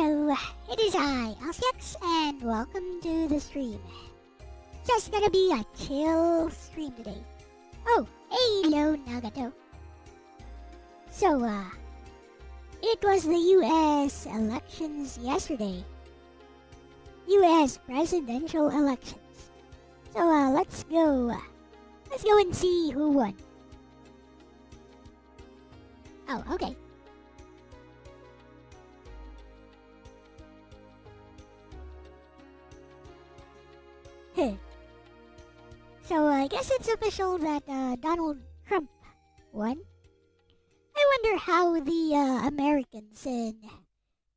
Hello, it is I, Elle-C, and welcome to the stream. Just gonna be a chill stream today. Oh, hello, Nagato. So, it was the US elections yesterday. US presidential elections. So, let's go and see who won. Oh, okay. So I guess it's official that Donald Trump won. I wonder how the Americans in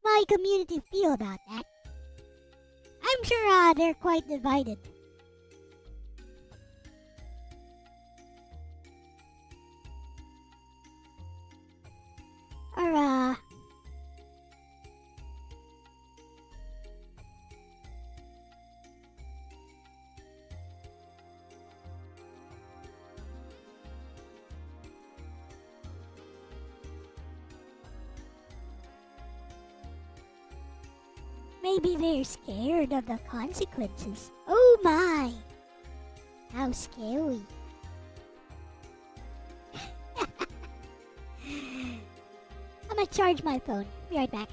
my community feel about that. I'm sure they're quite divided. Or maybe they're scared of the consequences. Oh my! How scary. I'm gonna charge my phone. Be right back.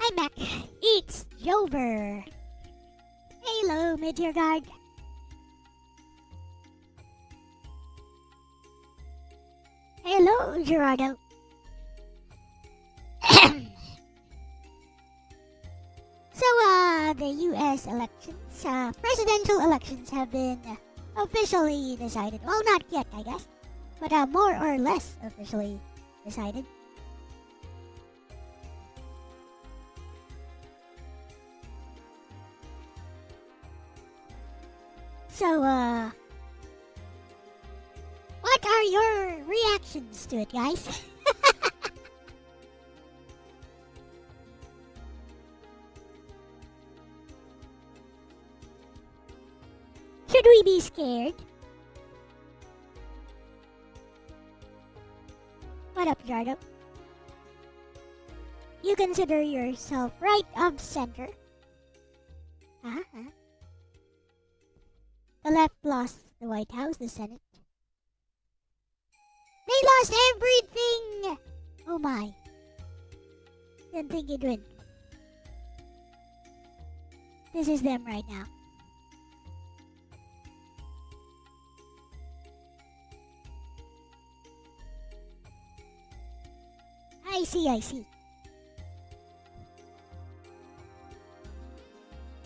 I'm back. It's Jover. Hello, Meteor Guard. Hello, Gerardo. So, the US elections, presidential elections have been officially decided. Well, not yet, I guess, but more or less officially decided. So, what are your reactions to it, guys? Should we be scared? What up, Jardo? You consider yourself right of center? Uh-huh. The left lost the White House, the Senate. They lost everything! Oh my. Didn't think you'd win. This is them right now. I see.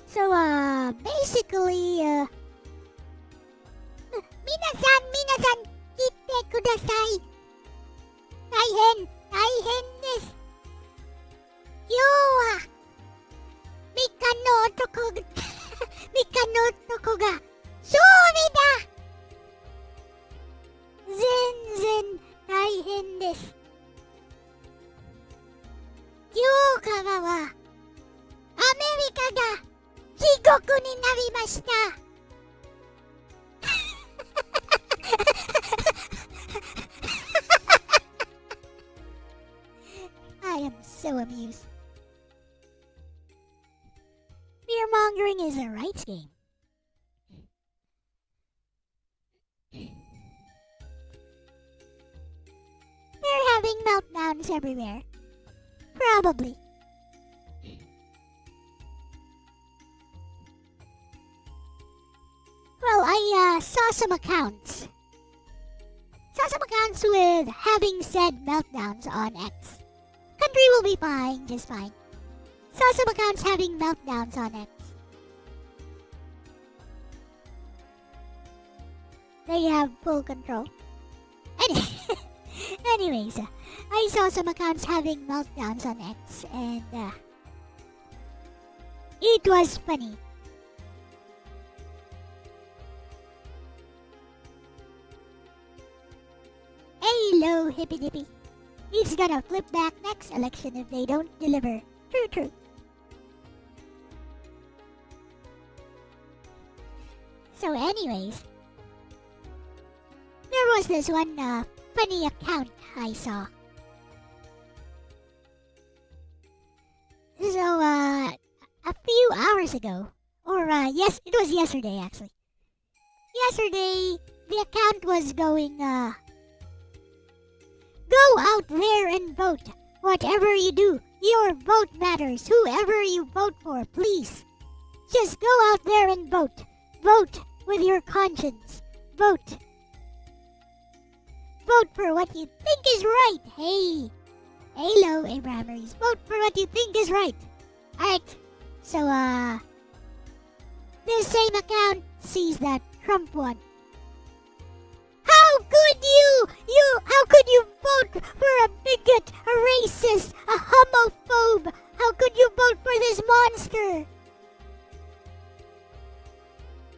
So, basically, Minasan, kite kudasai. Taihen desu. Kyou wa, Mika no otoko ga, shouri da! Zenzen taihen desu. Kyou kara wa, Amerika ga chigoku ni narimashita. I am so amused. Fear-mongering is a rights game. They're having meltdowns everywhere. Probably. Well, I saw some accounts. With having said meltdowns on X. Country will be fine, just fine. Saw some accounts having meltdowns on X. They have full control. Anyways, I saw some accounts having meltdowns on X, and it was funny. Hello, hippy dippy. He's gonna flip back next election if they don't deliver. True, true. So anyways, there was this one funny account I saw. So, a few hours ago, or yes, it was yesterday actually. Yesterday, the account was going, go out there and vote. Whatever you do, your vote matters. Whoever you vote for, please. Just go out there and vote. Vote with your conscience. Vote. Vote for what you think is right. Hey. Hello, Abrahameries. Vote for what you think is right. Alright. So, this same account sees that Trump won. How could you vote for a bigot, a racist, a homophobe? How could you vote for this monster?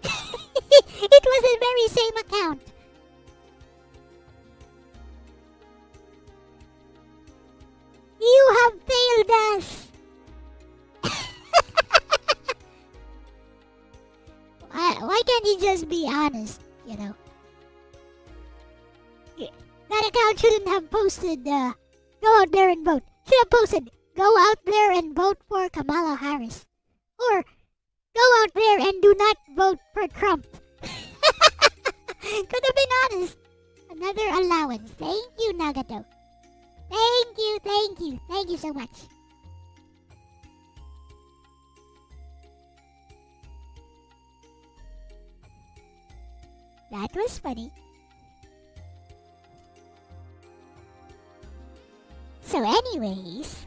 It was the very same account. You have failed us. Why can't you just be honest, you know? That account shouldn't have posted, go out there and vote. Should have posted, go out there and vote for Kamala Harris. Or, go out there and do not vote for Trump. Could have been honest. Another allowance. Thank you, Nagato. Thank you so much. That was funny. So anyways,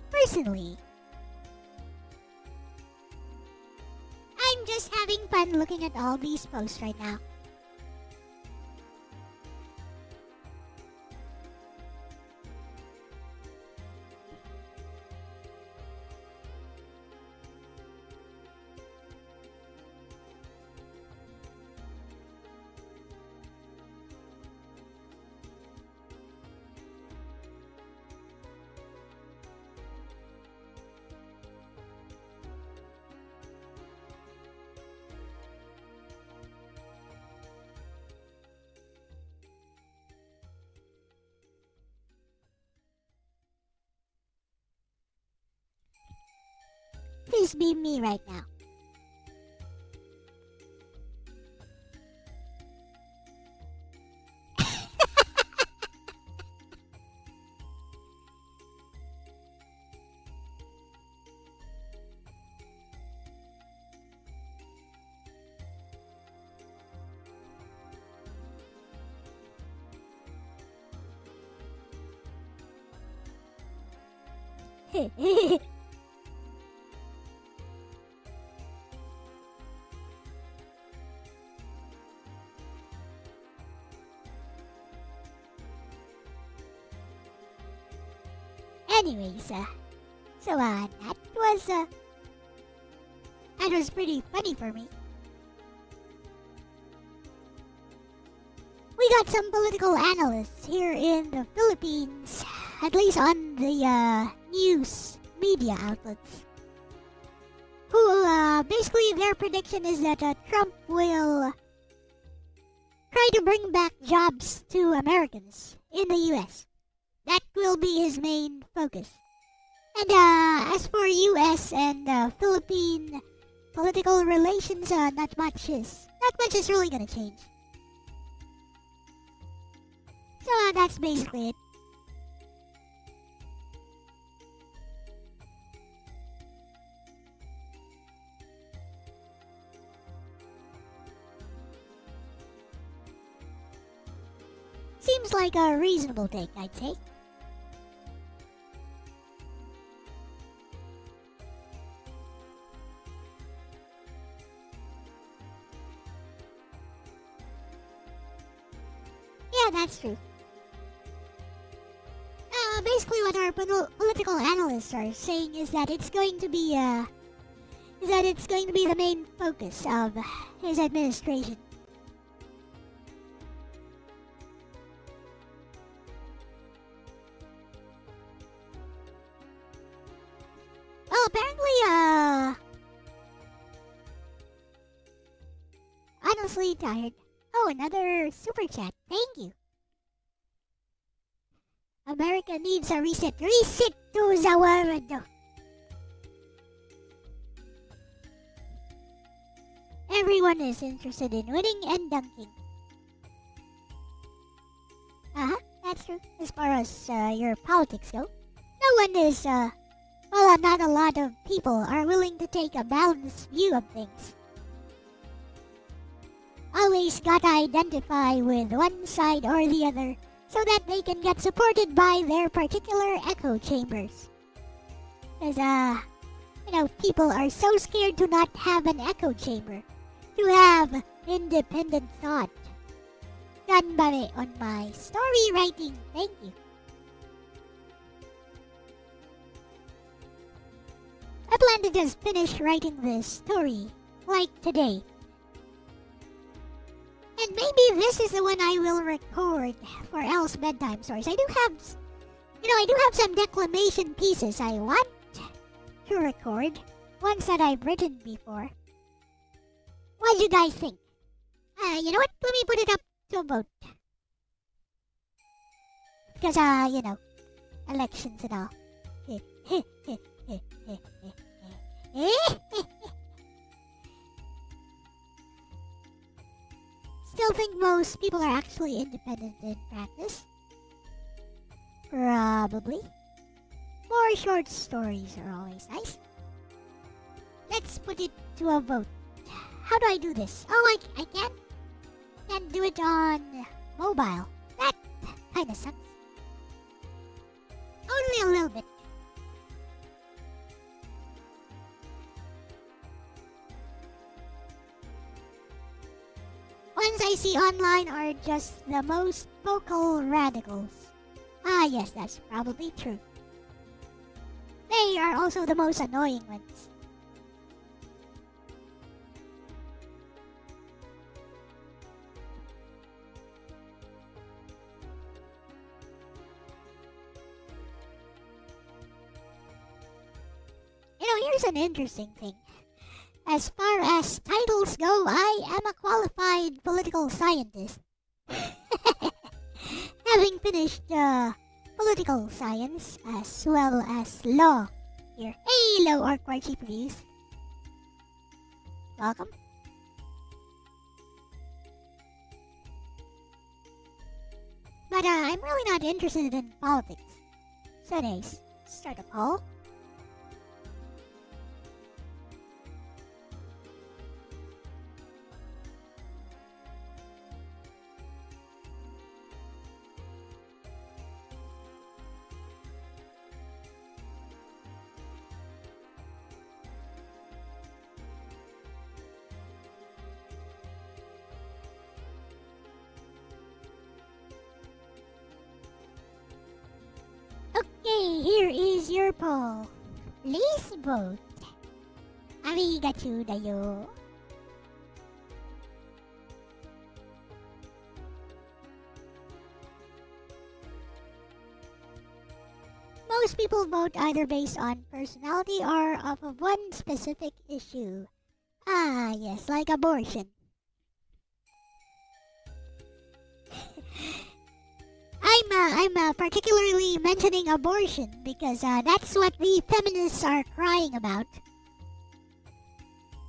personally, I'm just having fun looking at all these posts right now. Please be me right now. Anyways, that was pretty funny for me. We got some political analysts here in the Philippines, at least on the news media outlets, who basically their prediction is that Trump will try to bring back jobs to Americans in the US. That will be his main focus. And as for US and Philippine political relations, not much is really gonna change. So that's basically it. Seems like a reasonable take, I'd say. that's true. Basically, what our political analysts are saying is that it's going to be the main focus of his administration. Well, apparently, honestly tired. Oh, another super chat. Thank you. America needs a reset. Reset to the world. Everyone is interested in winning and dunking. That's true. As far as your politics go, no one is, not a lot of people are willing to take a balanced view of things. Always gotta identify with one side or the other so that they can get supported by their particular echo chambers. Because, people are so scared to not have an echo chamber, to have independent thought. Done by me on my story writing. Thank you. I plan to just finish writing this story, like today. And maybe this is the one I will record for Elle-C bedtime stories. I do have some declamation pieces I want to record, ones that I've written before. What do you guys think? You know what? Let me put it up to a vote. Because, elections and all. Still think most people are actually independent in practice? Probably. More short stories are always nice. Let's put it to a vote. How do I do this? Oh, I can't do it on mobile. That kinda sucks. Only a little bit. Ones I see online are just the most vocal radicals. Ah, yes, that's probably true. They are also the most annoying ones. Here's an interesting thing. As far as titles go, I am a qualified political scientist. Having finished political science as well as law here. Hello, Orc Chief Reviews. Welcome. But I'm really not interested in politics. So anyways, start a poll. Okay, here is your poll. Please vote. Arigatou dayo. Most people vote either based on personality or off of one specific issue. Ah, yes, like abortion. I'm particularly mentioning abortion because that's what the feminists are crying about.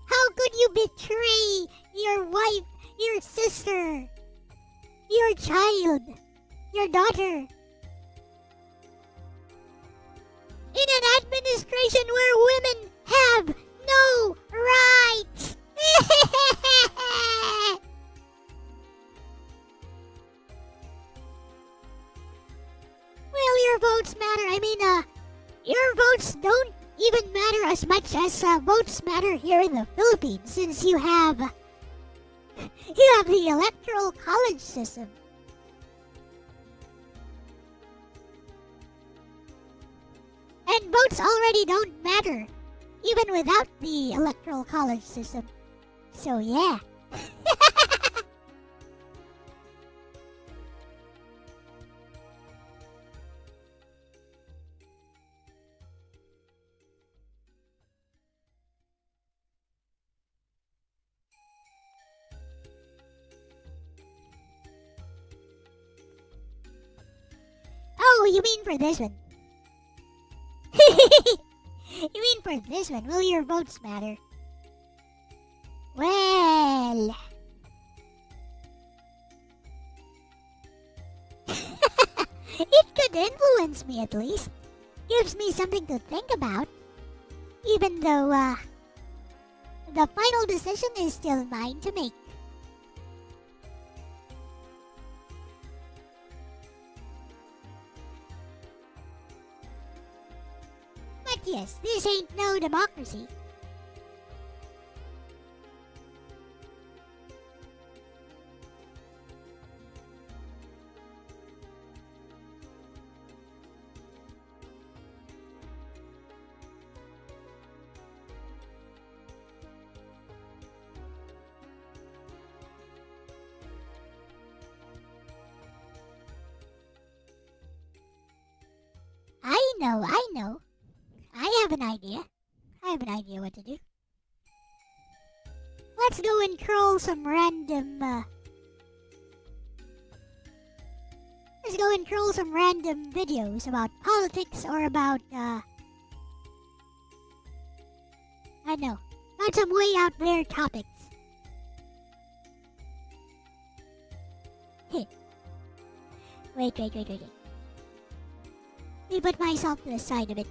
How could you betray your wife, your sister, your child, your daughter? In an administration where women have no rights! Well, your votes matter. Your votes don't even matter as much as votes matter here in the Philippines, since you have the electoral college system. votes already don't matter, even without the electoral college system. So yeah. Oh, you mean for this one? You mean for this one? Will your votes matter? Well... it could influence me at least. Gives me something to think about. Even though, the final decision is still mine to make. But yes, this ain't no democracy. I know. I have an idea. I have an idea what to do. Let's go and troll some random, let's go and troll some random videos about politics or about, I know, about some way out there topics. Wait. Let me put myself to the side a bit.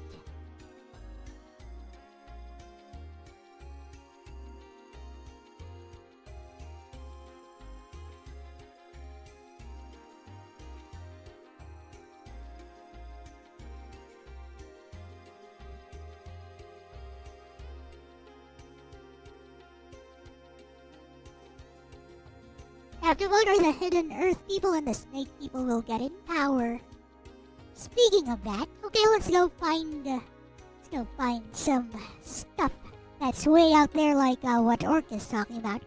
After vote are the Hidden Earth people and the Snake people will get in power. Speaking of that, okay, let's go find some stuff that's way out there, like what Orc is talking about.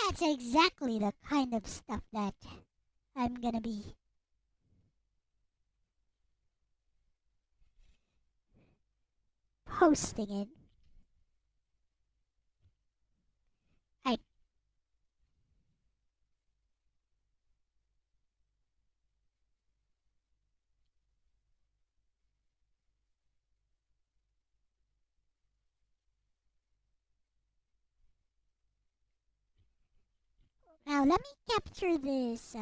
That's exactly the kind of stuff that I'm gonna be posting in. Now let me capture this.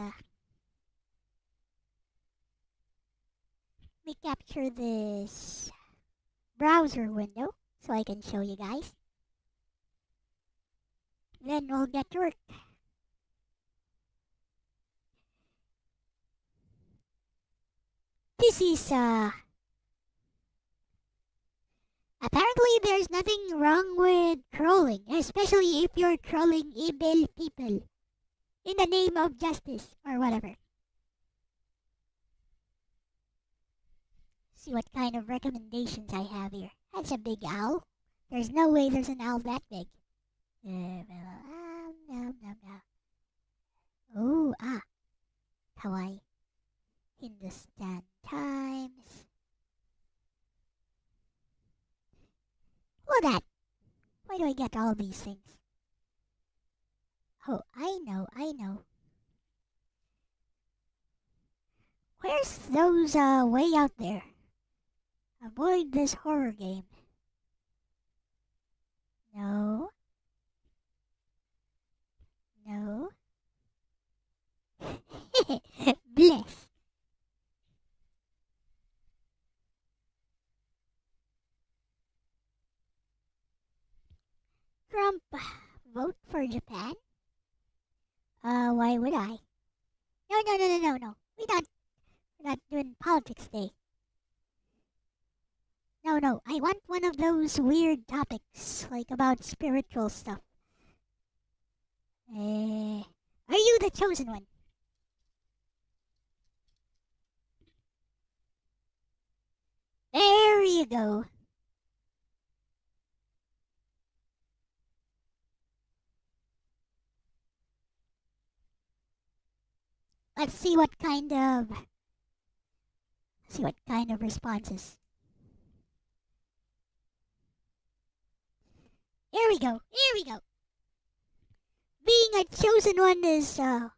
Browser window so I can show you guys. Then we'll get to work. This is apparently there's nothing wrong with trolling, especially if you're trolling evil people in the name of justice or whatever. See what kind of recommendations I have here. That's a big owl. There's no way there's an owl that big. Oh, kawaii. Hindustan Times. Look at that. Why do I get all these things? Oh, I know. Where's those, way out there? Avoid this horror game. No. Bless. Trump, vote for Japan? Why would I? No. We're not doing politics day. No. I want one of those weird topics, like about spiritual stuff. Are you the chosen one? There you go. Let's see what kind of responses. Here we go. Here we go. Being a chosen one is the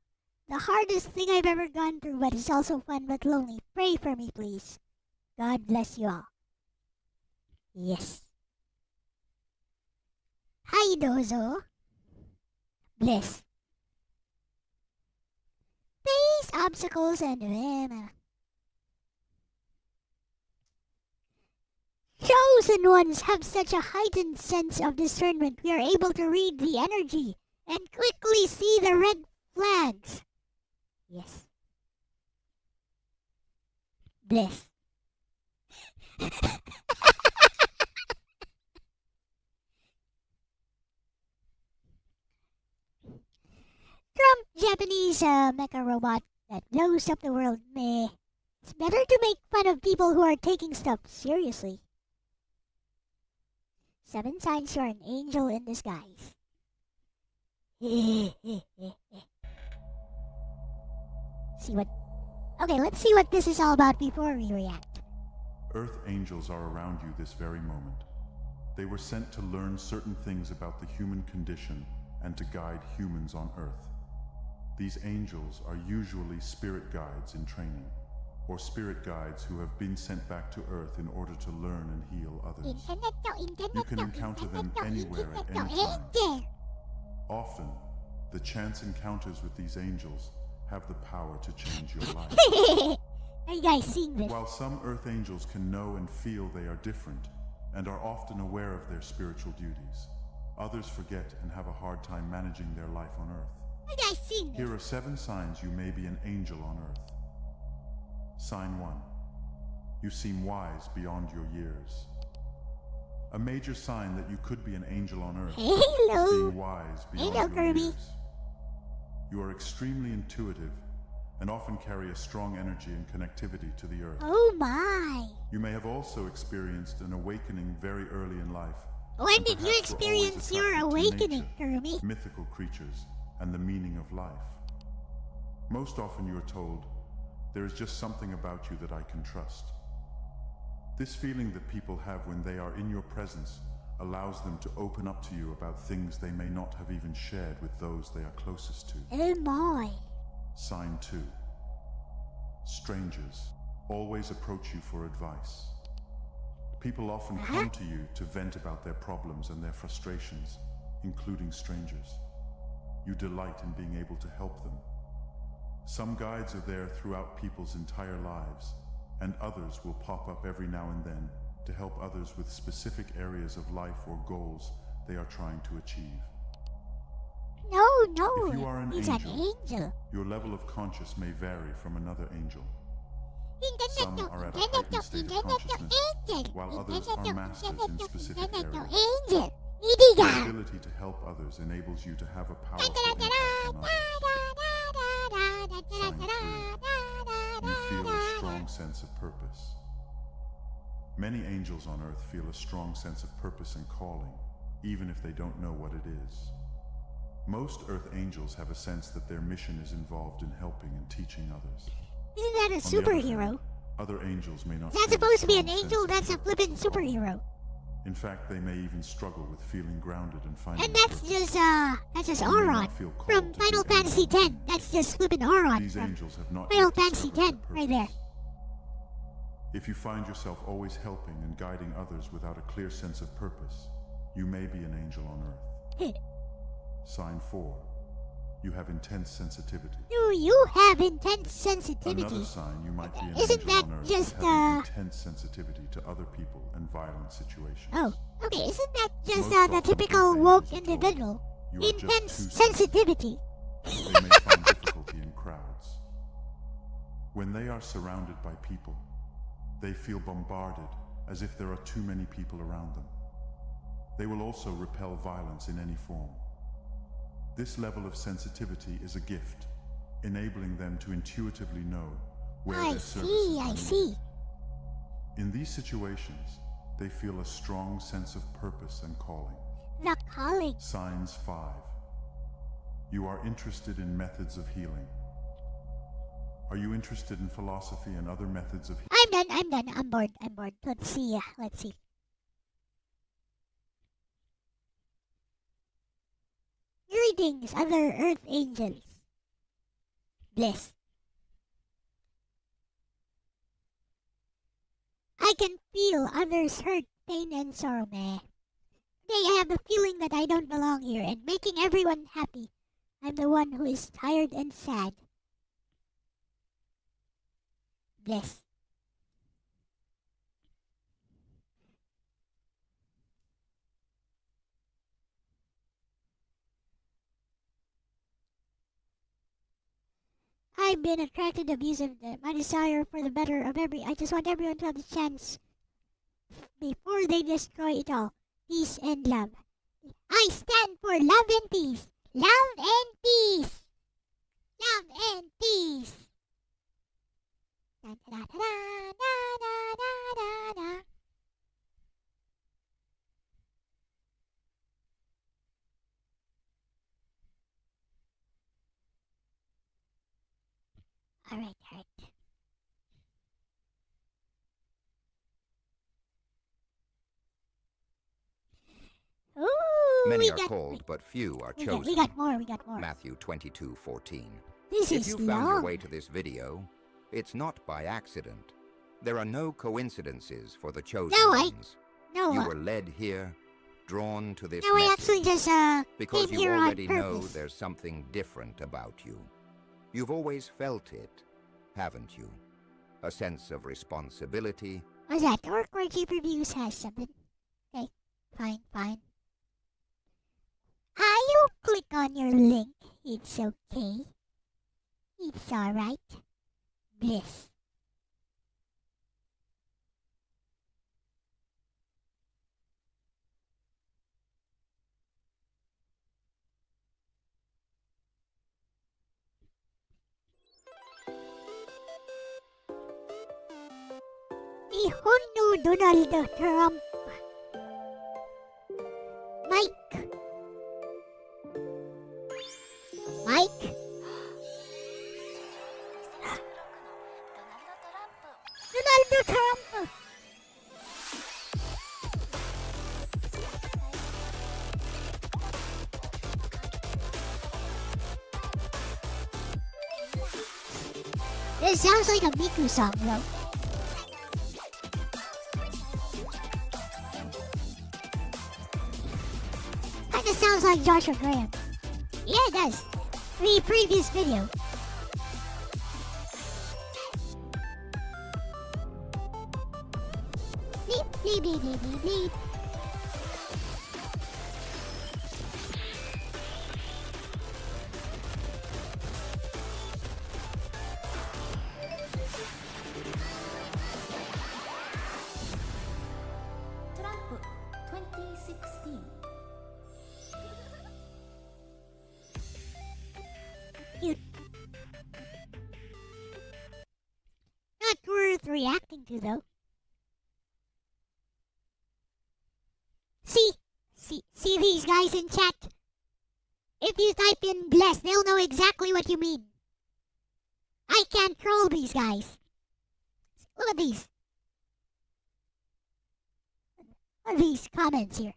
hardest thing I've ever gone through, but it's also fun but lonely. Pray for me, please. God bless you all. Yes. Hi, Dozo. Bless. Face obstacles and chosen ones have such a heightened sense of discernment. We are able to read the energy and quickly see the red flags. Yes. Bless. Trump Japanese mecha robot that blows up the world. Meh. It's better to make fun of people who are taking stuff seriously. 7 signs you're an angel in disguise. Let's see what this is all about before we react. Earth angels are around you this very moment. They were sent to learn certain things about the human condition and to guide humans on Earth. These angels are usually spirit guides in training, or spirit guides who have been sent back to Earth in order to learn and heal others. You can encounter them anywhere at any time. Often, the chance encounters with these angels have the power to change your life. Are you guys seeing this? While some Earth angels can know and feel they are different and are often aware of their spiritual duties, others forget and have a hard time managing their life on Earth. Are you guys seeing this? Here are 7 signs you may be an angel on Earth. Sign 1. You seem wise beyond your years. A major sign that you could be an angel on Earth is being wise beyond your Kirby. years. You are extremely intuitive and often carry a strong energy and connectivity to the Earth. Oh my! You may have also experienced an awakening very early in life. When did you experience your awakening, Kirby? Mythical creatures and the meaning of life. Most often you are told, there is just something about you that I can trust. This feeling that people have when they are in your presence allows them to open up to you about things they may not have even shared with those they are closest to. Oh my! Sign 2. Strangers always approach you for advice. People often come to you to vent about their problems and their frustrations, including strangers. You delight in being able to help them. Some guides are there throughout people's entire lives, and others will pop up every now and then to help others with specific areas of life or goals they are trying to achieve. No, If you are an he's angel, an angel. your level of conscious may vary from another angel. Some are at a heightened state of consciousness, while others are masters in specific areas. The ability to help others enables you to have a powerful impact on others. Sign 3. You feel a strong sense of purpose. Many angels on Earth feel a strong sense of purpose and calling, even if they don't know what it is. Most Earth angels have a sense that their mission is involved in helping and teaching others. Isn't that a superhero? Other angels may not. That's supposed to be an angel. That's a flippin' superhero. In fact, they may even struggle with feeling grounded and finding. And that's just Auron from Final Fantasy X. That's just flippin' Auron These from angels have not Final yet Fantasy discovered X, their right there. purpose. If you find yourself always helping and guiding others without a clear sense of purpose, you may be an angel on Earth. Sign 4. You have intense sensitivity. Do you have intense sensitivity? Another sign you might be an Isn't angel that on Earth just, is having intense sensitivity to other people and violent situations. Oh, okay. Isn't that just Most the often typical people woke think individual? you are just Intense too sensitivity. sensitive. They may find difficulty in crowds. When they are surrounded by people, they feel bombarded as if there are too many people around them. They will also repel violence in any form. This level of sensitivity is a gift, enabling them to intuitively know where their services are needed. In these situations, they feel a strong sense of purpose and calling. The calling. Signs 5. You are interested in methods of healing. Are you interested in philosophy and other methods of healing? I'm done. I'm bored. Let's see. Greetings, other Earth angels. Bliss. I can feel others' hurt, pain, and sorrow, meh. I have a feeling that I don't belong here and making everyone happy. I'm the one who is tired and sad. Bliss. I've been attracted, abusive, my desire for the better of I just want everyone to have the chance before they destroy it all. Peace and love. I stand for love and peace. Love and peace. Love and peace. Da, da, da, da, da, da, da, da. All right. Ooh, Many are called, but few are chosen. We got more. Matthew 22:14. This If is you long. found your way to this video, it's not by accident. There are no coincidences for the chosen ones. You were led here, drawn to this No, I message, actually just because came you here already on know purpose. there's something different about you. You've always felt it, haven't you? A sense of responsibility. What's that? Orc Cheap Reviews has something. Okay, fine. You click on your link. It's okay. It's alright. Bliss. Ihunu Donald Trump. Mike. Donald Trump. This sounds like a Miku song, though. Kinda sounds like Joshua Graham. Yeah, it does. The previous video. Bleep. Trump 2016. Cute. Not worth reacting to, though. See these guys in chat? If you type in bless, they'll know exactly what you mean. I can't troll these guys. Look at these. Look at these comments here.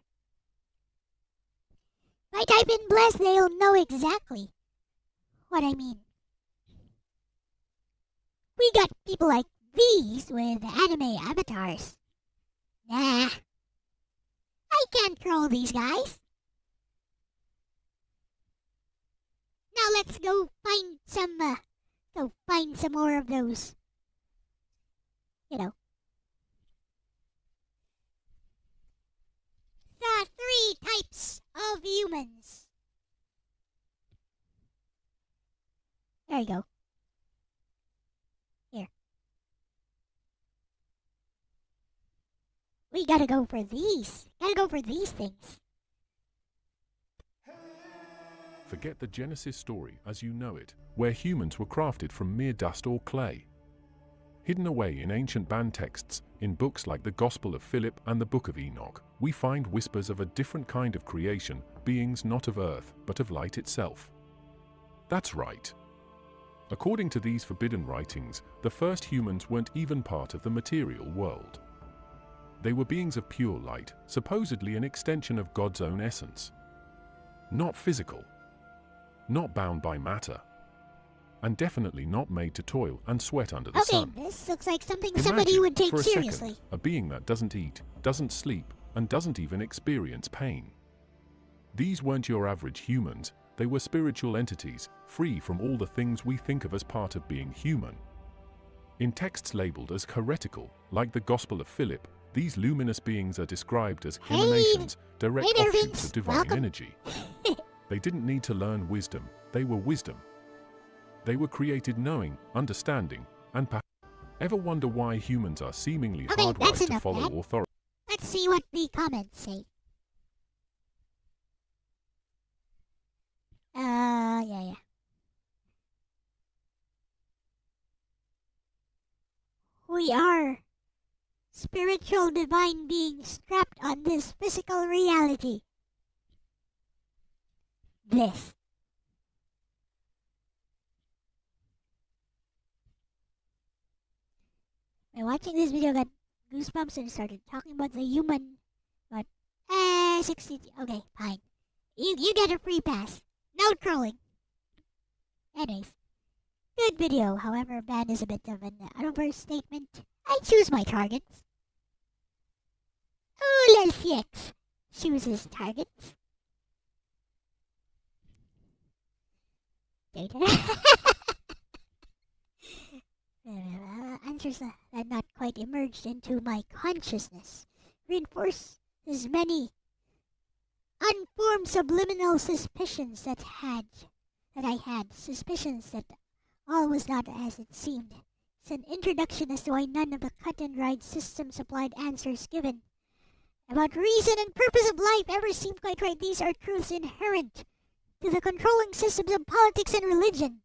If I type in bless, they'll know exactly what I mean. We got people like these with anime avatars. Nah. I can't troll these guys. Now let's go find some more of those. You know. The 3 types of humans. There you go. Here. We gotta go for these. Gotta go for these things. Forget the Genesis story as you know it, where humans were crafted from mere dust or clay. Hidden away in ancient banned texts, in books like the Gospel of Philip and the Book of Enoch, we find whispers of a different kind of creation, beings not of earth, but of light itself. That's right. According to these forbidden writings, the first humans weren't even part of the material world. They were beings of pure light, supposedly an extension of God's own essence. Not physical, not bound by matter, and definitely not made to toil and sweat under the sun. Okay, this looks like something Imagine, somebody would take for a seriously. second, a being that doesn't eat, doesn't sleep, and doesn't even experience pain. These weren't your average humans, they were spiritual entities, free from all the things we think of as part of being human. In texts labeled as heretical, like the Gospel of Philip, these luminous beings are described as emanations, direct offshoots of divine energy. They didn't need to learn wisdom, they were wisdom. They were created knowing, understanding, and perhaps. Ever wonder why humans are seemingly hardwired to follow authority? Let's see what the comments say. Yeah. We are spiritual divine beings trapped on this physical reality. Bliss. By watching this video, I got goosebumps and started talking about the human. But 60. Okay, fine. You get a free pass. No trolling. Anyways, good video. However, ban is a bit of an overstatement. I choose my targets. Oh, Elle-C chooses targets. Answers that not quite emerged into my consciousness reinforces many unformed subliminal suspicions that I had suspicions that all was not as it seemed. It's an introduction as to why none of the cut-and-dried system-supplied answers given about reason and purpose of life ever seemed quite right. These are truths inherent to the controlling systems of politics and religion.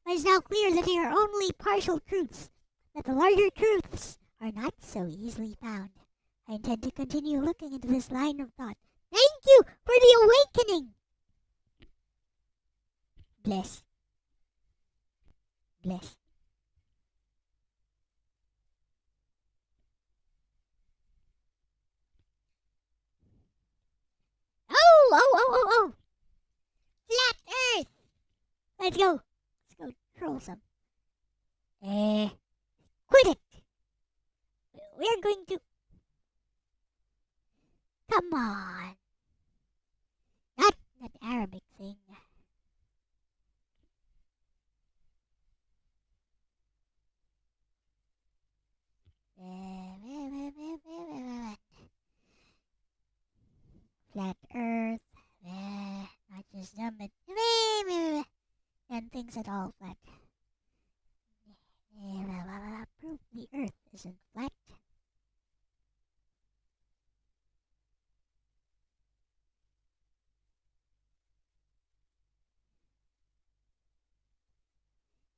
But it's now clear that they are only partial truths, that the larger truths are not so easily found. I intend to continue looking into this line of thought. Thank you for the awakening! Bless. Bless. Oh! Flat Earth! Let's go. Let's go troll some. Quit it! We're going to... Come on. Not that Arabic thing. Flat Earth. Not just dumb, but... And things at all flat. Proof the Earth isn't flat.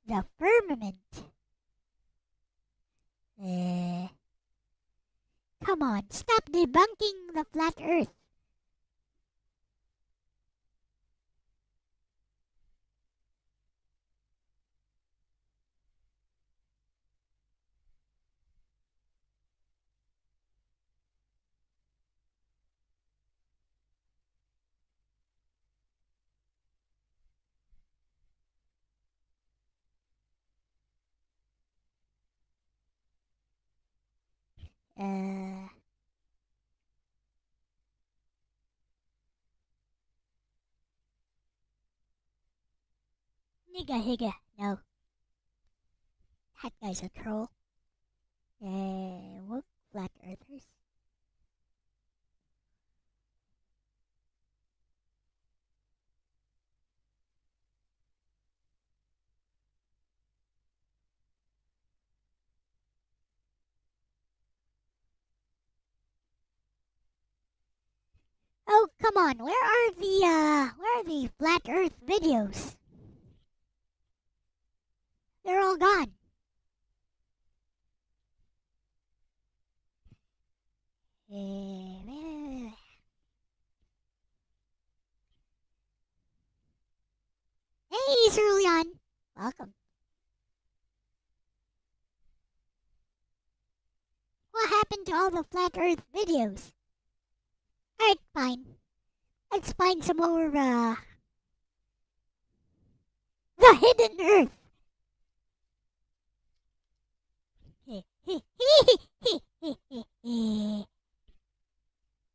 The firmament. Come on, stop debunking the flat Earth. Nigga higga, no. That guy's a troll. What flat earthers? Oh, come on, where are the flat earth videos? They're all gone. Hey, Cerulean. Welcome. What happened to all the Flat Earth videos? Alright, fine. Let's find some more, the Hidden Earth.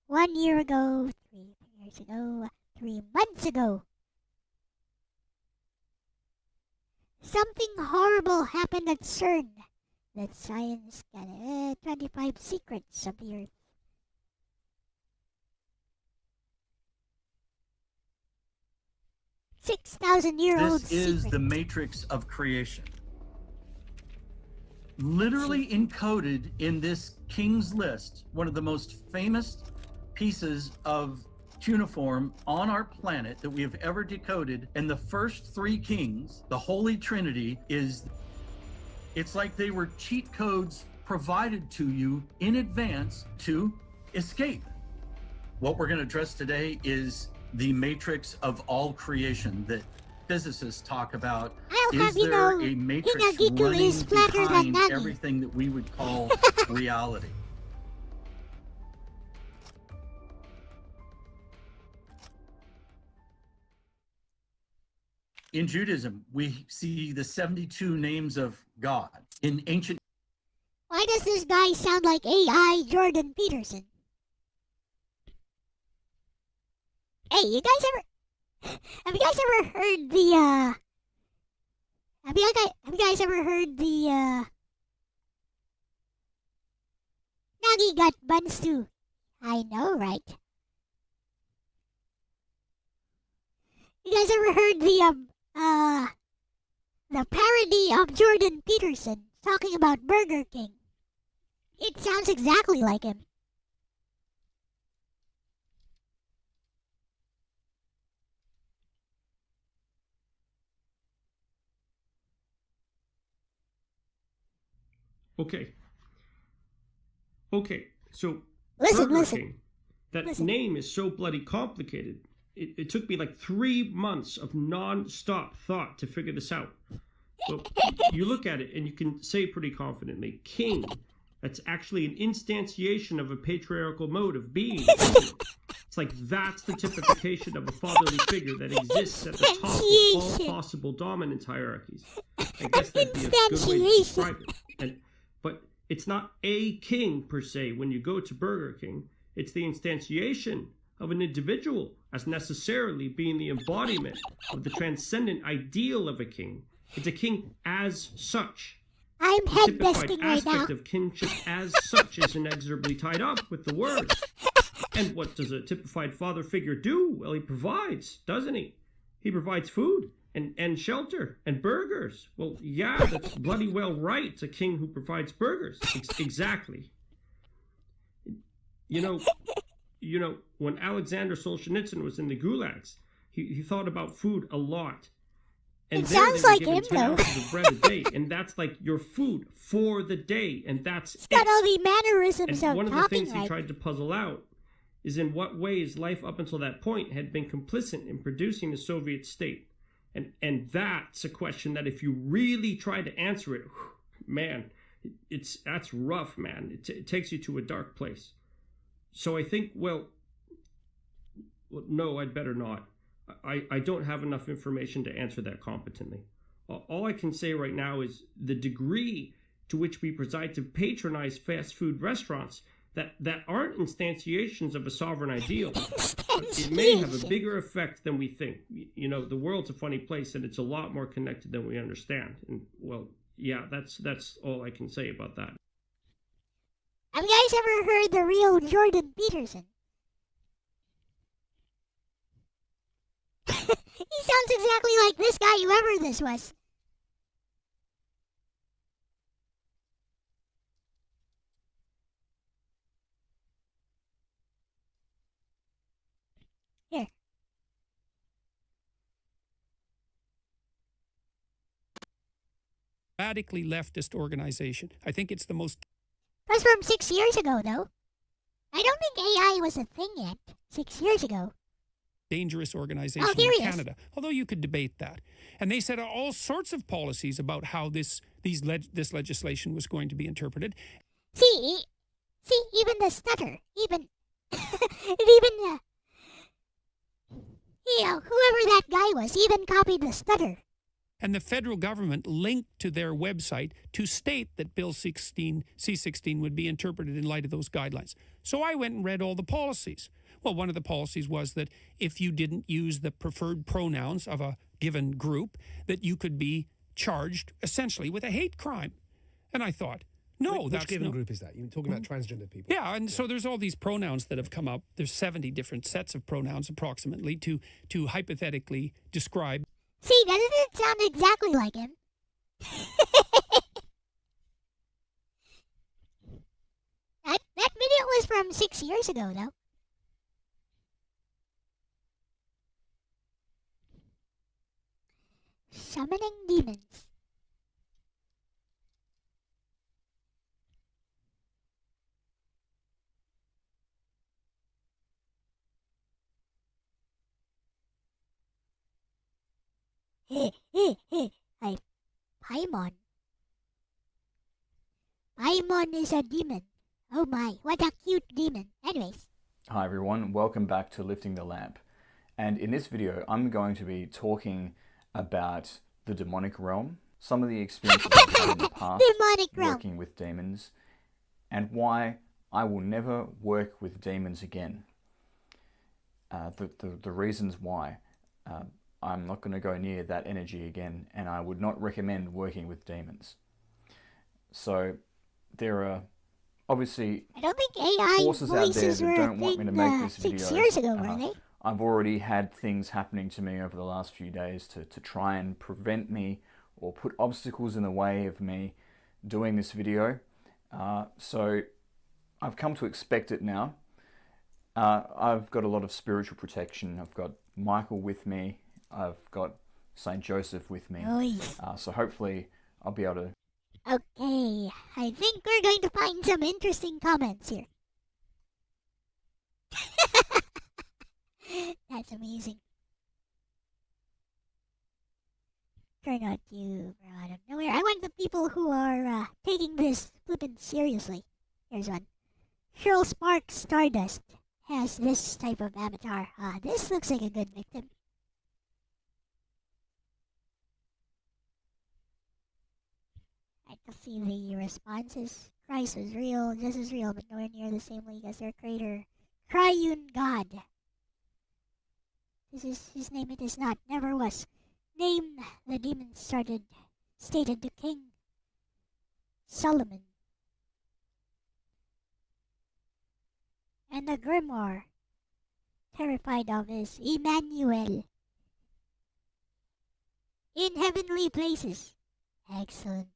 1 year ago, 3 years ago, 3 months ago. Something horrible happened at CERN. That science got 25 secrets of the Earth. $6,000-year-old This is secret. the matrix of creation. Literally encoded in this King's List, one of the most famous pieces of cuneiform on our planet that we have ever decoded. And the first 3 kings, the Holy Trinity, it's like they were cheat codes provided to you in advance to escape. What we're going to address today is the matrix of all creation that physicists talk about. Is there a matrix running behind everything that we would call reality? In Judaism, we see the 72 names of God. In ancient... Why does this guy sound like AI Jordan Peterson? Hey, have you guys ever heard the, have you guys ever heard the, Nagi got buns too. I know, right? You guys ever heard the parody of Jordan Peterson talking about Burger King? It sounds exactly like him. Okay, so Listen. King, that name is so bloody complicated. It took me like 3 months of non-stop thought to figure this out. Well, you look at it and you can say pretty confidently, king, that's actually an instantiation of a patriarchal mode of being. It's like that's the typification of a fatherly figure that exists at the top of all possible dominance hierarchies. I guess that'd be a good way to describe it. But it's not a king per se when you go to Burger King. It's the instantiation of an individual as necessarily being the embodiment of the transcendent ideal of a king. It's a king as such. I'm head besting right now. The aspect of kinship as such is inexorably tied up with the word. And what does a typified father figure do? Well, he provides, doesn't he? He provides food and shelter and burgers. Well, yeah, that's bloody well right. It's a king who provides burgers. Exactly. You know, when Alexander Solzhenitsyn was in the gulags, he thought about food a lot. And it sounds like him, though. Of bread a day, and that's like your food for the day, and that's He's got all the mannerisms of one of the things right. he tried to puzzle out is in what ways life up until that point had been complicit in producing the Soviet state. And that's a question that if you really try to answer it, man, that's rough, man. It takes you to a dark place. So I think, well, no, I'd better not. I don't have enough information to answer that competently. All I can say right now is the degree to which we preside to patronize fast food restaurants that aren't instantiations of a sovereign ideal. It may have a bigger effect than we think. You know, the world's a funny place and it's a lot more connected than we understand. And, well, yeah, that's all I can say about that. Have you guys ever heard the real Jordan Peterson? He sounds exactly like this guy, whoever this was. Here. Radically leftist organization. I think it's the most... That's from 6 years ago, though. I don't think AI was a thing yet 6 years ago. Dangerous organization in Canada, although you could debate that. And they said all sorts of policies about how this legislation was going to be interpreted. See, even the stutter, even whoever that guy was, even copied the stutter. And the federal government linked to their website to state that Bill C-16 would be interpreted in light of those guidelines. So I went and read all the policies. Well, one of the policies was that if you didn't use the preferred pronouns of a given group, that you could be charged essentially with a hate crime. And I thought, no, which given group is that? You're talking about transgender people. Yeah, and so there's all these pronouns that have come up. There's 70 different sets of pronouns approximately to hypothetically describe. See, doesn't it sound exactly like him? That video was from 6 years ago, though. Summoning demons. Paimon. Paimon is a demon. Oh my, what a cute demon. Anyways. Hi everyone, welcome back to Lifting the Lamp. And in this video, I'm going to be talking about the demonic realm, some of the experiences I've had in the past working with demons, and why I will never work with demons again. The reasons why. I'm not going to go near that energy again, and I would not recommend working with demons. So there are obviously forces out there that don't want me to make this video. 6 years ago, were they? I've already had things happening to me over the last few days to try and prevent me or put obstacles in the way of me doing this video. So I've come to expect it now. I've got a lot of spiritual protection. I've got Michael with me. I've got Saint Joseph with me. So hopefully I'll be able to... Okay, I think we're going to find some interesting comments here. That's amazing. Turn out you out of nowhere. I want the people who are taking this flippin' seriously. Here's one. Cheryl Sparks Stardust has this type of avatar. This looks like a good victim. I can see the responses. Christ was real, this is real, but nowhere near the same league as their creator. Triune God. This is his name, it is not, never was. Name the demon stated to King Solomon. And the grimoire terrified of is Emmanuel. In heavenly places. Excellent.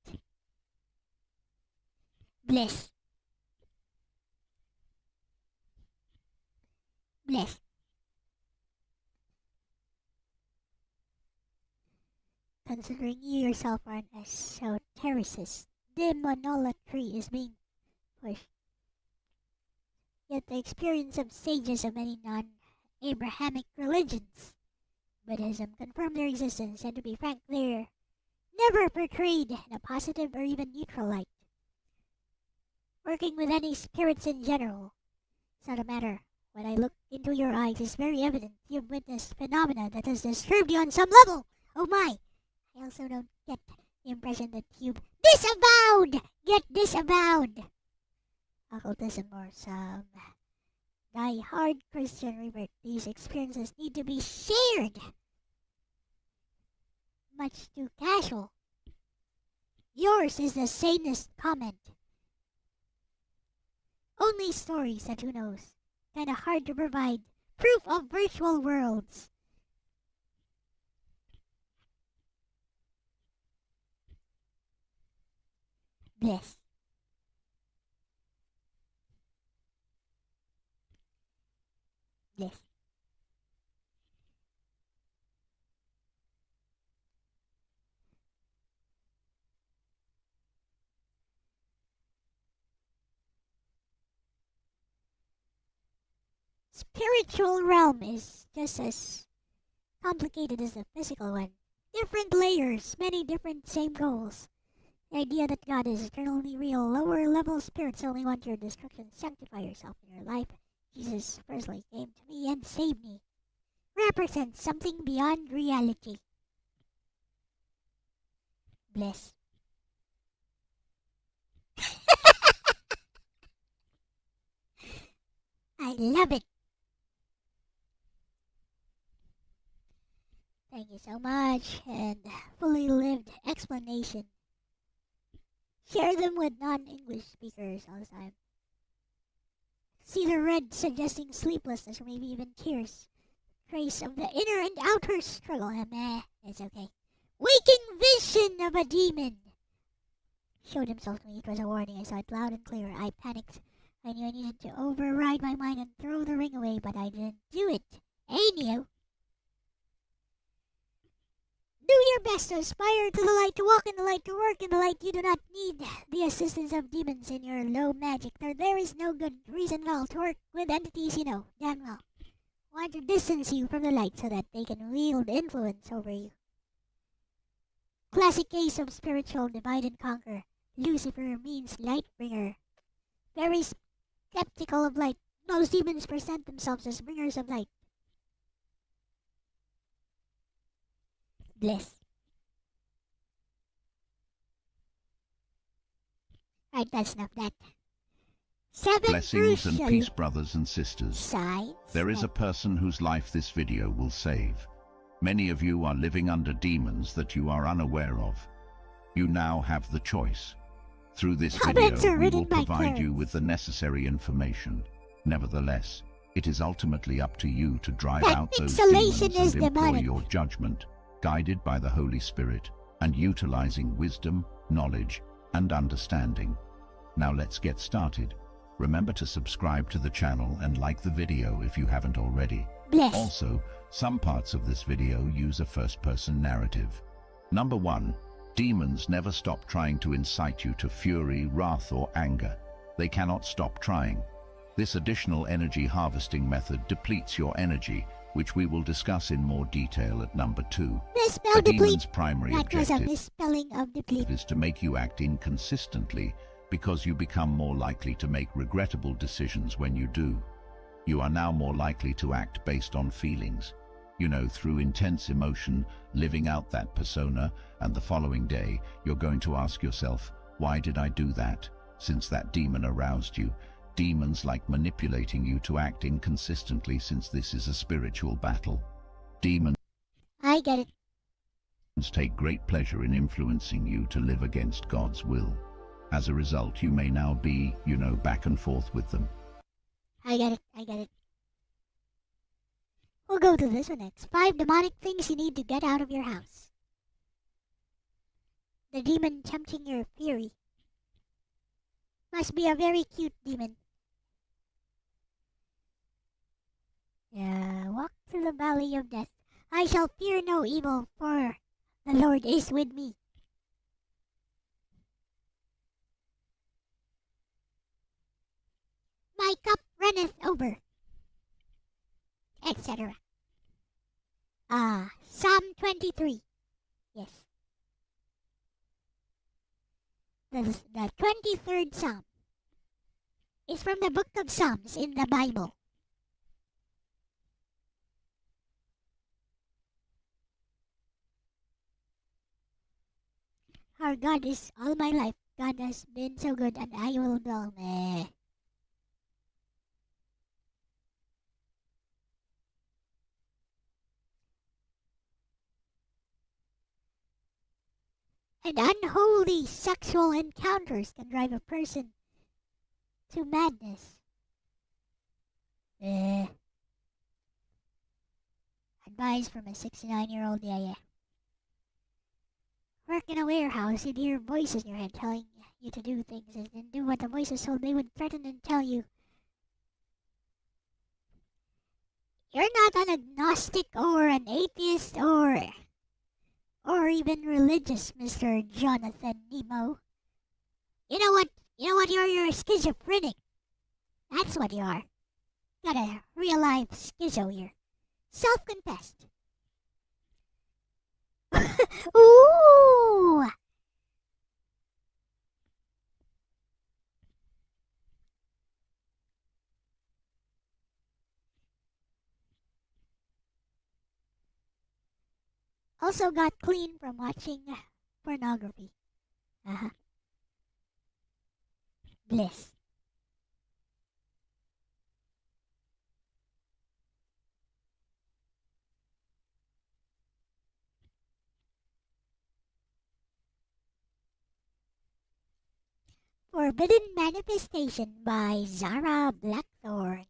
Bless. Bless. Considering you yourself are an esotericist, demonolatry is being pushed. Yet the experience of sages of many non-Abrahamic religions, Buddhism, confirm their existence, and to be frank, they're never portrayed in a positive or even neutral light. Working with any spirits in general, it's not a matter. When I look into your eyes, it's very evident you've witnessed phenomena that has disturbed you on some level. Oh my! I also don't get the impression that you've disavowed! Get disavowed! Occultism or some die-hard Christian revert. These experiences need to be shared. Much too casual. Yours is the sanest comment. Only stories that who knows. Kinda hard to provide proof of virtual worlds. Bless. Bless. spiritual realm is just as complicated as the physical one. Different layers, many different same goals. The idea that God is eternally real, lower level spirits only want your destruction. Sanctify yourself in your life. Jesus personally came to me and saved me. Represents something beyond reality. Bless. I love it. Thank you so much, and fully lived explanation. Share them with non-English speakers all the time. See the red suggesting sleeplessness or maybe even tears. Trace of the inner and outer struggle. Meh, it's okay. Waking vision of a demon. Showed himself to me. It was a warning. I saw it loud and clear. I panicked. I knew I needed to override my mind and throw the ring away, but I didn't do it. Anyhow. Do your best to aspire to the light, to walk in the light, to work in the light. You do not need the assistance of demons in your low magic. There is no good reason at all to work with entities you know damn well. Want to distance you from the light so that they can wield influence over you. Classic case of spiritual divide and conquer. Lucifer means light bringer. Very skeptical of light. Most demons present themselves as bringers of light. Bliss. Right, that's enough of that. 7 Blessings and crucial peace, brothers and sisters. signs. There is a person whose life this video will save. Many of you are living under demons that you are unaware of. You now have the choice. Through this Comments video, are we written will by provide you Clarence. with the necessary information. Nevertheless, it is ultimately up to you to drive That out those pixelation demons is and employ demonic. your judgment, guided by the Holy Spirit, and utilizing wisdom, knowledge, and understanding. Now let's get started. Remember to subscribe to the channel and like the video if you haven't already. Bless. Also, some parts of this video use a first-person narrative. Number 1. Demons never stop trying to incite you to fury, wrath, or anger. They cannot stop trying. This additional energy harvesting method depletes your energy, which we will discuss in more detail at number 2. Misspell The deplete. demon's primary That was a objective misspelling of deplete. is to make you act inconsistently, because you become more likely to make regrettable decisions when you do. You are now more likely to act based on feelings. You know, through intense emotion, living out that persona, and the following day, you're going to ask yourself, why did I do that? Since that demon aroused you. Demons like manipulating you to act inconsistently, since this is a spiritual battle. Demons I get it. take great pleasure in influencing you to live against God's will. As a result, you may now be, back and forth with them. I get it. I get it. We'll go to this one next. 5 demonic things you need to get out of your house. The demon tempting your fury. Must be a very cute demon. Walk through the valley of death. I shall fear no evil, for the Lord is with me. My cup runneth over, etc. Psalm 23. Yes. The 23rd Psalm is from the book of Psalms in the Bible. Our God is all my life. God has been so good, and I will dwell. And unholy sexual encounters can drive a person to madness. Advice from a 69-year-old yaya. Work in a warehouse, you'd hear voices in your head telling you to do things, and then do what the voices told. They would threaten and tell you, you're not an agnostic or an atheist or even religious, Mr. Jonathan Nemo. You know what? You're schizophrenic. That's what you are. Got a real-life schizo here. Self-confessed. Ooh! Also got clean from watching pornography. Bliss. Forbidden Manifestation by Zara Blackthorne.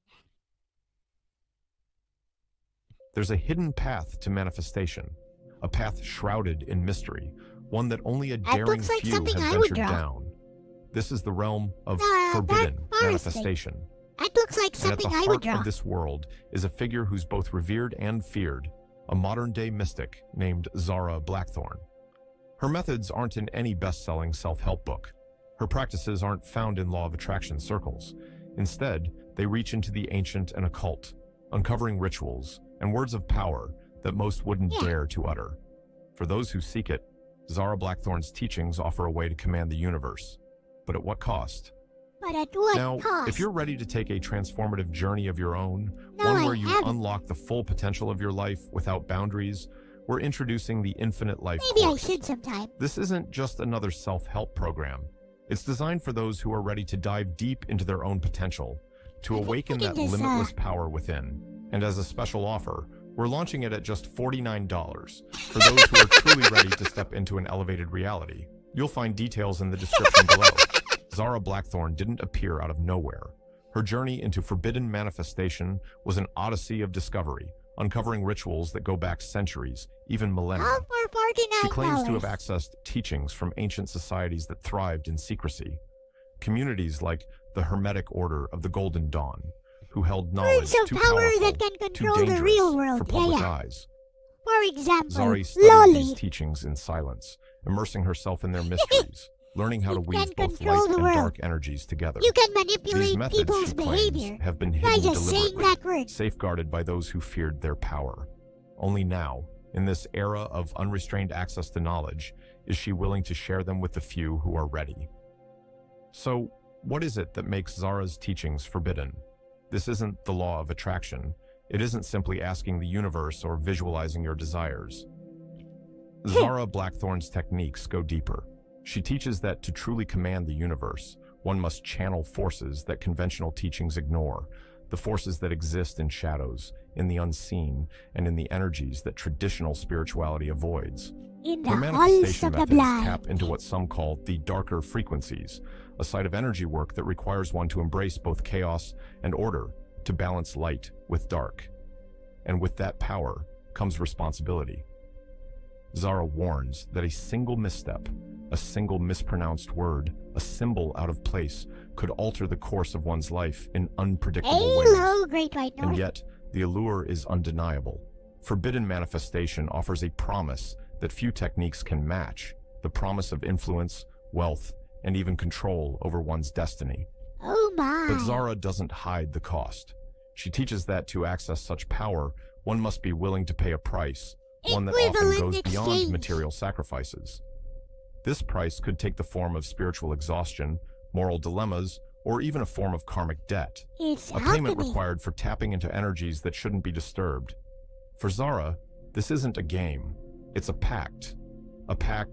There's a hidden path to manifestation, a path shrouded in mystery, one that only a daring few have ventured down. This is the realm of forbidden manifestation. That looks like something I would draw. And at the heart of this world is a figure who's both revered and feared, a modern-day mystic named Zara Blackthorne. Her methods aren't in any best-selling self-help book. Her practices aren't found in law of attraction circles. Instead, they reach into the ancient and occult, uncovering rituals and words of power that most wouldn't dare to utter. For those who seek it, Zara Blackthorne's teachings offer a way to command the universe. But at what cost? But at what cost? Now, if you're ready to take a transformative journey of your own, one where you unlock the full potential of your life without boundaries, we're introducing the Infinite Life Maybe course. I should sometime. This isn't just another self-help program. It's designed for those who are ready to dive deep into their own potential, to awaken that limitless power within. And as a special offer, we're launching it at just $49 for those who are truly ready to step into an elevated reality. You'll find details in the description below. Zara Blackthorne didn't appear out of nowhere. Her journey into forbidden manifestation was an odyssey of discovery, uncovering rituals that go back centuries, even millennia. All for $49. She claims to have accessed teachings from ancient societies that thrived in secrecy. Communities like the Hermetic Order of the Golden Dawn, who held knowledge too powerful, that can control too dangerous the real world. for public eyes. For example, Zari studied these teachings in silence, immersing herself in their mysteries, learning how to weave both light and dark energies together. You can manipulate These methods, people's she claims, behavior have been by hidden just saying deliberately, that word. safeguarded by those who feared their power. Only now, in this era of unrestrained access to knowledge, is she willing to share them with the few who are ready. So, what is it that makes Zara's teachings forbidden? This isn't the law of attraction. It isn't simply asking the universe or visualizing your desires. Zara Blackthorne's techniques go deeper. She teaches that to truly command the universe, one must channel forces that conventional teachings ignore, the forces that exist in shadows, in the unseen, and in the energies that traditional spirituality avoids. In the Her halls manifestation of the methods blind. tap into what some call the darker frequencies, a side of energy work that requires one to embrace both chaos and order, to balance light with dark. And with that power comes responsibility. Zara warns that a single misstep, a single mispronounced word, a symbol out of place, could alter the course of one's life in unpredictable ways. Hello, Great White North. And yet, the allure is undeniable. Forbidden manifestation offers a promise that few techniques can match, the promise of influence, wealth, and even control over one's destiny. Oh my. But Zara doesn't hide the cost. She teaches that to access such power, one must be willing to pay a price, one that often goes beyond material sacrifices. This price could take the form of spiritual exhaustion, moral dilemmas, or even a form of karmic debt. It's a payment alchemy. required for tapping into energies that shouldn't be disturbed. For Zara, this isn't a game. It's a pact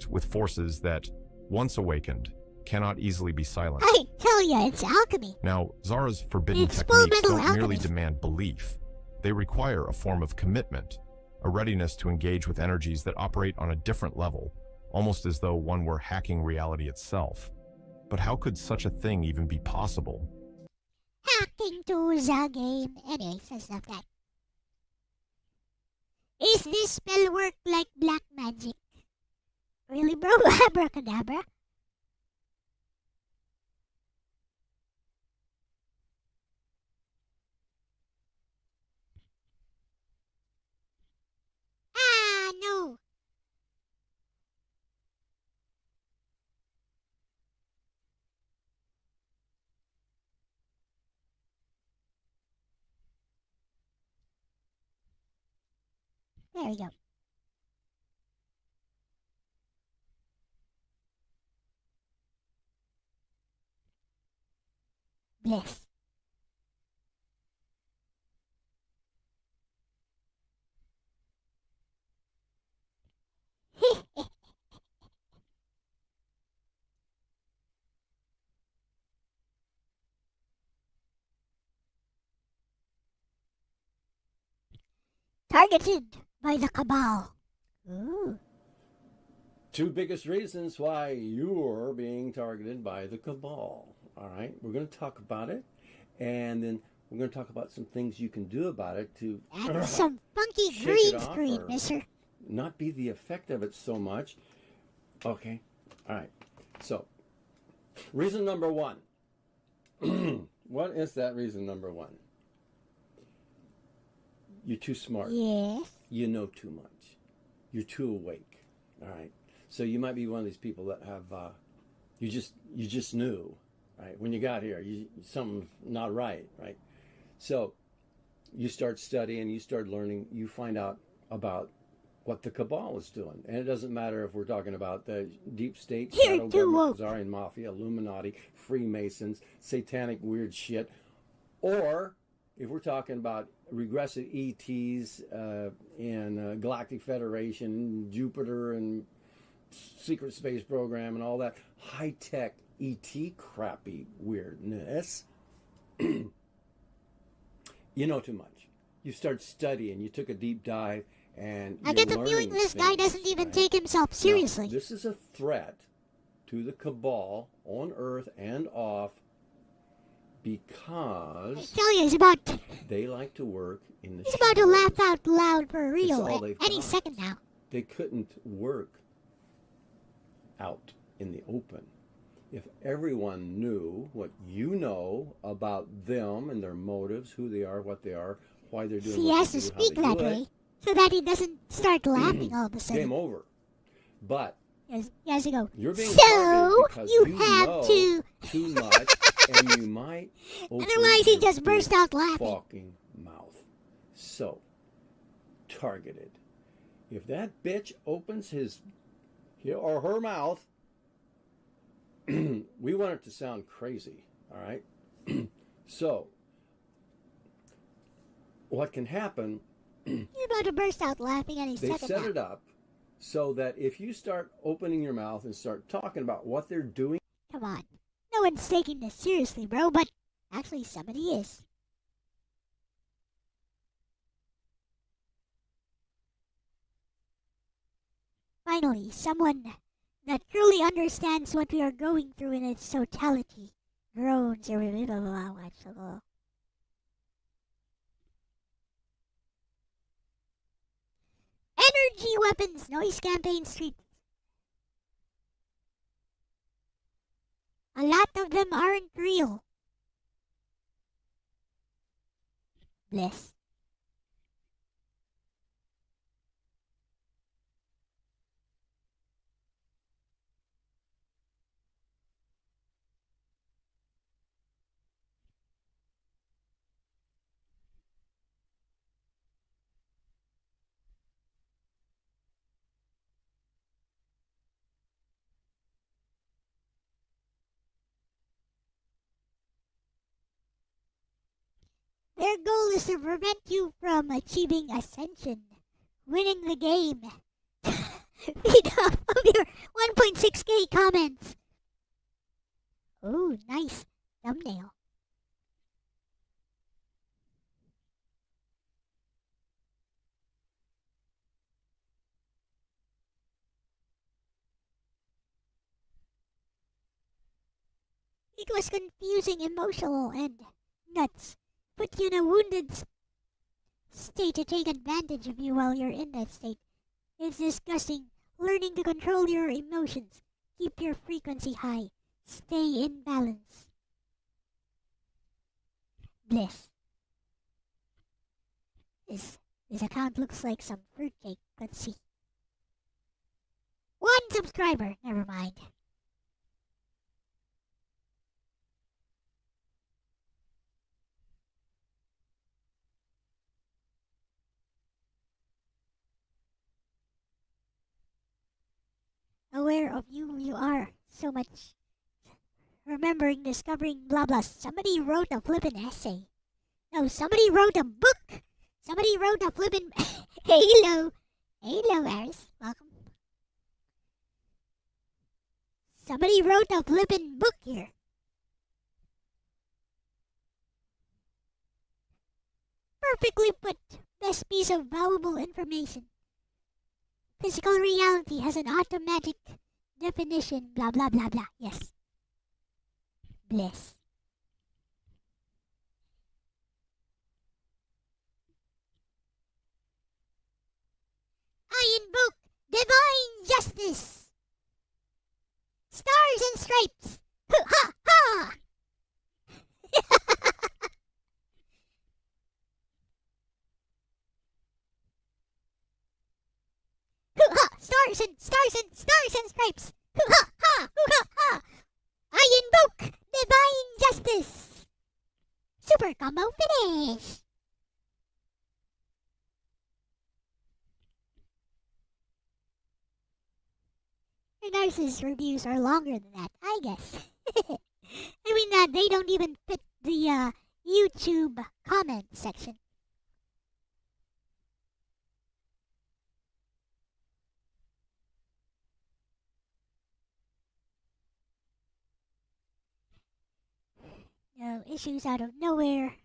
with forces that, once awakened, cannot easily be silenced. I tell ya, it's alchemy. Now, Zara's forbidden It's techniques full don't metal merely alchemy. demand belief. They require a form of commitment, a readiness to engage with energies that operate on a different level, almost as though one were hacking reality itself. But how could such a thing even be possible? Hacking to the game. Anyway, so stuff that. Is this spell work like black magic? Really, bro? Abracadabra? Ah, no. There we go. Bless. Targeted by the cabal. Ooh. Two biggest reasons why you're being targeted by the cabal. All right, we're going to talk about it, and then we're going to talk about some things you can do about it to some funky green screen, mister. Not be the effect of it so much. Okay, all right. So, reason number one. What is that reason number one? You're too smart. Yes. You know too much. You're too awake. All right. So you might be one of these people that have, you just knew, right? When you got here, something's not right, right? So you start studying, you start learning, you find out about what the cabal is doing. And it doesn't matter if we're talking about the deep state, shadow government, Czarian mafia, Illuminati, Freemasons, satanic weird shit, or if we're talking about regressive ETs and Galactic Federation, Jupiter and secret space program and all that high-tech ET crappy weirdness, you know too much. You start studying, you took a deep dive, and I get the feeling this guy doesn't even take himself seriously. Now, this is a threat to the cabal on Earth and off because I tell you, he's about. They like to work in the. He's about to laugh out loud for real any got. second now. They couldn't work out in the open if everyone knew what you know about them and their motives, who they are, what they are, why they're doing. He has to speak that way so that he doesn't start laughing all of a sudden. Game over. But he has to go. You're being so because you have know to too much, and you might. Otherwise, he just burst out laughing. Fucking mouth. So targeted. If that bitch opens his or her mouth, we want it to sound crazy. All right. So what can happen? You're about to burst out laughing any second. They set it up so that if you start opening your mouth and start talking about what they're doing. Come on. No one's taking this seriously, bro, but actually somebody is. Finally, someone that truly understands what we are going through in its totality. Groans or energy weapons, noise campaign street. A lot of them aren't real. Bless. Their goal is to prevent you from achieving ascension, winning the game. Feed off of your 1.6k comments. Oh, nice thumbnail. It was confusing, emotional, and nuts. Put you in a wounded state to take advantage of you while you're in that state. It's disgusting. Learning to control your emotions. Keep your frequency high. Stay in balance. Bliss. This account looks like some fruitcake. Let's see. 1 subscriber. Never mind. aware of you are so much. Remembering, discovering, blah blah. Somebody wrote a flippin' essay. No, somebody wrote a book. Somebody wrote a flippin' Halo. Hello, Aris. Welcome. Somebody wrote a flippin' book here. Perfectly put. Best piece of valuable information. Physical reality has an automatic definition. Blah blah blah blah. Yes. Bless. I invoke divine justice. Stars and stripes. Ha ha! Stars and stripes. Ha ha! Ha! I invoke divine justice. Super combo finish. Your Narcissus reviews are longer than that, I guess. I mean, they don't even fit the YouTube comment section. No issues out of nowhere.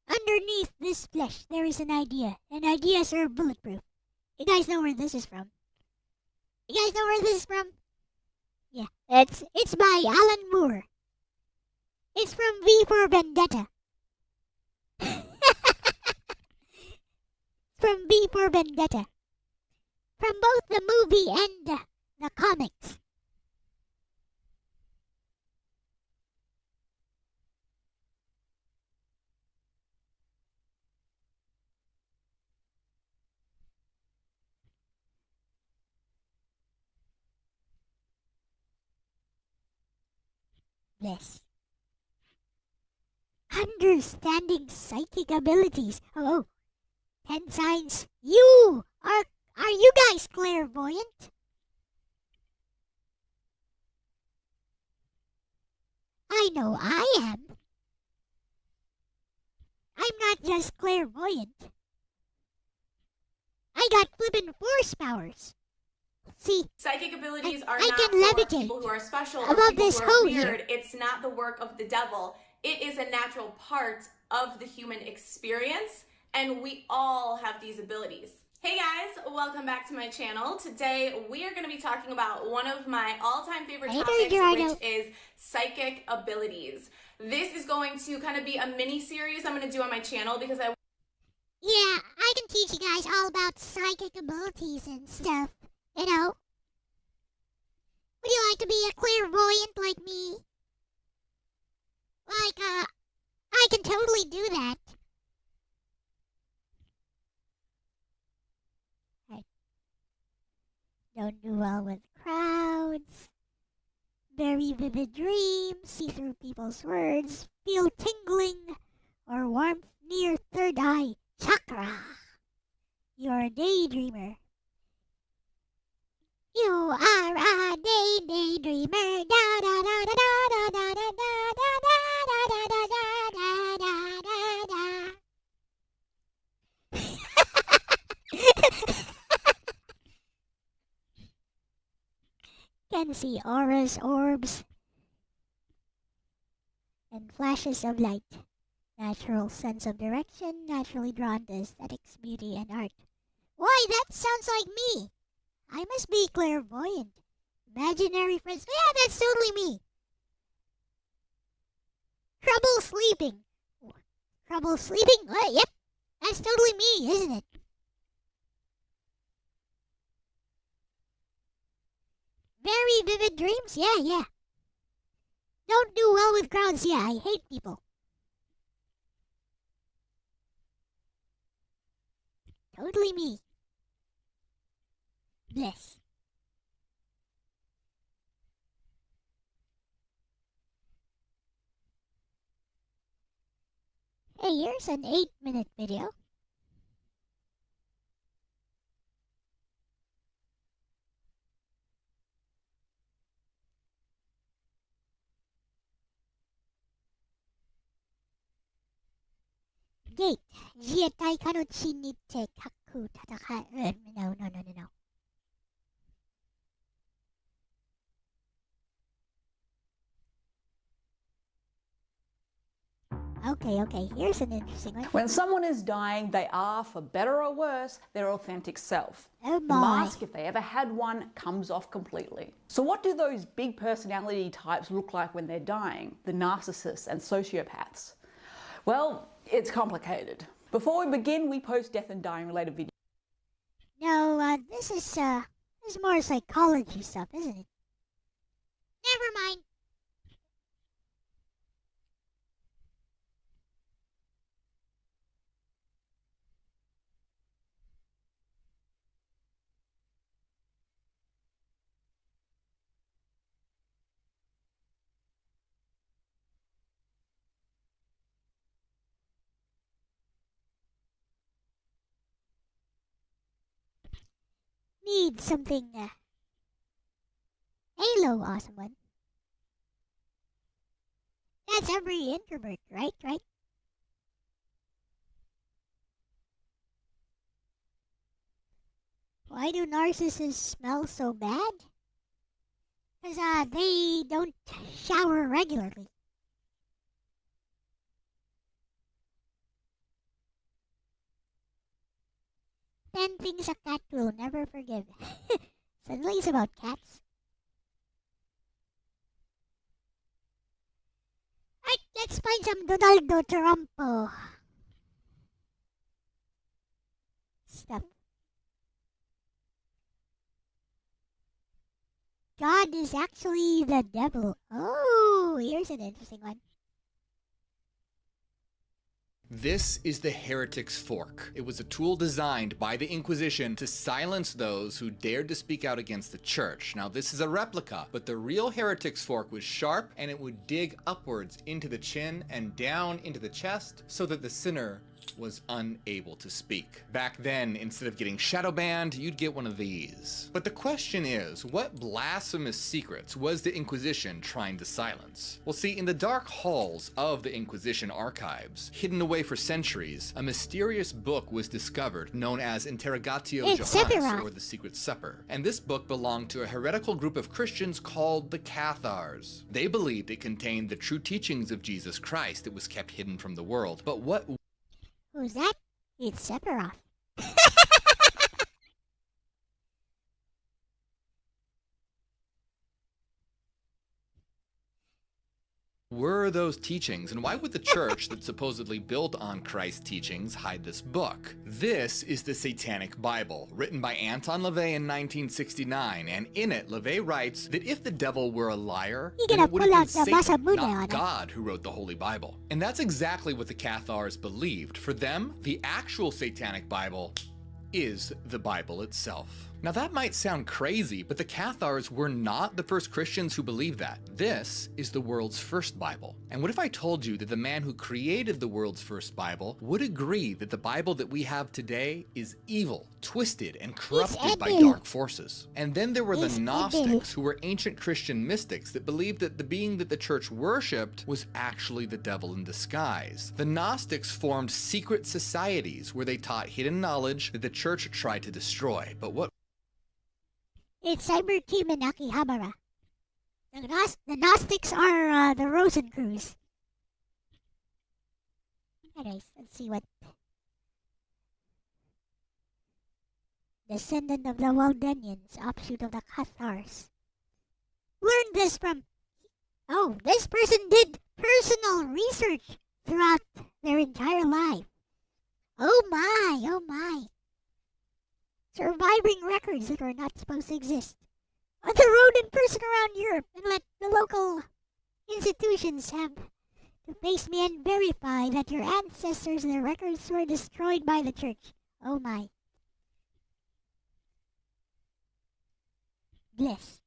Underneath this flesh, there is an idea. And ideas are bulletproof. You guys know where this is from? You guys know where this is from? Yeah, it's by Alan Moore. It's from V for Vendetta. From V for Vendetta. From both the movie and the comics. Bless. Understanding psychic abilities. Oh, 10 signs. Are you guys clairvoyant? I know I am. I'm not just clairvoyant. I got flippin' force powers. See, psychic abilities are I not can for levitate people who are special above or people this who are hole weird. here. It's not the work of the devil. It is a natural part of the human experience, and we all have these abilities. Hey guys, welcome back to my channel. Today we are going to be talking about one of my all-time favorite topics, which is psychic abilities. This is going to kind of be a mini-series I'm going to do on my channel because I can teach you guys all about psychic abilities and stuff, you know. Would you like to be a clairvoyant like me? I can totally do that. I don't do well with crowds. Very vivid dreams, see through people's words, feel tingling or warmth near third eye chakra. You're a daydreamer. You are a daydreamer. Da da da da da da da da da da da da da da da da. Can see auras, orbs, and flashes of light. Natural sense of direction, naturally drawn to aesthetics, beauty, and art. Why, that sounds like me. I must be clairvoyant. Imaginary friends. Yeah, that's totally me. Trouble sleeping. Trouble sleeping? Yep. That's totally me, isn't it? Very vivid dreams? Yeah. Don't do well with crowds? Yeah, I hate people. Totally me. Bless. Hey, Okay, here's an 8-minute video. Gate. Jietai kanuchi ni te kaku tataka. No. Okay, here's an interesting one. When someone is dying, they are, for better or worse, their authentic self. Oh The my. mask, if they ever had one, comes off completely. So what do those big personality types look like when they're dying? The narcissists and sociopaths? Well, it's complicated. Before we begin, we post death and dying related videos. No, this is more psychology stuff, isn't it? Never mind. Need something, Halo, awesome one. That's every introvert, right? Why do narcissists smell so bad? Because, they don't shower regularly. Ten things a cat will never forgive. Suddenly it's about cats. Alright, let's find some Donaldo Trumpo stuff. God is actually the devil. Oh, here's an interesting one. This is the Heretic's Fork. It was a tool designed by the Inquisition to silence those who dared to speak out against the church. Now, this is a replica, but the real Heretic's Fork was sharp and it would dig upwards into the chin and down into the chest so that the sinner was unable to speak. Back then, instead of getting shadow banned, you'd get one of these. But the question is, what blasphemous secrets was the Inquisition trying to silence? Well, see, in the dark halls of the Inquisition archives, hidden away for centuries, a mysterious book was discovered known as Interrogatio Johannes, or the Secret Supper. And this book belonged to a heretical group of Christians called the Cathars. They believed it contained the true teachings of Jesus Christ that was kept hidden from the world. But what Who's that? It's Sephiroth. were those teachings, and why would the church that supposedly built on Christ's teachings hide this book? This is the Satanic Bible, written by Anton LaVey in 1969, and in it, LaVey writes that if the devil were a liar, then it would have been Satan, not God, who wrote the Holy Bible. And that's exactly what the Cathars believed. For them, the actual Satanic Bible is the Bible itself. Now that might sound crazy, but the Cathars were not the first Christians who believed that. This is the world's first Bible. And what if I told you that the man who created the world's first Bible would agree that the Bible that we have today is evil, twisted, and corrupted by dark forces? And then there were the Gnostics, who were ancient Christian mystics that believed that the being that the church worshipped was actually the devil in disguise. The Gnostics formed secret societies where they taught hidden knowledge that the church tried to destroy. But what It's Cyber Team in Akihabara. The Gnostics are the Rosencrews. Anyways, let's see what... Descendant of the Waldenians, offshoot of the Cathars. Learned this from... Oh, this person did personal research throughout their entire life. Oh my, oh my. Surviving records that were not supposed to exist. On the road in person around Europe, and let the local institutions have to face me and verify that your ancestors and their records were destroyed by the church. Oh my. Bless.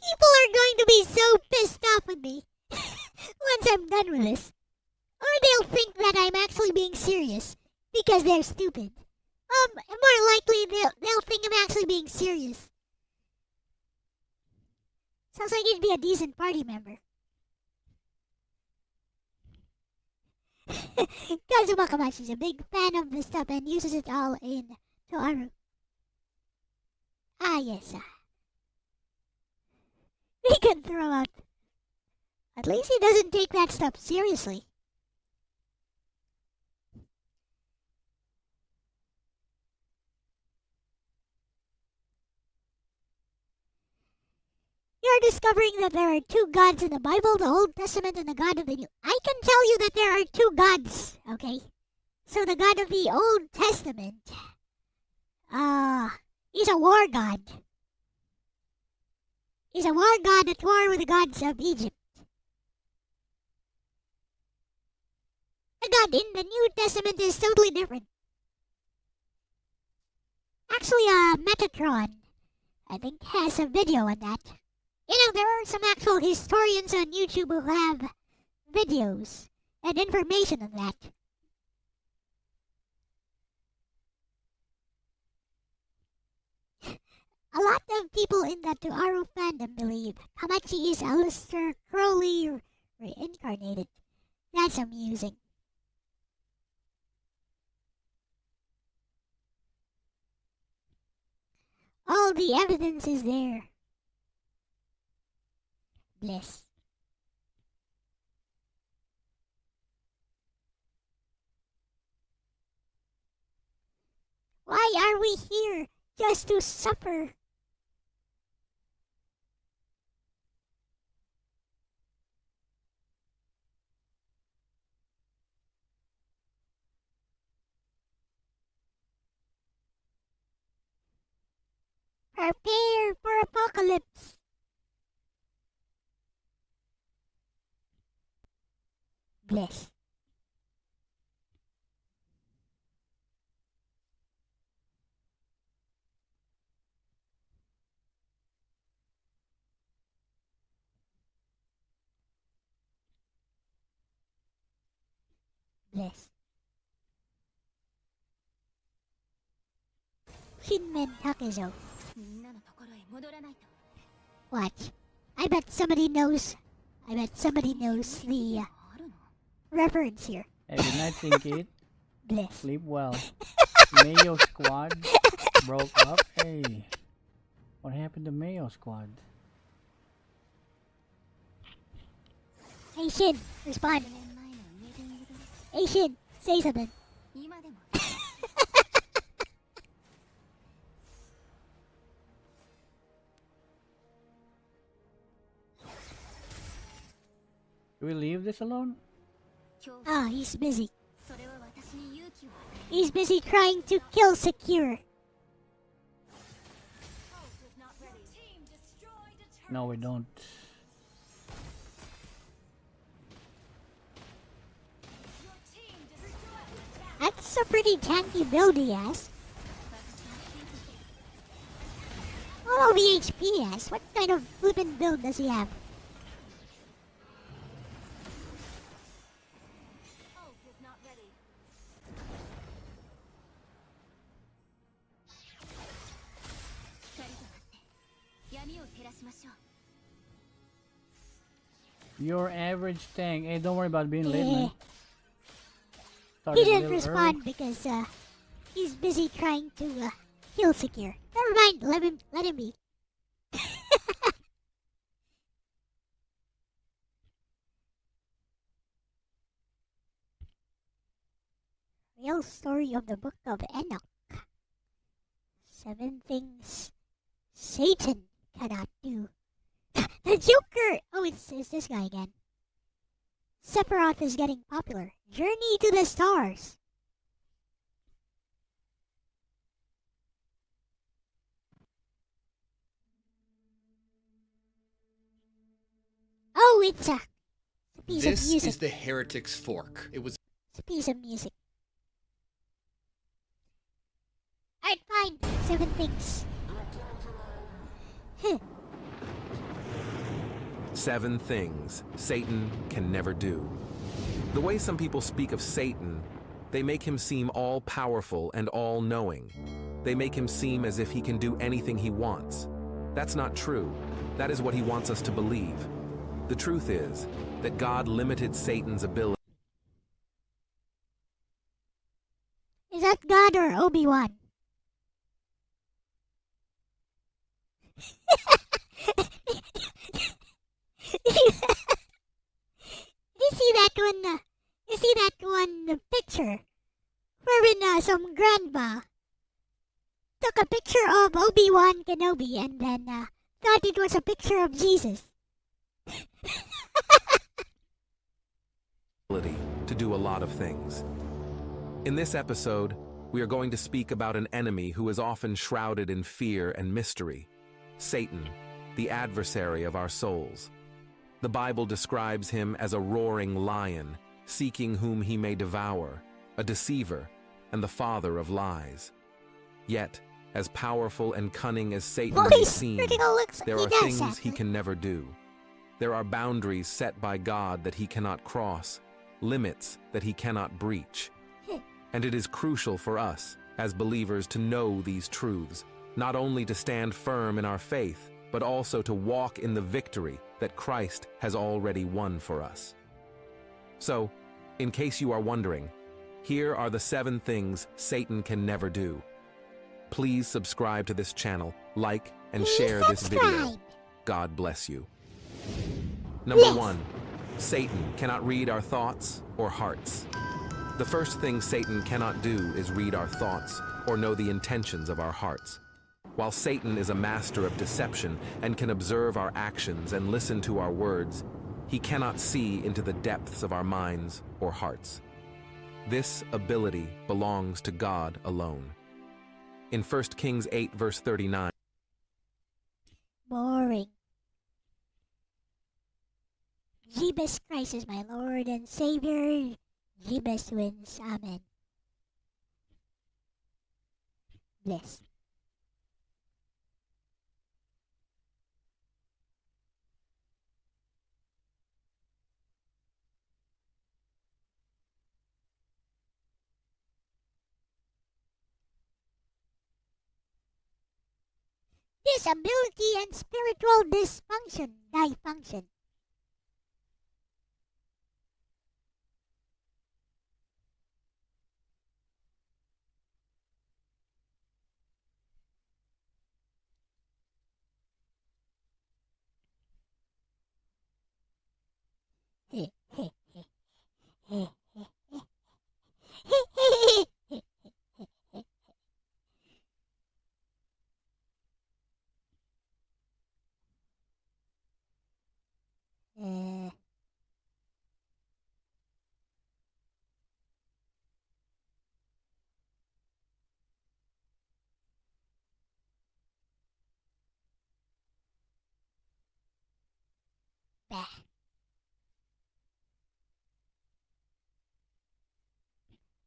People are going to be so pissed off with me once I'm done with this. Or they'll think that I'm actually being serious because they're stupid. More likely they'll think I'm actually being serious. Sounds like he'd be a decent party member. Kazuma Kamashi is a big fan of this stuff and uses it all in Toaru. Ah, yes. He can throw out. At least he doesn't take that stuff seriously. You're discovering that there are two gods in the Bible, the Old Testament and the God of the New. I can tell you that there are two gods, okay? So the God of the Old Testament, he's a war god. He's a war god at war with the gods of Egypt. The God in the New Testament is totally different. Actually, Metatron, I think, has a video on that. You know, there are some actual historians on YouTube who have videos and information on that. A lot of people in the Toaru fandom believe Hamachi is Aleister Crowley reincarnated. That's amusing. All the evidence is there. Bless. Why are we here? Just to suffer. Prepare for apocalypse. Bless. Bless. Shinmen Takezo. What? I bet somebody knows. I bet somebody knows the reference here. Hey, good night, Sinkit. Bless. Sleep well. Mayo Squad broke up. Hey, what happened to Mayo Squad? Hey Shin, respond. Hey Shin, say something. Do we leave this alone? Ah, he's busy. He's busy trying to kill Secure. No, we don't. That's a pretty tanky build he has. All the HP he has. What kind of flippin' build does he have? Your average tank. Hey, don't worry about being late, man. He didn't respond because he's busy trying to kill Secure. Never mind, let him be. Real story of the Book of Enoch. 7 things Satan cannot do. The Joker! Oh, it's this guy again. Sephiroth is getting popular. Journey to the Stars. Oh, it's a piece of music. This is the Heretic's Fork. It's a piece of music. Alright, fine. 7 things. 7 things Satan can never do. The way some people speak of Satan, they make him seem all-powerful and all-knowing. They make him seem as if he can do anything he wants. That's not true. That is what he wants us to believe. The truth is that God limited Satan's ability. Is that God or Obi-Wan? You see that one picture wherein some grandma took a picture of Obi-Wan Kenobi and then thought it was a picture of Jesus. To do a lot of things. In this episode, we are going to speak about an enemy who is often shrouded in fear and mystery, Satan, the adversary of our souls. The Bible describes him as a roaring lion, seeking whom he may devour, a deceiver, and the father of lies. Yet, as powerful and cunning as Satan may seem, there are things he can never do. There are boundaries set by God that he cannot cross, limits that he cannot breach. And it is crucial for us, as believers, to know these truths, not only to stand firm in our faith, but also to walk in the victory that Christ has already won for us. So, in case you are wondering, here are the 7 things Satan can never do. Please subscribe to this channel, like, and share this video. God bless you. Number 1. Satan cannot read our thoughts or hearts. The first thing Satan cannot do is read our thoughts or know the intentions of our hearts. While Satan is a master of deception and can observe our actions and listen to our words, he cannot see into the depths of our minds or hearts. This ability belongs to God alone. In 1 Kings 8 verse 39. Boring. Jesus Christ is my Lord and Savior. Jesus wins. Amen. Bless. Disability and spiritual dysfunction. Bah.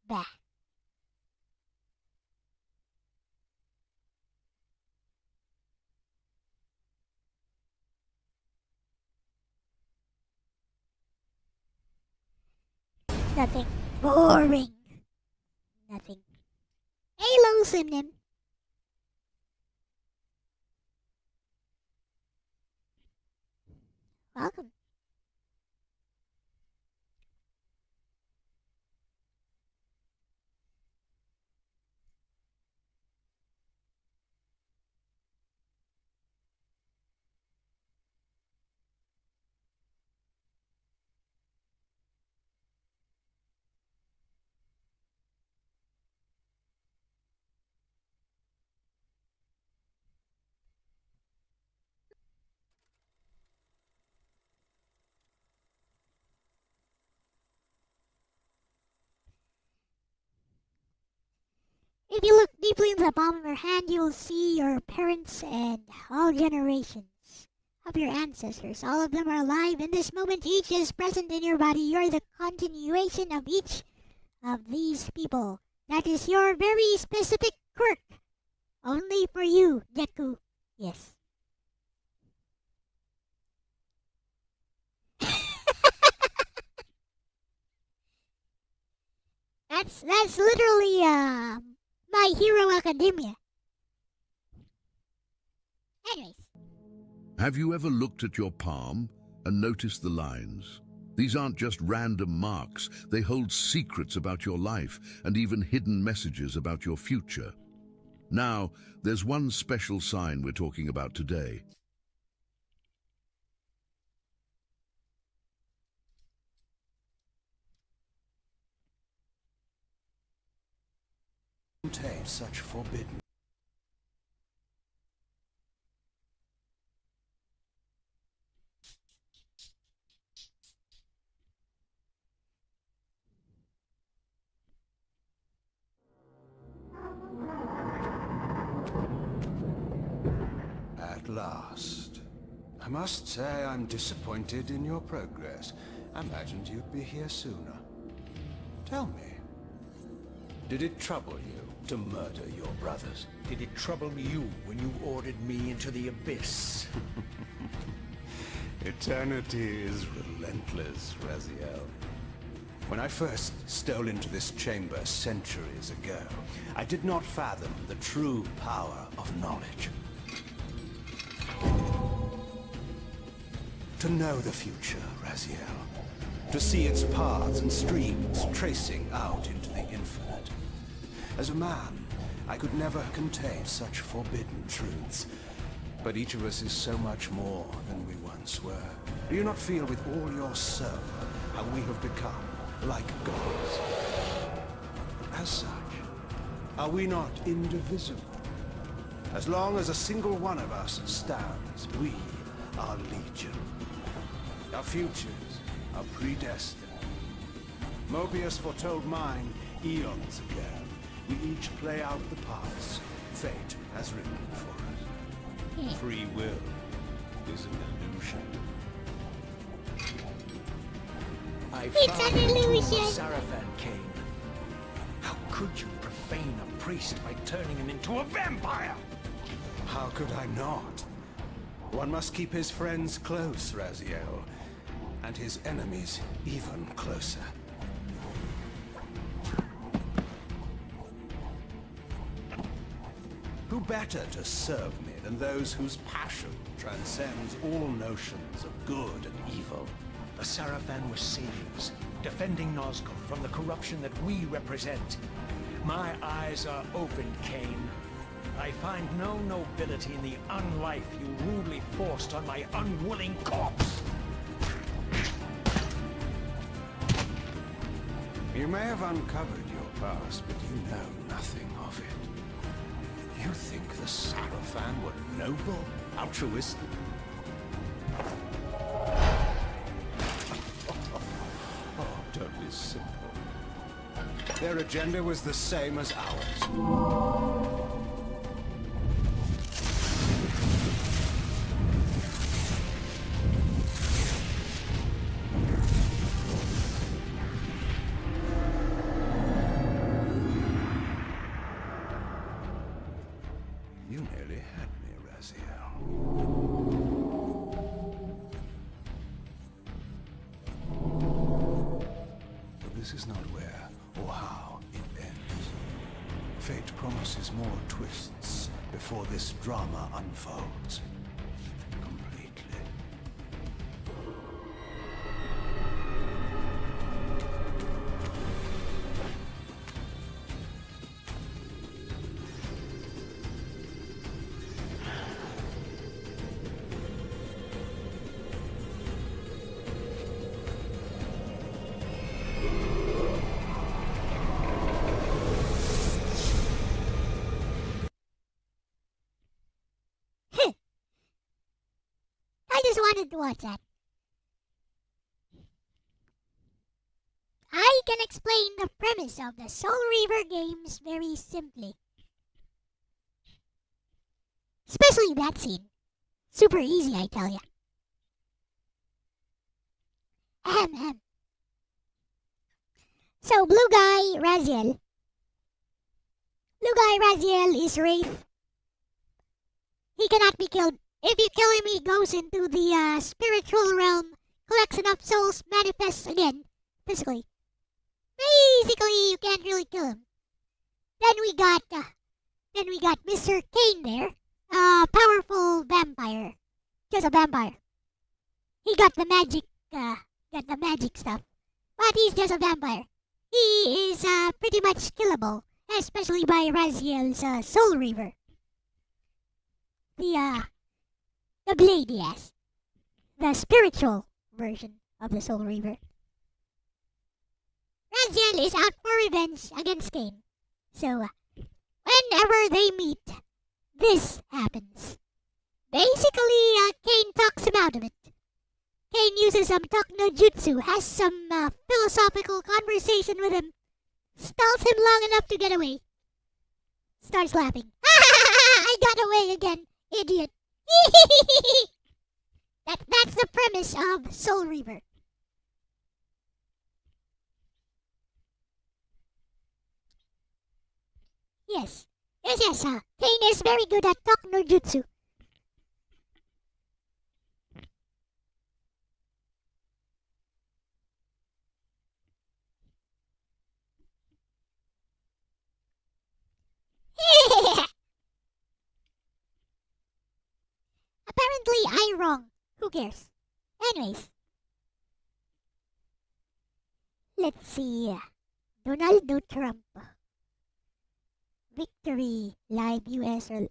Bah. Nothing. Boring. Nothing. Hello, Simnim. Welcome. If you look deeply in the palm of your hand, you will see your parents and all generations of your ancestors. All of them are alive in this moment. Each is present in your body. You're the continuation of each of these people. That is your very specific quirk. Only for you, Deku. Yes. That's literally My Hero Academia. Anyways. Have you ever looked at your palm and noticed the lines? These aren't just random marks. They hold secrets about your life and even hidden messages about your future. Now, there's one special sign we're talking about today. Contain such forbidden. At last. I must say I'm disappointed in your progress. I imagined you'd be here sooner. Tell me, did it trouble you to murder your brothers? Did it trouble you when you ordered me into the abyss? Eternity is relentless, Raziel. When I first stole into this chamber centuries ago, I did not fathom the true power of knowledge. To know the future, Raziel. To see its paths and streams tracing out into the infinite. As a man, I could never contain such forbidden truths. But each of us is so much more than we once were. Do you not feel with all your soul how we have become like gods? As such, are we not indivisible? As long as a single one of us stands, we are legion. Our futures are predestined. Mobius foretold mine eons ago. We each play out the parts fate has written for us. Free will is an illusion. It's an illusion. Sarafan came. How could you profane a priest by turning him into a vampire? How could I not? One must keep his friends close, Raziel, and his enemies even closer. Who better to serve me than those whose passion transcends all notions of good and evil? The Sarafan were saviors, defending Nazgul from the corruption that we represent. My eyes are open, Cain. I find no nobility in the unlife you rudely forced on my unwilling corpse. You may have uncovered your past, but you know nothing of it. You think the Sarafan were noble, altruistic? Oh, don't be simple. Their agenda was the same as ours. You nearly had me, Raziel. But this is not where or how it ends. Fate promises more twists before this drama unfolds completely. I just wanted to watch that. I can explain the premise of the Soul Reaver games very simply. Especially that scene. Super easy, I tell ya. So, Blue Guy Raziel. Blue Guy Raziel is Wraith. He cannot be killed. If you kill him, he goes into the spiritual realm, collects enough souls, manifests again, physically. Basically, you can't really kill him. Then we got Mr. Kane there, a powerful vampire, just a vampire. He got the magic stuff, but he's just a vampire. He is pretty much killable, especially by Raziel's Soul Reaver. The blade he has, the spiritual version of the Soul Reaver. Raziel is out for revenge against Kane. So, whenever they meet, this happens. Basically, Kane talks him out of it. Kane uses some talk no jutsu, has some philosophical conversation with him, stalls him long enough to get away. Starts laughing. I got away again, idiot. That's the premise of Soul Reaver. Yes. Kane is very good at talk no jutsu. Apparently, I'm wrong. Who cares? Anyways. Let's see. Donald Trump. Victory. Live US or...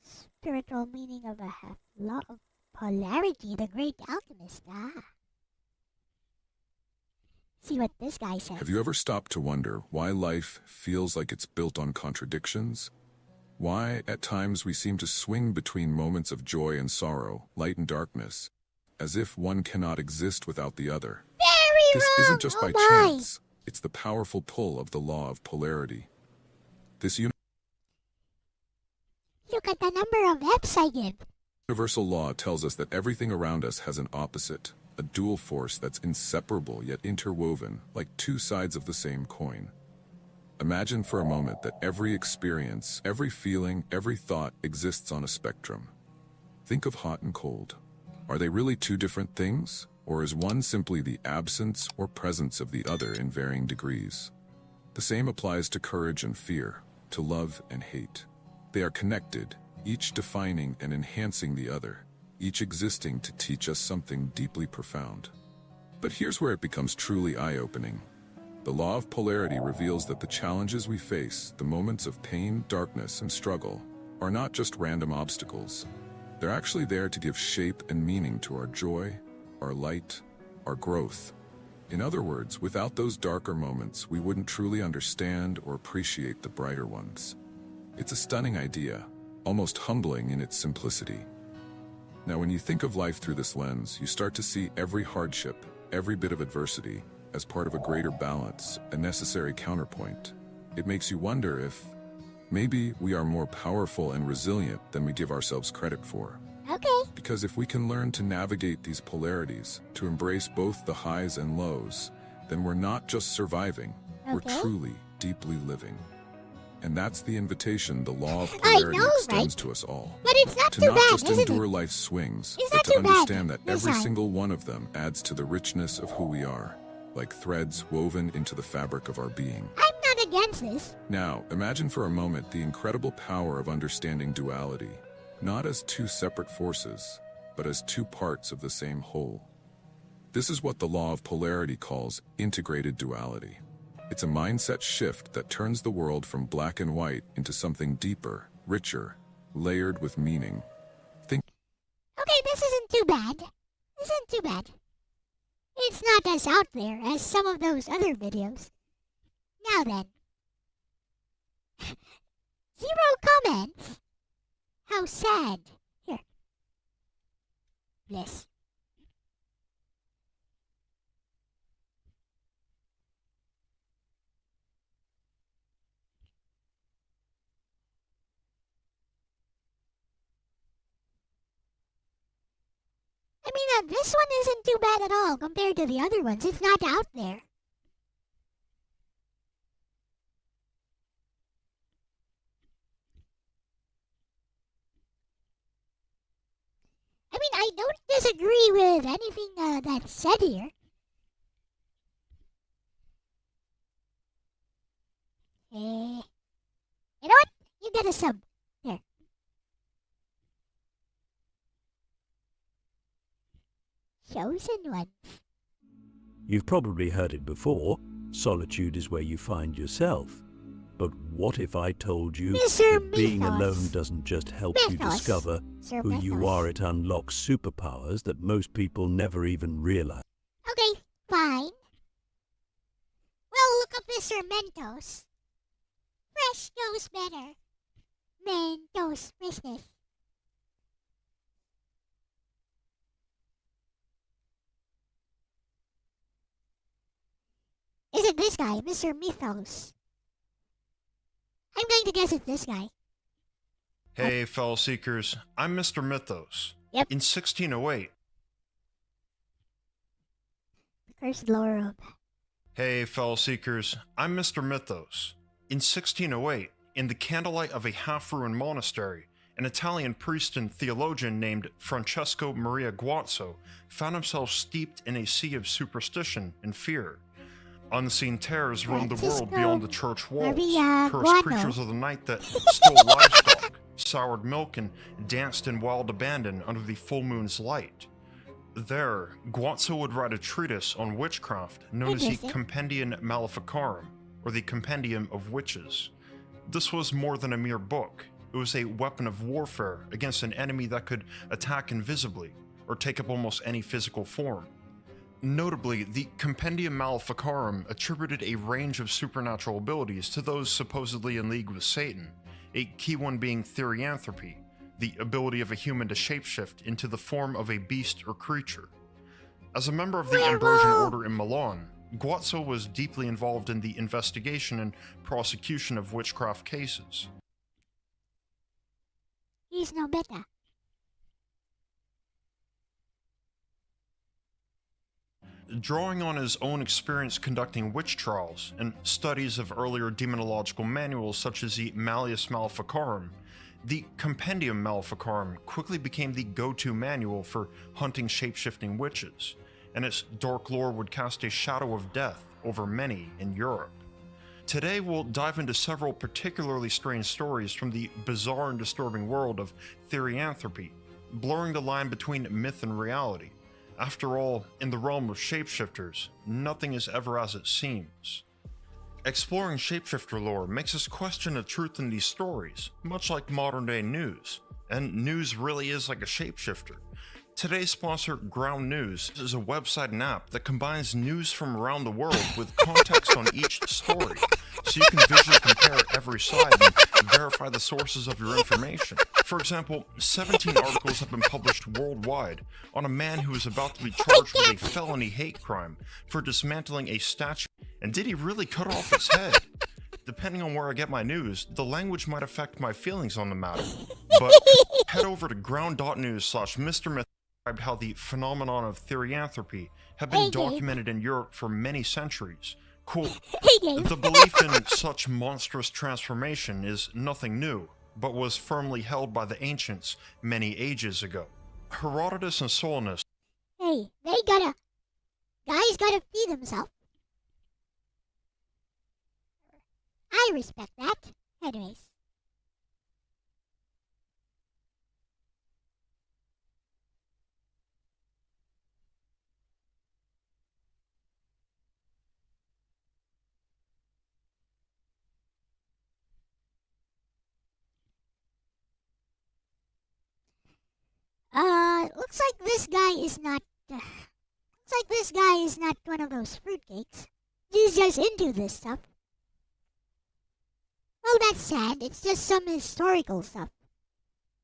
Spiritual meaning of a half law of polarity, the great alchemist. See what this guy says. Have you ever stopped to wonder why life feels like it's built on contradictions? Why, at times, we seem to swing between moments of joy and sorrow, light and darkness, as if one cannot exist without the other. Very This wrong. isn't just by chance. It's the powerful pull of the law of polarity. This Look at the number of F's I give. universal law tells us that everything around us has an opposite, a dual force that's inseparable yet interwoven, like two sides of the same coin. Imagine for a moment that every experience, every feeling, every thought exists on a spectrum. Think of hot and cold. Are they really two different things? Or is one simply the absence or presence of the other in varying degrees? The same applies to courage and fear, to love and hate. They are connected, each defining and enhancing the other, each existing to teach us something deeply profound. But here's where it becomes truly eye-opening. The law of polarity reveals that the challenges we face, the moments of pain, darkness, and struggle, are not just random obstacles. They're actually there to give shape and meaning to our joy, our light, our growth. In other words, without those darker moments, we wouldn't truly understand or appreciate the brighter ones. It's a stunning idea, almost humbling in its simplicity. Now, when you think of life through this lens, you start to see every hardship, every bit of adversity, as part of a greater balance, a necessary counterpoint. It makes you wonder if maybe we are more powerful and resilient than we give ourselves credit for. Okay. Because if we can learn to navigate these polarities, to embrace both the highs and lows, then we're not just surviving, we're truly, deeply living. And that's the invitation the law of polarity extends to us all. But it's not to too not bad, just isn't endure it? life's swings, It's but not to too bad understand that this every time. single one of them adds to the richness of who we are, like threads woven into the fabric of our being. I'm not against this. Now, imagine for a moment the incredible power of understanding duality, not as two separate forces, but as two parts of the same whole. This is what the law of polarity calls integrated duality. It's a mindset shift that turns the world from black and white into something deeper, richer, layered with meaning. Okay, this isn't too bad. This isn't too bad. It's not as out there as some of those other videos. Now then. 0 comments? How sad. Here. Bless. I mean, this one isn't too bad at all compared to the other ones. It's not out there. I don't disagree with anything that's said here. You know what? You get a sub. There. Chosen one. You've probably heard it before. Solitude is where you find yourself. But what if I told you that being alone doesn't just help you discover who you are, it unlocks superpowers that most people never even realize? Okay, fine. Well, look up Mr. Mentos. Fresh goes better. Mentos freshness. Is it this guy, Mr. Mythos? I'm going to guess it's this guy. Hey, fellow seekers, I'm Mr. Mythos. Yep. In 1608. The cursed lower robe. Hey, fellow seekers, I'm Mr. Mythos. In 1608, in the candlelight of a half-ruined monastery, an Italian priest and theologian named Francesco Maria Guazzo found himself steeped in a sea of superstition and fear. Unseen terrors roamed the world beyond the church walls, cursed creatures of the night that stole livestock, soured milk, and danced in wild abandon under the full moon's light. There, Guazzo would write a treatise on witchcraft known as the Compendium Maleficarum, or the Compendium of Witches. This was more than a mere book. It was a weapon of warfare against an enemy that could attack invisibly, or take up almost any physical form. Notably, the Compendium Maleficarum attributed a range of supernatural abilities to those supposedly in league with Satan, a key one being therianthropy, the ability of a human to shapeshift into the form of a beast or creature. As a member of the Ambrosian Order in Milan, Guazzo was deeply involved in the investigation and prosecution of witchcraft cases. He's no better. Drawing on his own experience conducting witch trials and studies of earlier demonological manuals such as the Malleus Maleficarum, the Compendium Maleficarum quickly became the go-to manual for hunting shape-shifting witches, and its dark lore would cast a shadow of death over many in Europe. Today we'll dive into several particularly strange stories from the bizarre and disturbing world of therianthropy, blurring the line between myth and reality. After all, in the realm of shapeshifters, nothing is ever as it seems. Exploring shapeshifter lore makes us question the truth in these stories, much like modern day news. And news really is like a shapeshifter. Today's sponsor, Ground News, is a website and app that combines news from around the world with context on each story, so you can visually compare every side and verify the sources of your information. For example, 17 articles have been published worldwide on a man who is about to be charged with a felony hate crime for dismantling a statue. And did he really cut off its head? Depending on where I get my news, the language might affect my feelings on the matter. But head over to ground.news/Mr. Myth how the phenomenon of therianthropy have been documented in Europe for many centuries. Quote, the belief in such monstrous transformation is nothing new, but was firmly held by the ancients many ages ago. Herodotus and Solinus. Hey, guys gotta feed himself. I respect that. Anyways. Looks like this guy is not. Looks like this guy is not one of those fruitcakes. He's just into this stuff. Well, that's sad. It's just some historical stuff.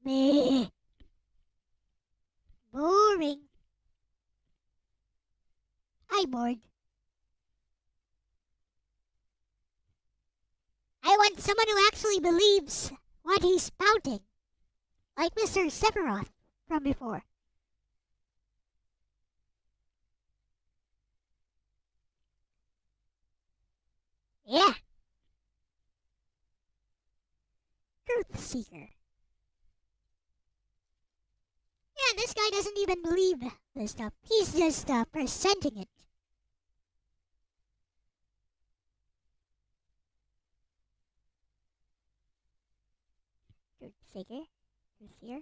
Meh. Boring. I'm bored. I want someone who actually believes what he's spouting. Like Mr. Sephiroth from before. Yeah. Truth Seeker. Yeah, this guy guy doesn't even believe this stuff. He's just presenting it. Truth seeker. Truth seer.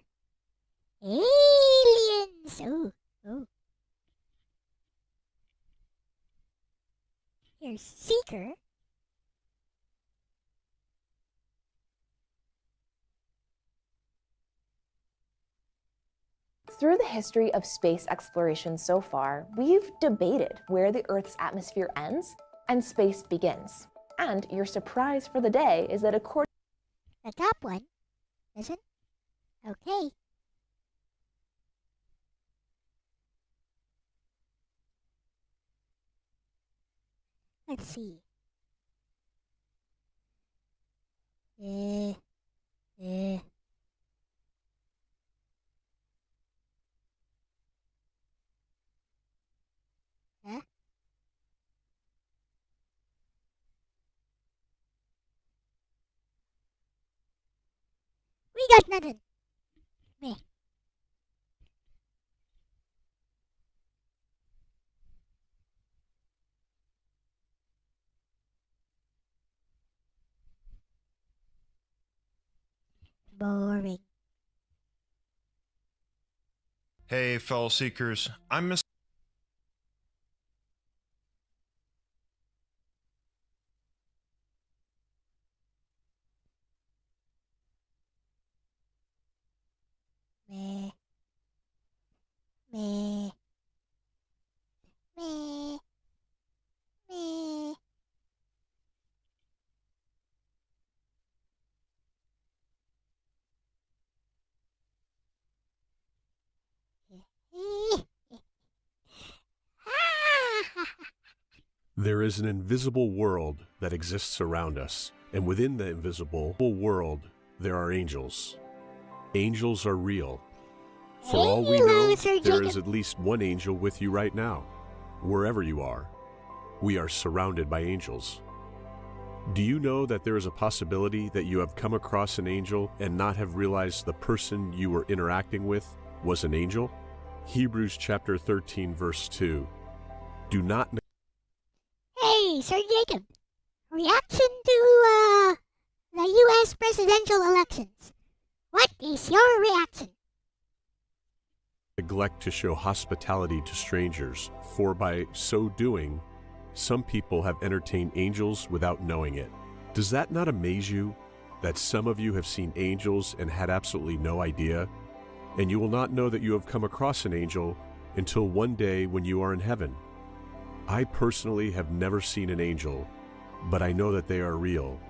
Aliens! Oh, oh. Here's seeker. Through the history of space exploration so far, we've debated where the Earth's atmosphere ends and space begins. And your surprise for the day is that according the top one, isn't? Okay. Let's see. Huh? We got nothing. Meh. Boring. Hey, fellow seekers, I'm Mr. Meh. Meh. Meh. Meh. There is an invisible world that exists around us, and within the invisible world, there are angels. Angels are real. For all we know, there is at least one angel with you right now, wherever you are. We are surrounded by angels. Do you know that there is a possibility that you have come across an angel and not have realized the person you were interacting with was an angel? Hebrews chapter 13, verse 2. Do not... Hey, Sir Jacob. Reaction to the U.S. presidential elections. What is your reaction? neglect to show hospitality to strangers, for by so doing, some people have entertained angels without knowing it. Does that not amaze you, that some of you have seen angels and had absolutely no idea? And you will not know that you have come across an angel until one day when you are in heaven. I personally have never seen an angel, but I know that they are real,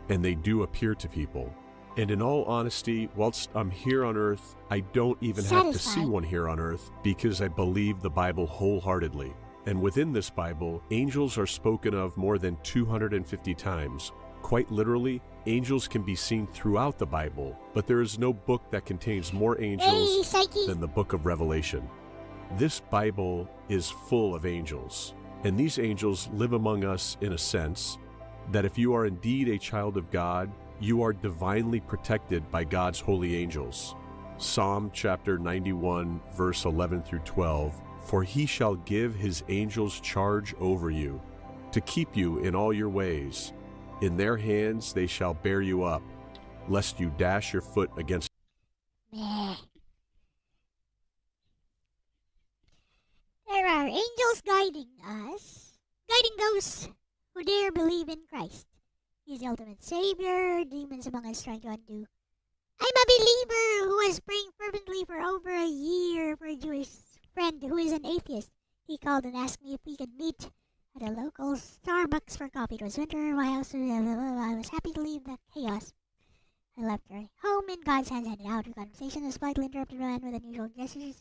and they do appear to people. And in all honesty, whilst I'm here on earth, I don't even have to see one here on earth because I believe the Bible wholeheartedly. And within this Bible, angels are spoken of more than 250 times. Quite literally, angels can be seen throughout the Bible, but there is no book that contains more angels than the book of Revelation. This Bible is full of angels, and these angels live among us in a sense that if you are indeed a child of God, you are divinely protected by God's holy angels. Psalm chapter 91, verse 11 through 12, "For he shall give his angels charge over you, to keep you in all your ways. In their hands they shall bear you up, lest you dash your foot against..." There are angels guiding us, guiding those who dare believe in Christ. He is the ultimate savior, demons among us trying to undo. I'm a believer who was praying fervently for over a year for a Jewish friend who is an atheist. He called and asked me if we could meet at a local Starbucks for coffee. It was winter, my house, I was happy to leave the chaos. I left her home in God's hands, headed out. Her conversation was slightly interrupted by with unusual gestures.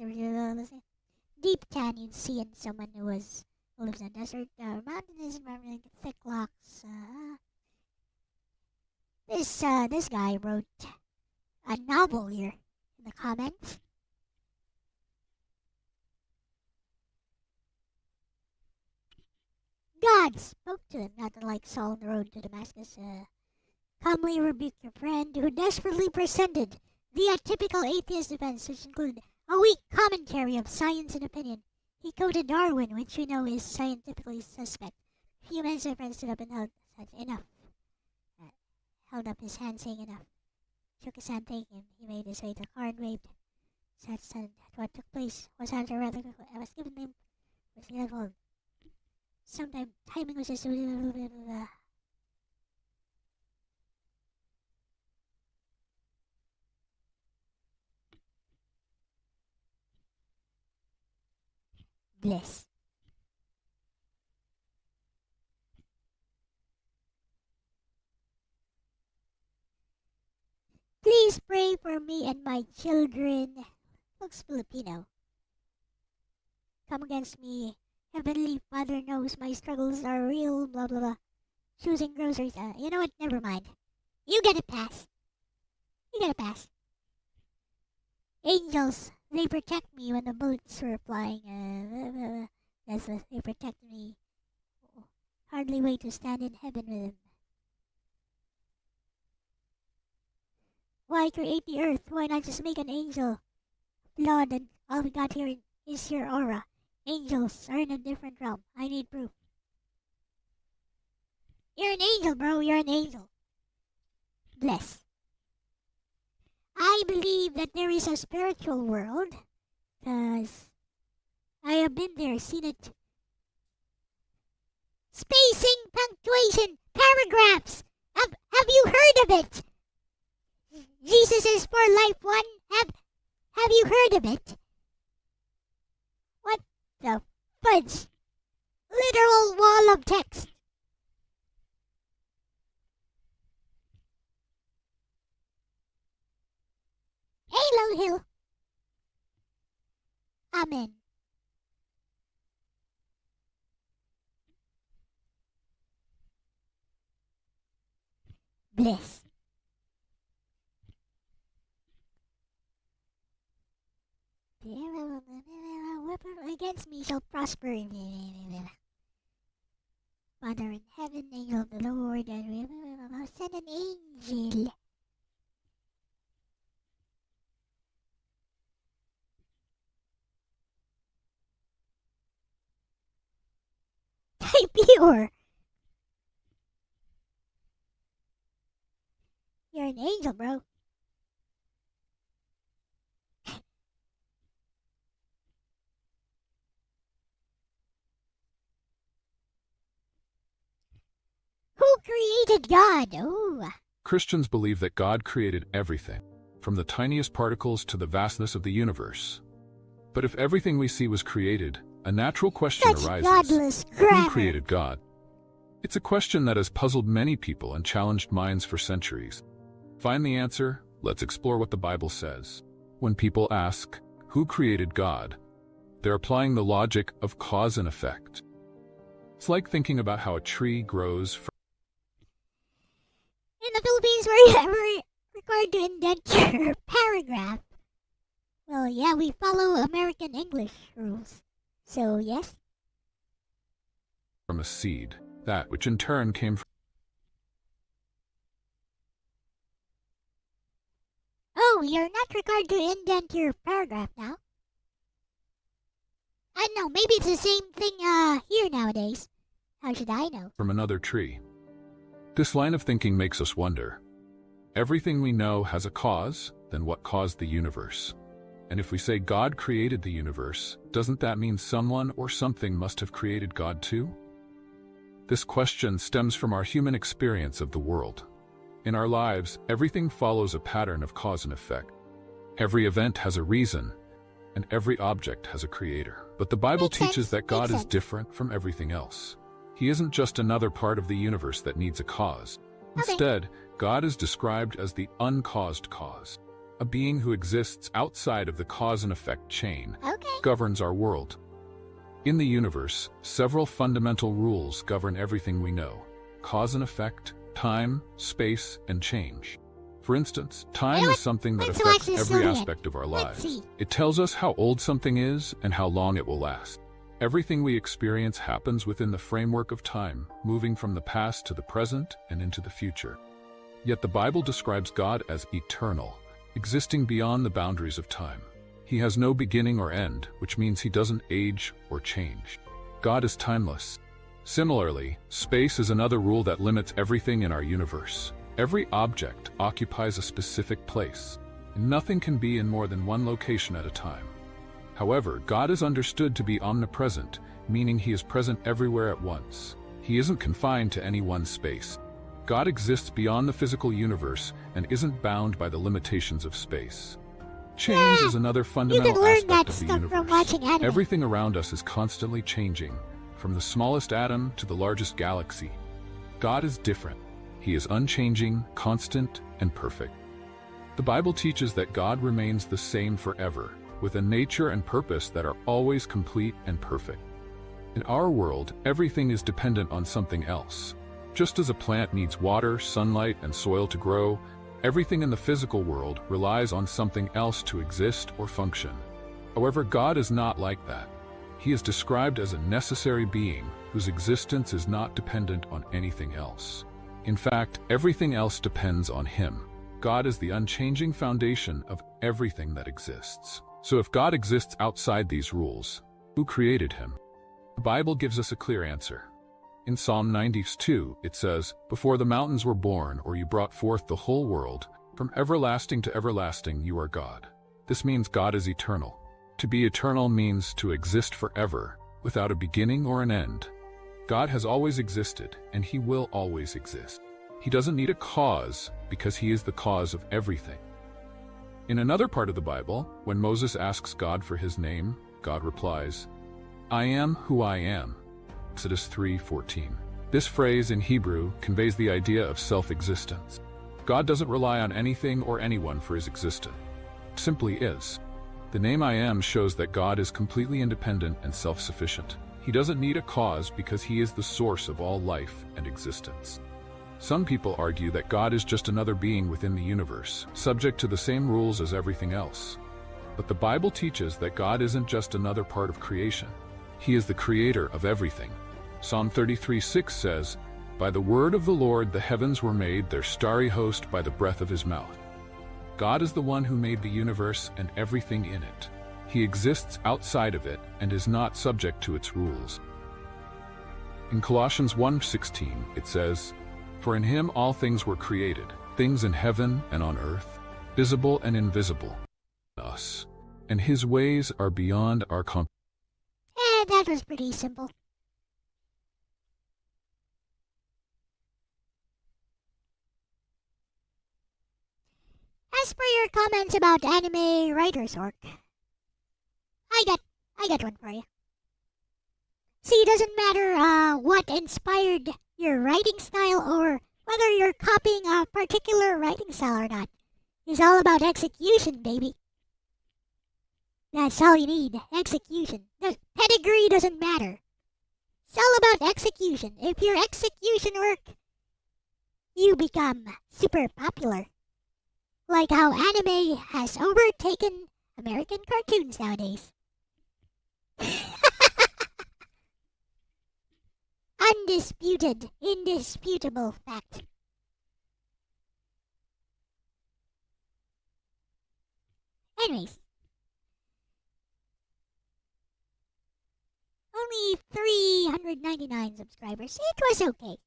Deep canyon sea and someone who lives in a desert, mountainous environment, thick rocks. This guy wrote a novel here in the comments. God spoke to him, not unlike Saul on the road to Damascus. Calmly rebuke your friend who desperately presented the atypical atheist defense, which included, A weak commentary of science and opinion. He quoted Darwin, which we know is scientifically suspect. Humans and friends stood up and held enough. Held up his hand, saying enough. Shook his hand, thanking him. He made his way to the car and waved. Sat stunned at what took place. Was answered rather quickly. I was given them. Was level. Sometimes timing was just a little bit of bliss. Please pray for me and my children. Looks Filipino. Come against me. Heavenly Father knows my struggles are real, blah blah blah. Choosing groceries. You know what? Never mind. You get a pass. You get a pass. Angels, they protect me when the bullets were flying. Yes, they protect me. Hardly wait to stand in heaven with them. Why create the earth? Why not just make an angel? Lord, and all we got here is your aura. Angels are in a different realm. I need proof. You're an angel, bro. You're an angel. Bless. I believe that there is a spiritual world, because I have been there, seen it. Spacing, punctuation, paragraphs. Have you heard of it? Jesus is for life one. Have you heard of it? What the fudge? Literal wall of text. Halo Hill. Amen. Bliss. Weapon against me shall prosper. Father in heaven, angel of the Lord, and send an angel. Type pure. You're an angel, bro. Who created God? Oh. Christians believe that God created everything, from the tiniest particles to the vastness of the universe. But if everything we see was created, a natural question arises. Godless grammar. Who created God? It's a question that has puzzled many people and challenged minds for centuries. Find the answer? Let's explore what the Bible says. When people ask, who created God? They're applying the logic of cause and effect. It's like thinking about how a tree grows from... In the Philippines, we're required to indent your paragraph. Well, yeah, we follow American English rules. So, yes? From a seed, that which in turn came from... Oh, you're not required to indent your paragraph now. I know, maybe it's the same thing here nowadays. How should I know? From another tree. This line of thinking makes us wonder. Everything we know has a cause, then what caused the universe? And if we say God created the universe, doesn't that mean someone or something must have created God too? This question stems from our human experience of the world. In our lives, everything follows a pattern of cause and effect. Every event has a reason, and every object has a creator. But the Bible teaches that God is different from everything else. He isn't just another part of the universe that needs a cause. Instead, God is described as the uncaused cause, a being who exists outside of the cause and effect chain, governs our world. In the universe, several fundamental rules govern everything we know: cause and effect, time, space, and change. For instance, time is something that affects every aspect of our lives. It tells us how old something is and how long it will last. Everything we experience happens within the framework of time, moving from the past to the present and into the future. Yet the Bible describes God as eternal, existing beyond the boundaries of time. He has no beginning or end, which means he doesn't age or change. God is timeless. Similarly, space is another rule that limits everything in our universe. Every object occupies a specific place, and nothing can be in more than one location at a time. However, God is understood to be omnipresent, meaning he is present everywhere at once. He isn't confined to any one space. God exists beyond the physical universe and isn't bound by the limitations of space. Change is another fundamental aspect of the universe. Everything around us is constantly changing, from the smallest atom to the largest galaxy. God is different. He is unchanging, constant, and perfect. The Bible teaches that God remains the same forever, with a nature and purpose that are always complete and perfect. In our world, everything is dependent on something else. Just as a plant needs water, sunlight, and soil to grow, everything in the physical world relies on something else to exist or function. However, God is not like that. He is described as a necessary being whose existence is not dependent on anything else. In fact, everything else depends on him. God is the unchanging foundation of everything that exists. So if God exists outside these rules, who created him? The Bible gives us a clear answer. In Psalm 92, it says, "Before the mountains were born, or you brought forth the whole world, from everlasting to everlasting you are God." This means God is eternal. To be eternal means to exist forever, without a beginning or an end. God has always existed, and he will always exist. He doesn't need a cause, because he is the cause of everything. In another part of the Bible, when Moses asks God for his name, God replies, "I am who I am." Exodus 3:14. This phrase in Hebrew conveys the idea of self-existence. God doesn't rely on anything or anyone for his existence. He simply is. The name I am shows that God is completely independent and self-sufficient. He doesn't need a cause because he is the source of all life and existence. Some people argue that God is just another being within the universe, subject to the same rules as everything else. But the Bible teaches that God isn't just another part of creation. He is the creator of everything. Psalm 33:6 says, "By the word of the Lord the heavens were made, their starry host by the breath of his mouth." God is the one who made the universe and everything in it. He exists outside of it and is not subject to its rules. In Colossians 1:16, it says, "For in him all things were created, things in heaven and on earth, visible and invisible, us, and his ways are beyond our comprehension." That was pretty simple. As for your comments about anime writer's work, I got one for you. See, it doesn't matter what inspired your writing style or whether you're copying a particular writing style or not. It's all about execution, baby. That's all you need, execution. The pedigree doesn't matter. It's all about execution. If your execution work, you become super popular. Like how anime has overtaken American cartoons nowadays. Undisputed, indisputable fact. Anyways. Only 399 subscribers. It was okay.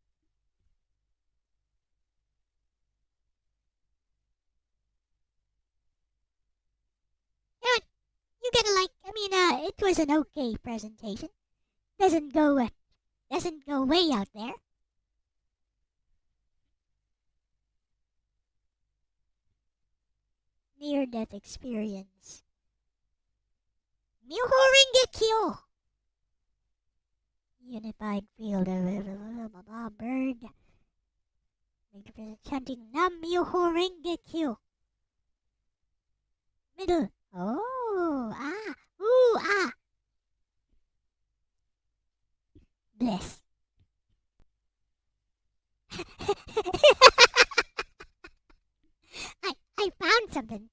You gotta like, it was an okay presentation. Doesn't go way out there. Near-death experience. Myuho Rengekyo. Unified field of bird. Chanting Nam Myuho Rengekyo. Middle. Oh, ah, ooh, ah. Bless. I found something.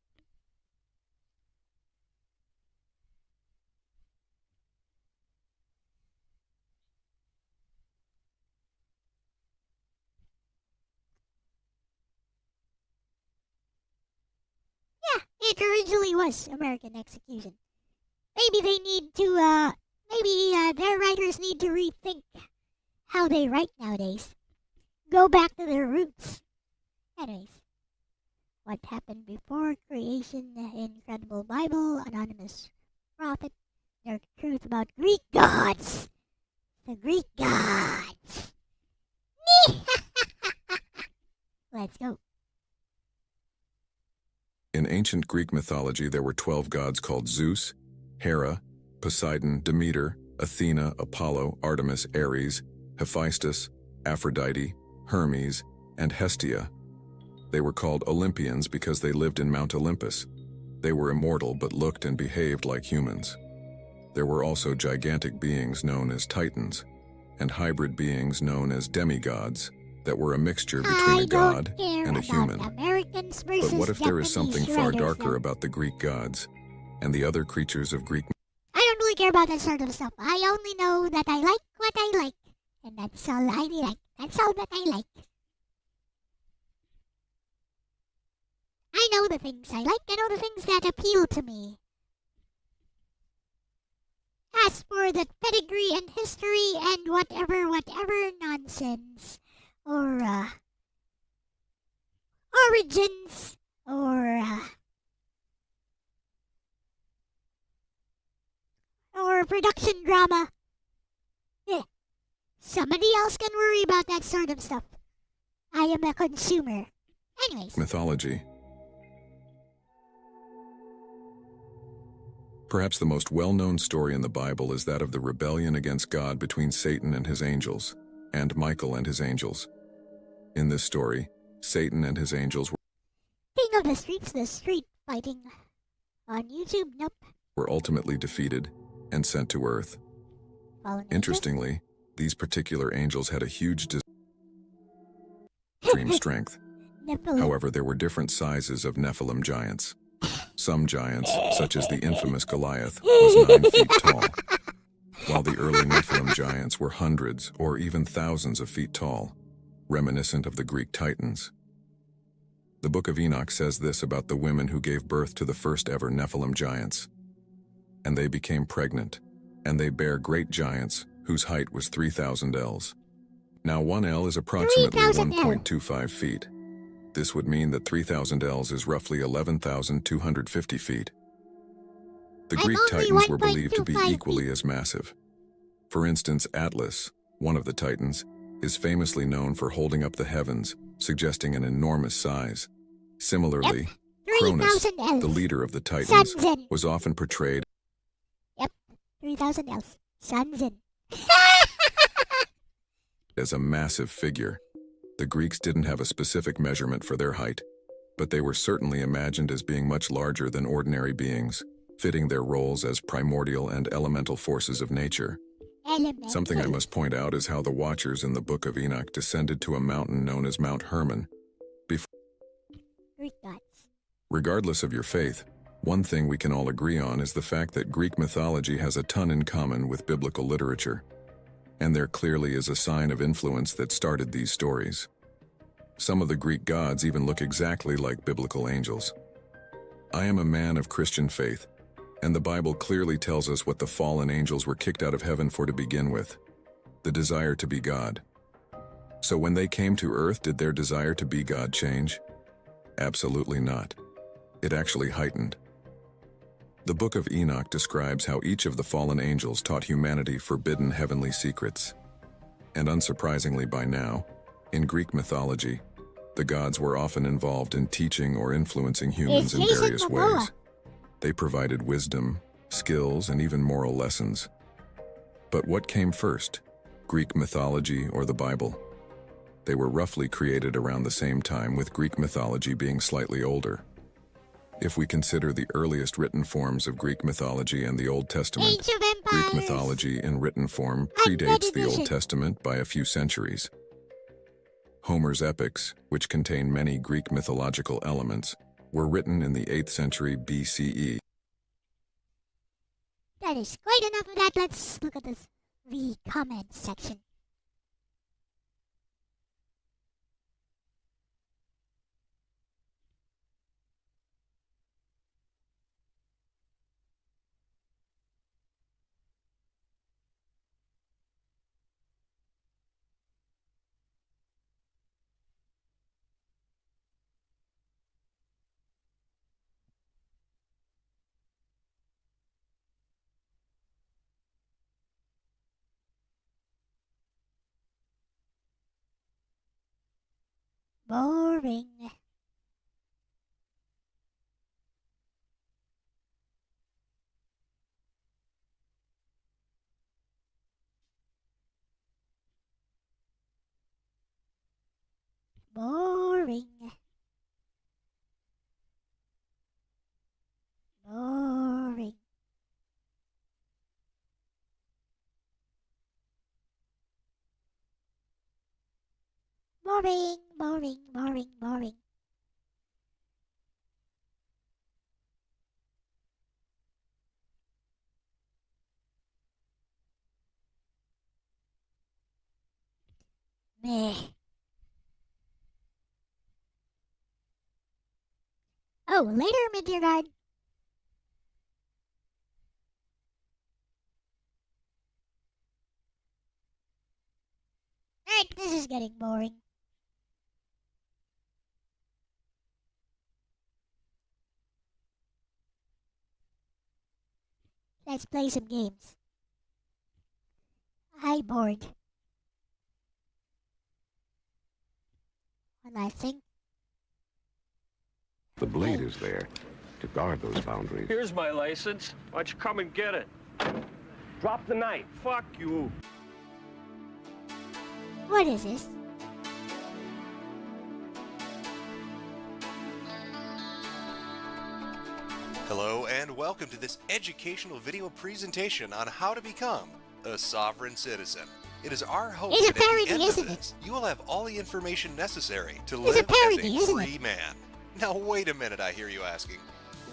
Yeah, It originally was American execution. Maybe they need to, their writers need to rethink how they write nowadays. Go back to their roots. Anyways, what happened before creation, incredible Bible, anonymous prophet, their truth about Greek gods. The Greek gods. Let's go. In ancient Greek mythology, there were 12 gods called Zeus, Hera, Poseidon, Demeter, Athena, Apollo, Artemis, Ares, Hephaestus, Aphrodite, Hermes, and Hestia. They were called Olympians because they lived in Mount Olympus. They were immortal but looked and behaved like humans. There were also gigantic beings known as Titans, and hybrid beings known as demigods that were a mixture between a god and a human. But what if there is something far darker about the Greek gods and the other creatures of Greek? I don't really care about that sort of stuff. I only know that I like what I like, and that's all I like. That's all that I like. I know the things I like. I know the things that appeal to me. As for the pedigree and history and whatever nonsense, or origins, or production drama, somebody else can worry about that sort of stuff. I am a consumer. Anyways. Mythology. Perhaps the most well-known story in the Bible is that of the rebellion against God between Satan and his angels, and Michael and his angels. In this story, Satan and his angels King of the streets, the street fighting on YouTube, nope. were ultimately defeated and sent to Earth. Interestingly, these particular angels had a huge extreme strength. However, there were different sizes of Nephilim giants. Some giants, such as the infamous Goliath, was 9 feet tall, while the early Nephilim giants were hundreds or even thousands of feet tall, reminiscent of the Greek Titans. The Book of Enoch says this about the women who gave birth to the first ever Nephilim giants. And they became pregnant, and they bare great giants whose height was 3,000 ells. Now 1 ell is approximately 1.25 feet. This would mean that 3,000 ells is roughly 11,250 feet. The Greek Titans were believed to be equally as massive. For instance, Atlas, one of the Titans, is famously known for holding up the heavens, suggesting an enormous size. Similarly, Cronus, the leader of the Titans, was often portrayed 3,000 elves. Sanzin. as a massive figure. The Greeks didn't have a specific measurement for their height, but they were certainly imagined as being much larger than ordinary beings, fitting their roles as primordial and elemental forces of nature. Something I must point out is how the Watchers in the Book of Enoch descended to a mountain known as Mount Hermon. Regardless of your faith, one thing we can all agree on is the fact that Greek mythology has a ton in common with biblical literature. And there clearly is a sign of influence that started these stories. Some of the Greek gods even look exactly like biblical angels. I am a man of Christian faith, and the Bible clearly tells us what the fallen angels were kicked out of heaven for to begin with: the desire to be God. So when they came to earth, did their desire to be God change? Absolutely not. It actually heightened. The Book of Enoch describes how each of the fallen angels taught humanity forbidden heavenly secrets. And unsurprisingly by now, in Greek mythology, the gods were often involved in teaching or influencing humans in various ways. They provided wisdom, skills, and even moral lessons. But what came first, Greek mythology or the Bible? They were roughly created around the same time, with Greek mythology being slightly older. If we consider the earliest written forms of Greek mythology and the Old Testament, Greek mythology in written form predates the Old Testament by a few centuries. Homer's epics, which contain many Greek mythological elements, were written in the 8th century BCE. That is quite enough of that. Let's look at the comment section. Boring. Boring. Boring. Boring, boring, boring, boring. Meh. Oh, later, Midgard. Alright, this is getting boring. Let's play some games. I bored. One last thing. The blade is there to guard those boundaries. Here's my license. Why don't you come and get it? Drop the knife. Fuck you. What is this? Hello and welcome to this educational video presentation on how to become a sovereign citizen. It is our hope It's a that at the parody, end of isn't this, you will have all the information necessary to It's a live parody, as a isn't free man. Now wait a minute, I hear you asking.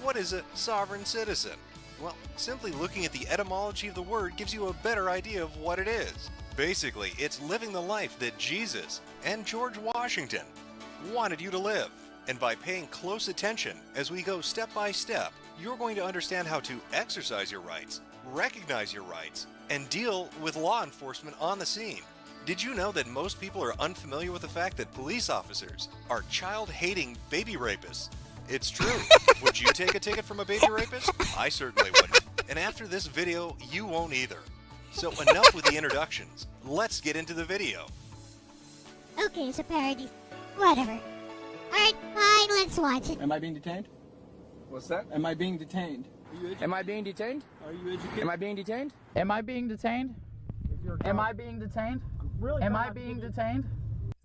What is a sovereign citizen? Well, simply looking at the etymology of the word gives you a better idea of what it is. Basically, it's living the life that Jesus and George Washington wanted you to live. And by paying close attention as we go step by step, you're going to understand how to exercise your rights, recognize your rights, and deal with law enforcement on the scene. Did you know that most people are unfamiliar with the fact that police officers are child-hating baby rapists? It's true. Would you take a ticket from a baby rapist? I certainly wouldn't. And after this video, you won't either. So enough with the introductions. Let's get into the video. Okay, it's a parody. Whatever. Alright, fine, let's watch it. Am I being detained? What's that? Am I being detained? Am I being detained? Are you educated? Am I being detained? Am I being detained? Am I being detained? Am I being detained?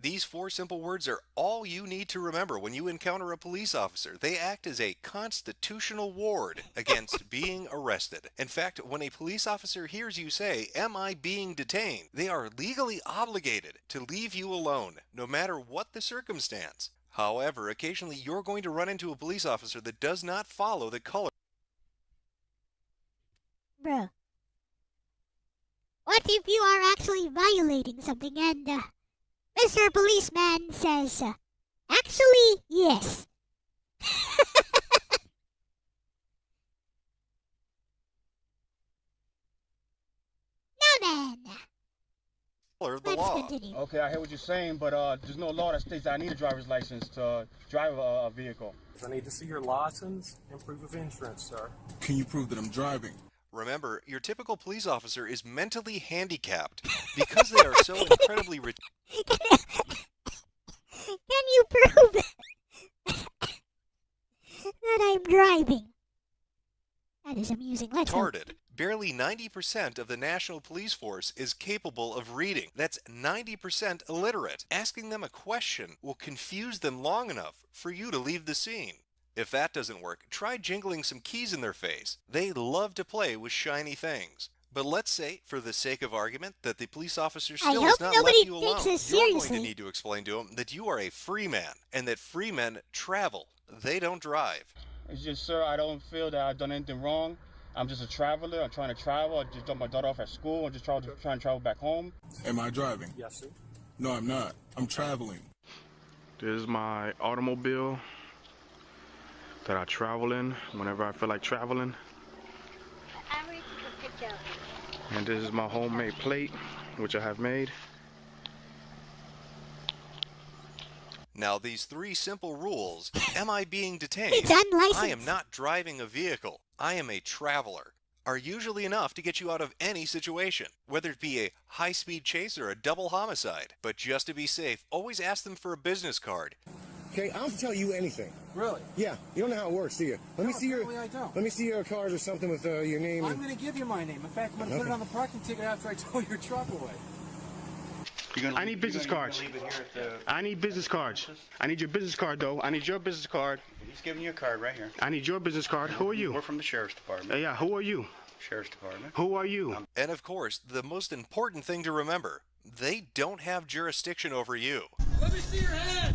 These 4 simple words are all you need to remember when you encounter a police officer. They act as a constitutional ward against being arrested. In fact, when a police officer hears you say, "Am I being detained?" they are legally obligated to leave you alone, no matter what the circumstance. However, occasionally you're going to run into a police officer that does not follow the color. Bruh. What if you are actually violating something and, Mr. Policeman says, actually, yes. Now then. The law. Continue. Okay, I hear what you're saying, but there's no law that states that I need a driver's license to drive a vehicle. I need to see your license and proof of insurance, sir. Can you prove that I'm driving? Remember, your typical police officer is mentally handicapped because they are so incredibly rich. Can you prove that I'm driving? That is amusing. Let's hope. Retarded. Barely 90% of the National Police Force is capable of reading. That's 90% illiterate. Asking them a question will confuse them long enough for you to leave the scene. If that doesn't work, try jingling some keys in their face. They love to play with shiny things. But let's say, for the sake of argument, that the police officer still has not left you alone. You're going to need to explain to him that you are a free man, and that free men travel. They don't drive. It's just, sir, I don't feel that I've done anything wrong. I'm just a traveler. I'm trying to travel. I just dropped my daughter off at school. I'm just trying to travel back home. Am I driving? Yes, sir. No, I'm not. I'm traveling. This is my automobile that I travel in whenever I feel like traveling. And this is my homemade plate, which I have made. Now, these 3 simple rules, am I being detained? It's unlicensed. I am not driving a vehicle. I am a traveler. are usually enough to get you out of any situation, whether it be a high-speed chase or a double homicide. But just to be safe, always ask them for a business card. Okay, I don't tell you anything. Really? Yeah, you don't know how it works, do you? Let me see your. I don't. Let me see your card or something with your name. I'm going to give you my name. In fact, I'm going to put it on the parking ticket after I tow your truck away. I need business cards. I need business cards. I need your business card, though. I need your business card. He's giving you a card right here. I need your business card. Who are you? We're from the Sheriff's Department. Yeah, who are you? Sheriff's Department. Who are you? And of course, the most important thing to remember, they don't have jurisdiction over you. Let me see your hand.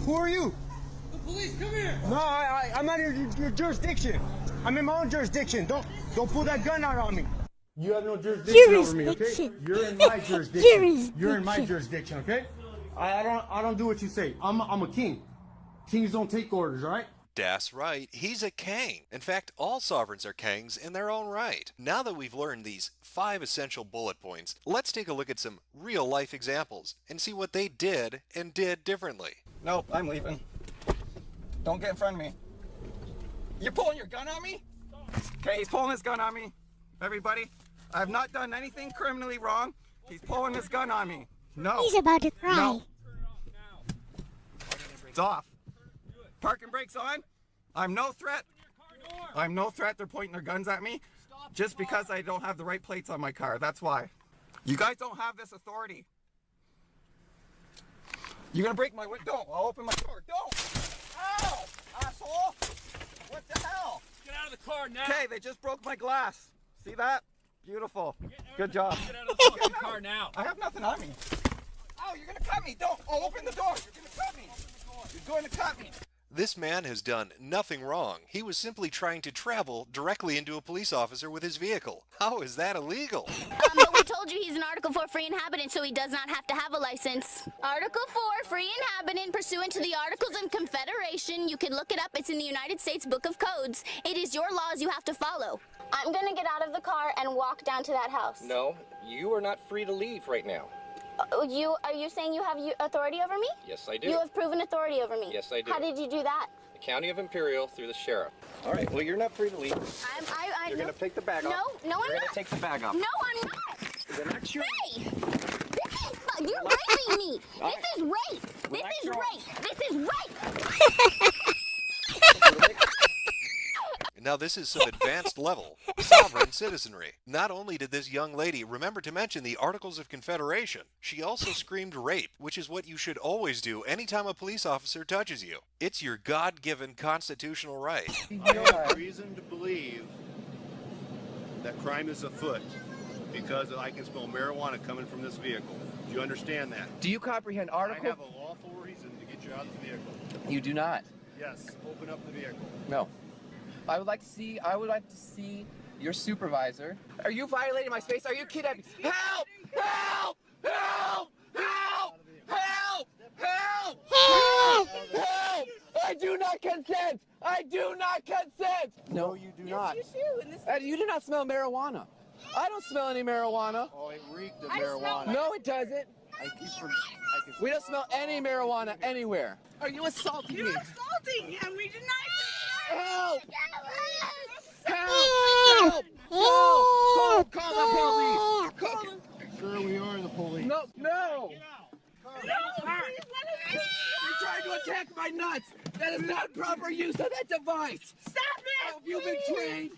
Who are you? The police, come here. No, I'm not in your jurisdiction. I'm in my own jurisdiction. Don't pull that gun out on me. You have no jurisdiction over me, okay? You're in my jurisdiction. You're in my jurisdiction, okay? I don't do what you say. I'm a king. Kings don't take orders, all right? That's right, he's a king. In fact, all sovereigns are kings in their own right. Now that we've learned these 5 essential bullet points, let's take a look at some real-life examples and see what they did and did differently. Nope, I'm leaving. Don't get in front of me. You're pulling your gun on me? Okay, he's pulling his gun on me. Everybody, I have not done anything criminally wrong. He's pulling his gun on me. No. He's about to cry. No. It's off. Parking brakes on. I'm no threat. I'm no threat. They're pointing their guns at me just because I don't have the right plates on my car. That's why. You guys don't have this authority. You're gonna break my window. Don't. I'll open my door. Don't. Ow! Asshole! What the hell? Get out of the car now. Okay, they just broke my glass. See that? Beautiful. Good job. Get out of the fucking car now. I have nothing on me. Oh, you're gonna cut me. Don't. I'll open the door. You're gonna cut me. You're going to cut me. This man has done nothing wrong. He was simply trying to travel directly into a police officer with his vehicle. How is that illegal? But we told you he's an Article 4 free inhabitant, so he does not have to have a license. Article 4 free inhabitant pursuant to the Articles of Confederation. You can look it up. It's in the United States Book of Codes. It is your laws you have to follow. I'm going to get out of the car and walk down to that house. No, you are not free to leave right now. Are you saying you have authority over me? Yes, I do. You have proven authority over me. Yes, I do. How did you do that? The County of Imperial through the sheriff. All right, well, you're not free to leave. You're going to take the bag off. No, I'm not. You're going to take the bag off. No, I'm not. Then that's your... Hey! You're raping me. This is rape. This is rape. This is rape. Now this is some advanced level sovereign citizenry. Not only did this young lady remember to mention the Articles of Confederation, she also screamed rape, which is what you should always do anytime a police officer touches you. It's your God-given constitutional right. I have reason to believe that crime is afoot because I can smell marijuana coming from this vehicle. Do you understand that? Do you comprehend Article? I have a lawful reason to get you out of the vehicle. You do not. Yes, open up the vehicle. No. I would like to see your supervisor. Are you violating my space? Are you kidding me? Help! Help! Help! Help! Help! Help! Help! Help! I do not consent! I do not consent! No, you do not. Yes, you do. You do not smell marijuana. I don't smell any marijuana. Oh, it reeked of marijuana. No, it doesn't. We don't smell any marijuana anywhere. Are you assaulting me? You're assaulting him. We denied it. Help! Help! Help! Call the police! Call them! Sure, we are the police. No! No! You're trying to attack my nuts! That is not proper use of that device! Stop it! Have you been trained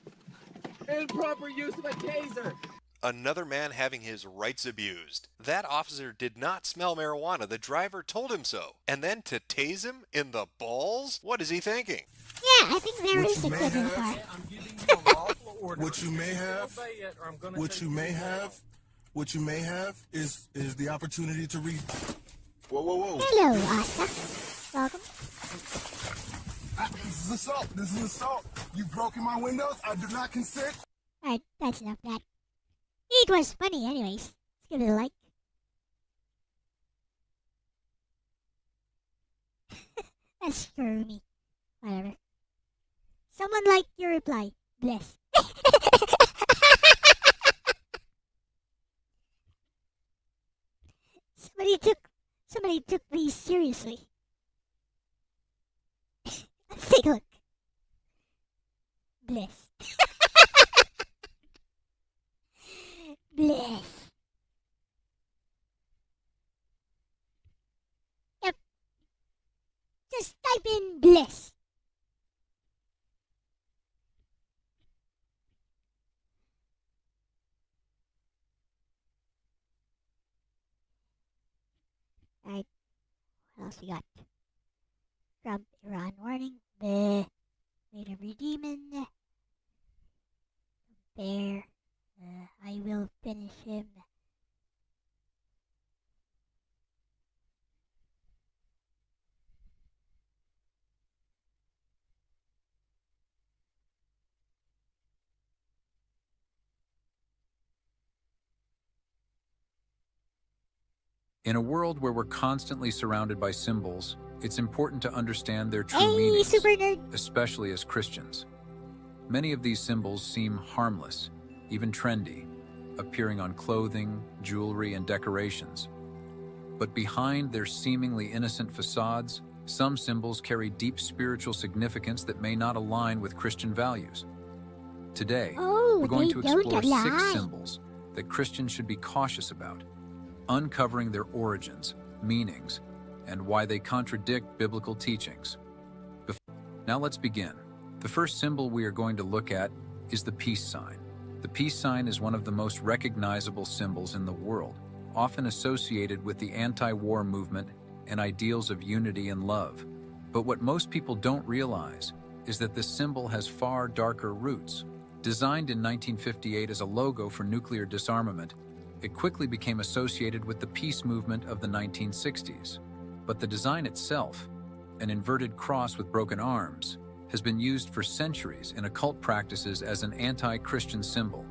in proper use of a taser? Another man having his rights abused. That officer did not smell marijuana. The driver told him so. And then to tase him in the balls? What is he thinking? Yeah, I think there is a good part. What you may have is the opportunity to read. Whoa, whoa, whoa. Hello, Asa. Welcome. This is assault. This is assault. You've broken my windows. I do not consent. Alright, that's enough of that. It was funny anyways. Let's give it a like. That's screw me. Whatever. Someone liked your reply. Bless. Somebody took these seriously. Let's take a look. Bliss. Bliss. Yep. Just type in bliss. Alright. What else we got? Trump Iran warning. Bleh. Made every demon. Bear. I will finish him. In a world where we're constantly surrounded by symbols, it's important to understand their true Hey, meanings, super nerd. especially as Christians. Many of these symbols seem harmless, even trendy, appearing on clothing, jewelry, and decorations. But behind their seemingly innocent facades, some symbols carry deep spiritual significance that may not align with Christian values. Today, we're going to explore 6 symbols that Christians should be cautious about, uncovering their origins, meanings, and why they contradict biblical teachings. Now let's begin. The first symbol we are going to look at is the peace sign. The peace sign is one of the most recognizable symbols in the world, often associated with the anti-war movement and ideals of unity and love. But what most people don't realize is that this symbol has far darker roots. Designed in 1958 as a logo for nuclear disarmament, it quickly became associated with the peace movement of the 1960s. But the design itself, an inverted cross with broken arms, has been used for centuries in occult practices as an anti-Christian symbol.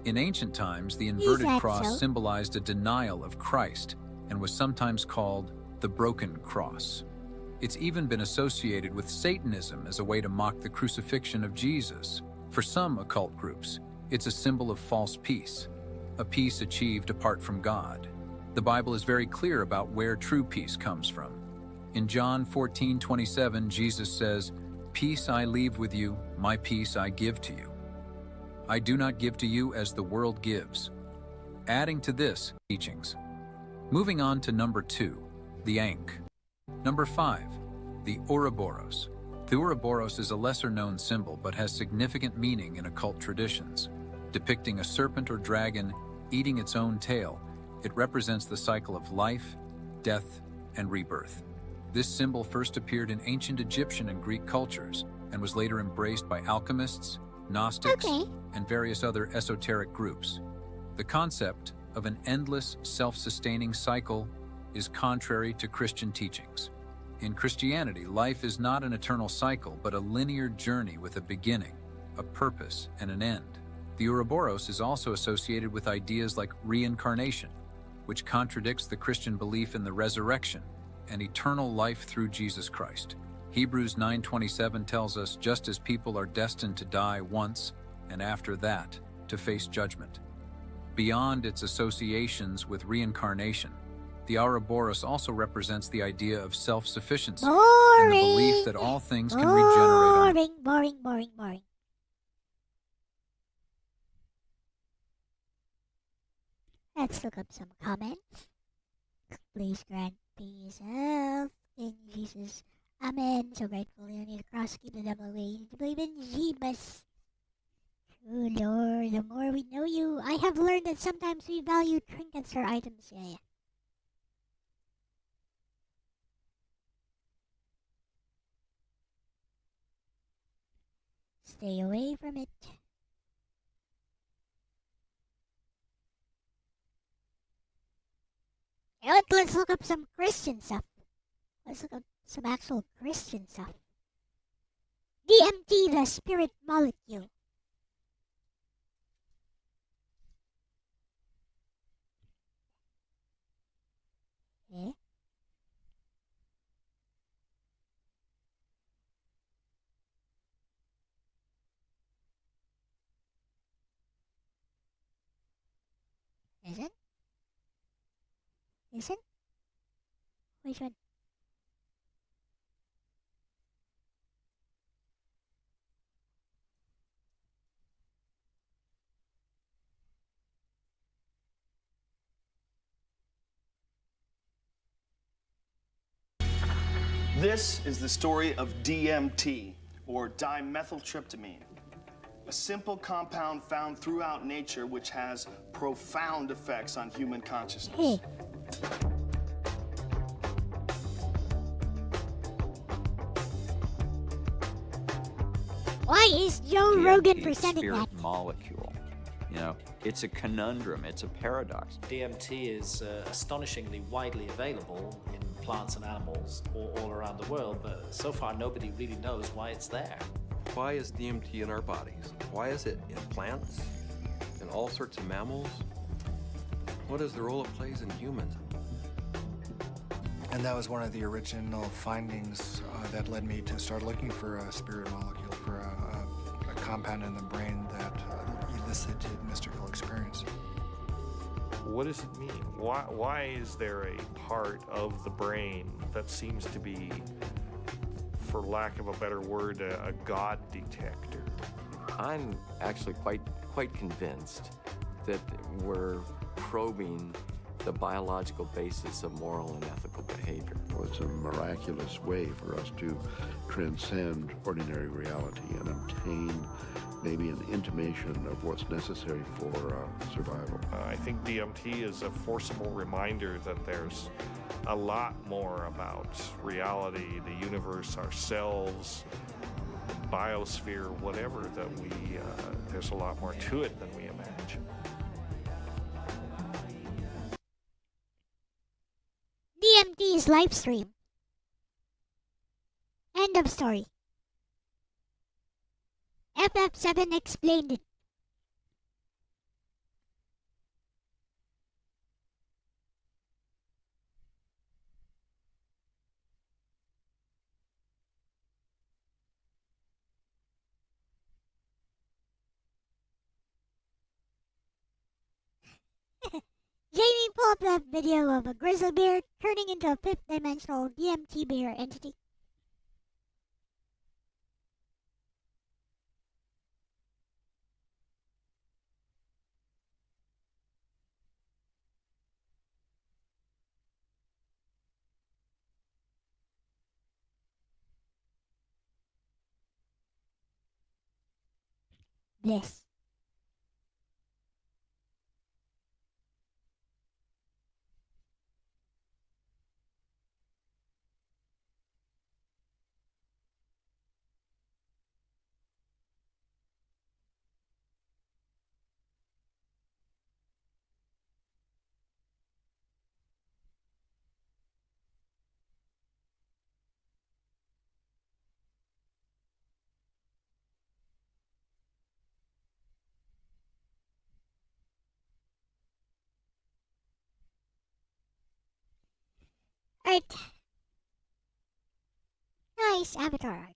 In ancient times, the inverted cross symbolized a denial of Christ and was sometimes called the broken cross. It's even been associated with Satanism as a way to mock the crucifixion of Jesus. For some occult groups, it's a symbol of false peace, a peace achieved apart from God. The Bible is very clear about where true peace comes from. In John 14:27, Jesus says, "Peace I leave with you, my peace I give to you. I do not give to you as the world gives." Adding to this, teachings. Moving on to number 2, the Ankh. Number 5, the Ouroboros. The Ouroboros is a lesser-known symbol but has significant meaning in occult traditions. Depicting a serpent or dragon eating its own tail, it represents the cycle of life, death, and rebirth. This symbol first appeared in ancient Egyptian and Greek cultures and was later embraced by alchemists, Gnostics, and various other esoteric groups. The concept of an endless, self-sustaining cycle is contrary to Christian teachings. In Christianity, life is not an eternal cycle, but a linear journey with a beginning, a purpose, and an end. The Ouroboros is also associated with ideas like reincarnation, which contradicts the Christian belief in the resurrection and eternal life through Jesus Christ. Hebrews 9:27 tells us, just as people are destined to die once, and after that, to face judgment. Beyond its associations with reincarnation, the Ouroboros also represents the idea of self-sufficiency and the belief that all things can regenerate. Boring. Let's look up some comments. Please grant peace, health in Jesus. Amen. So grateful you need to cross, keep the devil away. To believe in Jesus. True Lord, the more we know you, I have learned that sometimes we value trinkets or items. Yeah. Stay away from it. Let's look up some Christian stuff. Let's look up some actual Christian stuff. DMT, the spirit molecule. Eh? Is it? Is it? Which one? This is the story of DMT, or dimethyltryptamine, a simple compound found throughout nature which has profound effects on human consciousness. Why is Joe Rogan DMT, presenting spirit that? molecule. You know, it's a conundrum, it's a paradox. DMT is astonishingly widely available in plants and animals all around the world, but so far nobody really knows why it's there. Why is DMT in our bodies? Why is it in plants, in all sorts of mammals? What is the role it plays in humans? And that was one of the original findings that led me to start looking for a spirit molecule, for a compound in the brain that elicited mystical experience. What does it mean? Why is there a part of the brain that seems to be, for lack of a better word, a God detector? I'm actually quite convinced that we're probing the biological basis of moral and ethical behavior. Well, it's a miraculous way for us to transcend ordinary reality and obtain maybe an intimation of what's necessary for survival. I think DMT is a forcible reminder that there's a lot more about reality, the universe, ourselves, the biosphere, whatever, that there's a lot more to it than we imagine. DMT's live stream. End of story. FF7 explained it. Jamie pulled up a video of a grizzly bear turning into a fifth-dimensional DMT bear entity. Bliss. Alright. Nice avatar art.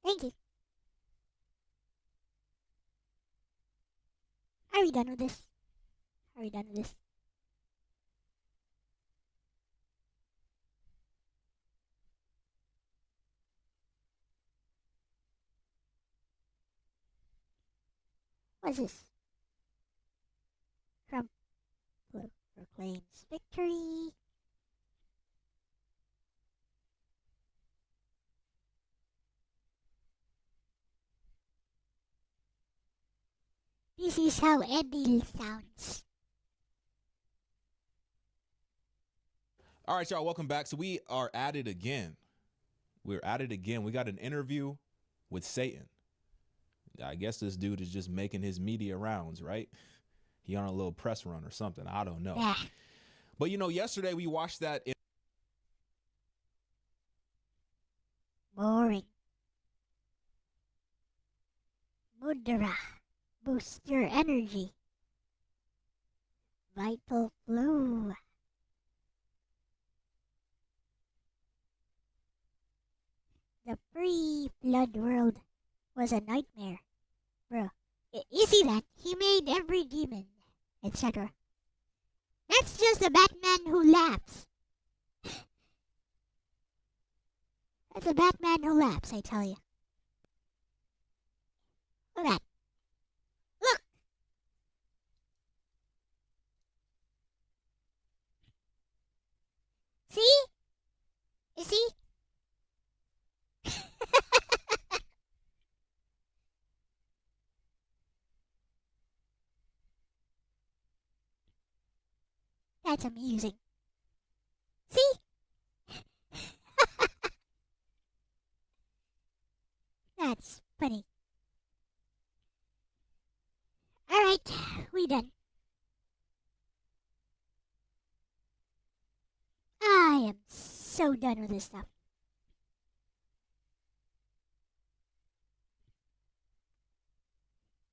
Thank you. Are we done with this? Are we done with this? What's this? Trump proclaims victory. This is how Eddie sounds. All right, y'all, welcome back. So we are at it again. We're at it again. We got an interview with Satan. I guess this dude is just making his media rounds, right? He on a little press run or something. I don't know. Yeah. But, you know, yesterday we watched that. Boring. Mudra. Boost your energy. Vital flow. The pre-flood world was a nightmare. Bro, you see that? He made every demon, etc. That's just a Batman who laughs. That's a Batman who laughs, I tell you. Look at that. Look! See? You see? That's amusing. See? That's funny. Alright, we done. I am so done with this stuff.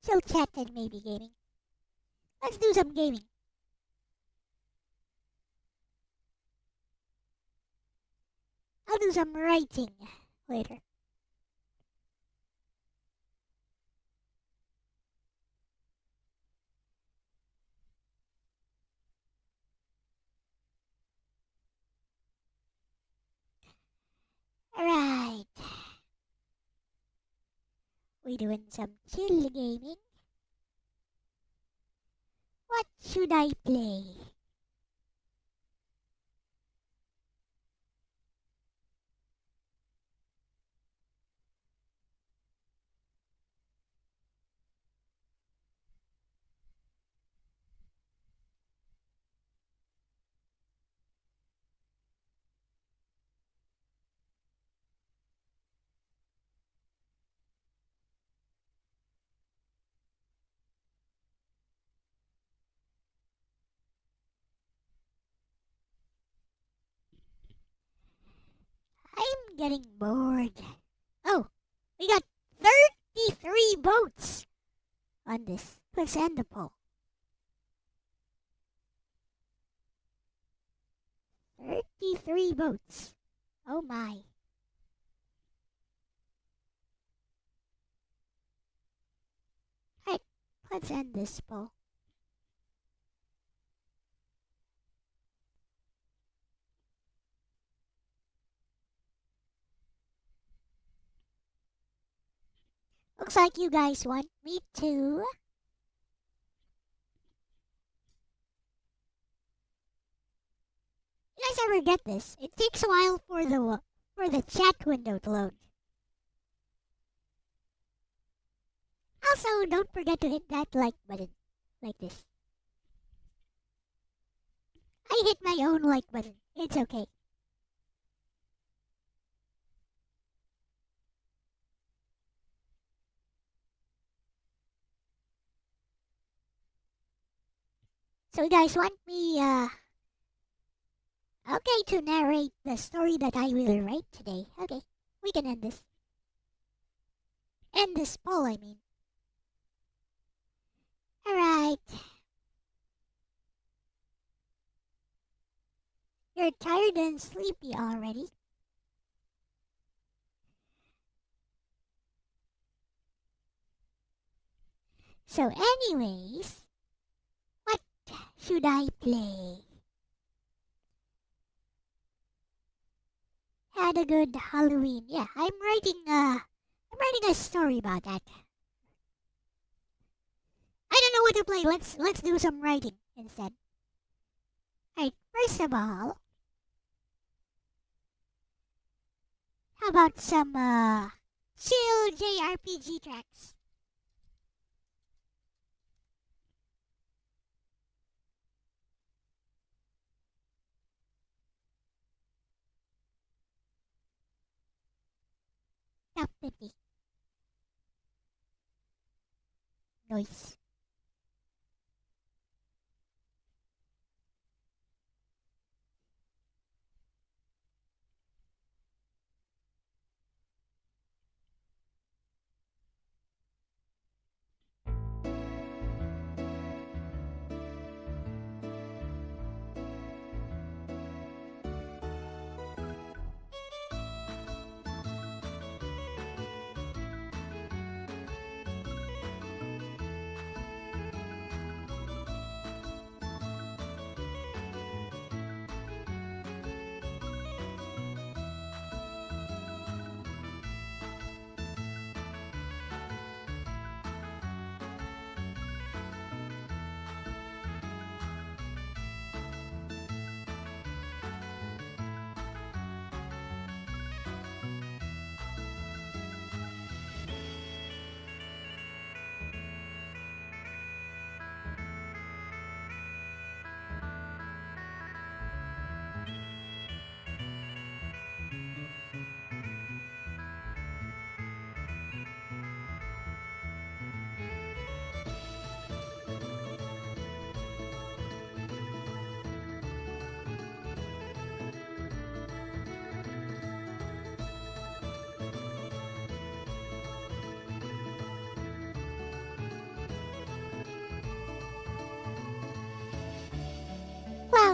Chill chat and maybe gaming. Let's do some gaming. I'll do some writing later. Alright. We doing some chill gaming. What should I play? I'm getting bored. Oh, we got 33 votes on this. Let's end the poll. 33 votes. Oh my. Alright, let's end this poll. Looks like you guys want me to. You guys ever get this? It takes a while for the chat window to load. Also, don't forget to hit that like button, like this. I hit my own like button. It's okay. So you guys want me, okay, to narrate the story that I will write today. Okay, we can end this. End this poll, I mean. Alright. You're tired and sleepy already. So anyways, what should I play? Had a good Halloween. Yeah, I'm writing a story about that. I don't know what to play. Let's do some writing instead. Alright, first of all, how about some chill JRPG tracks? Top 50. Noise.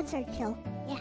ones are chill. Yeah.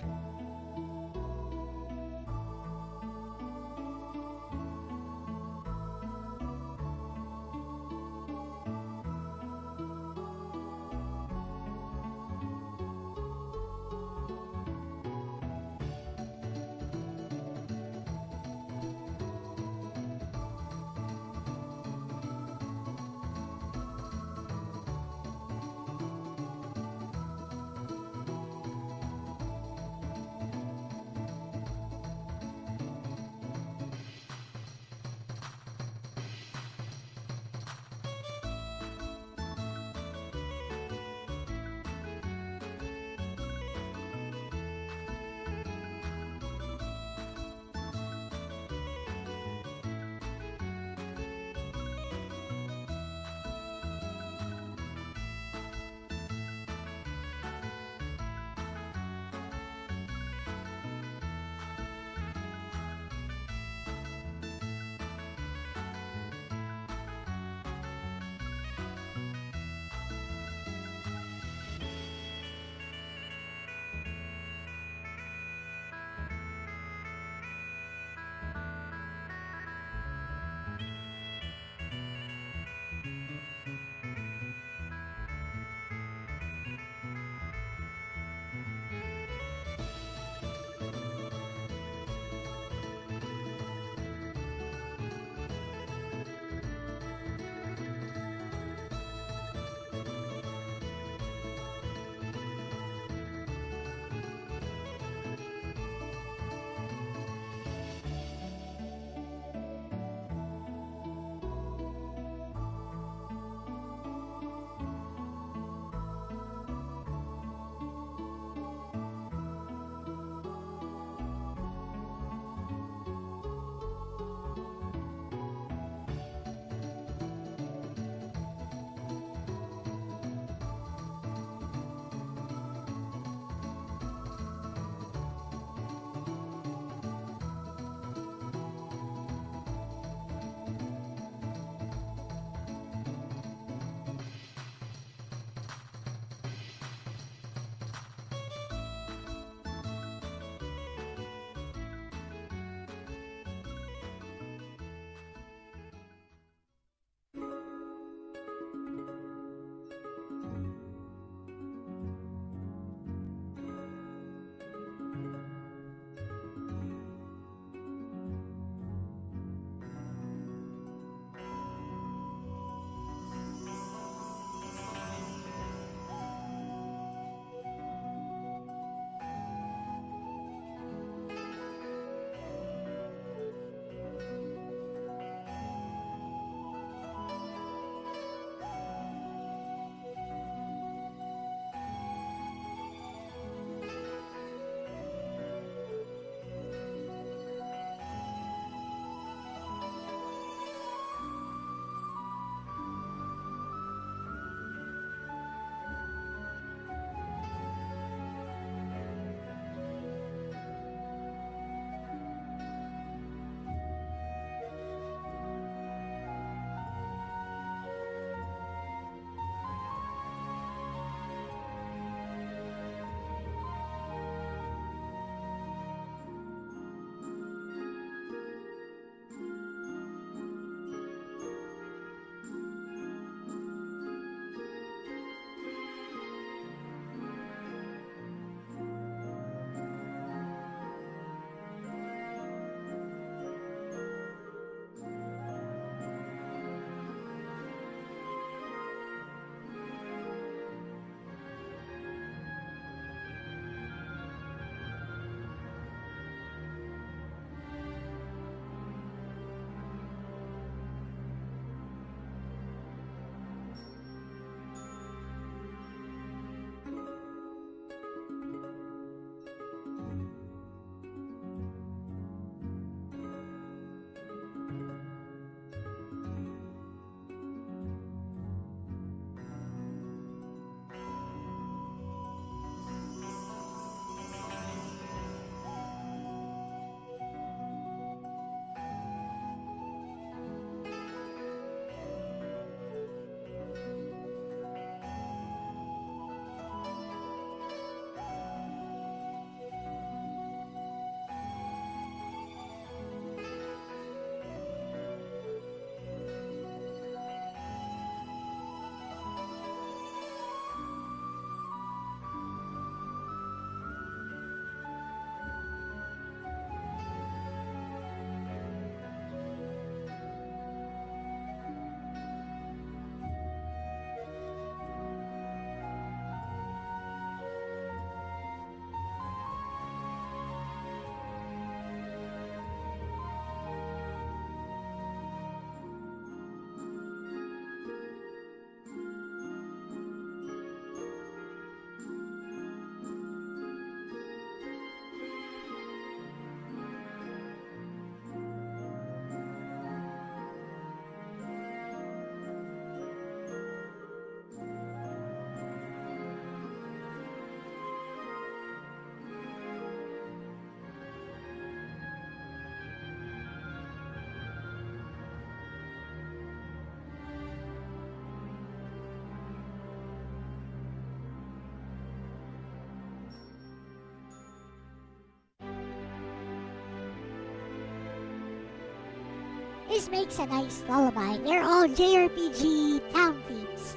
This makes a nice lullaby. They're all JRPG town themes.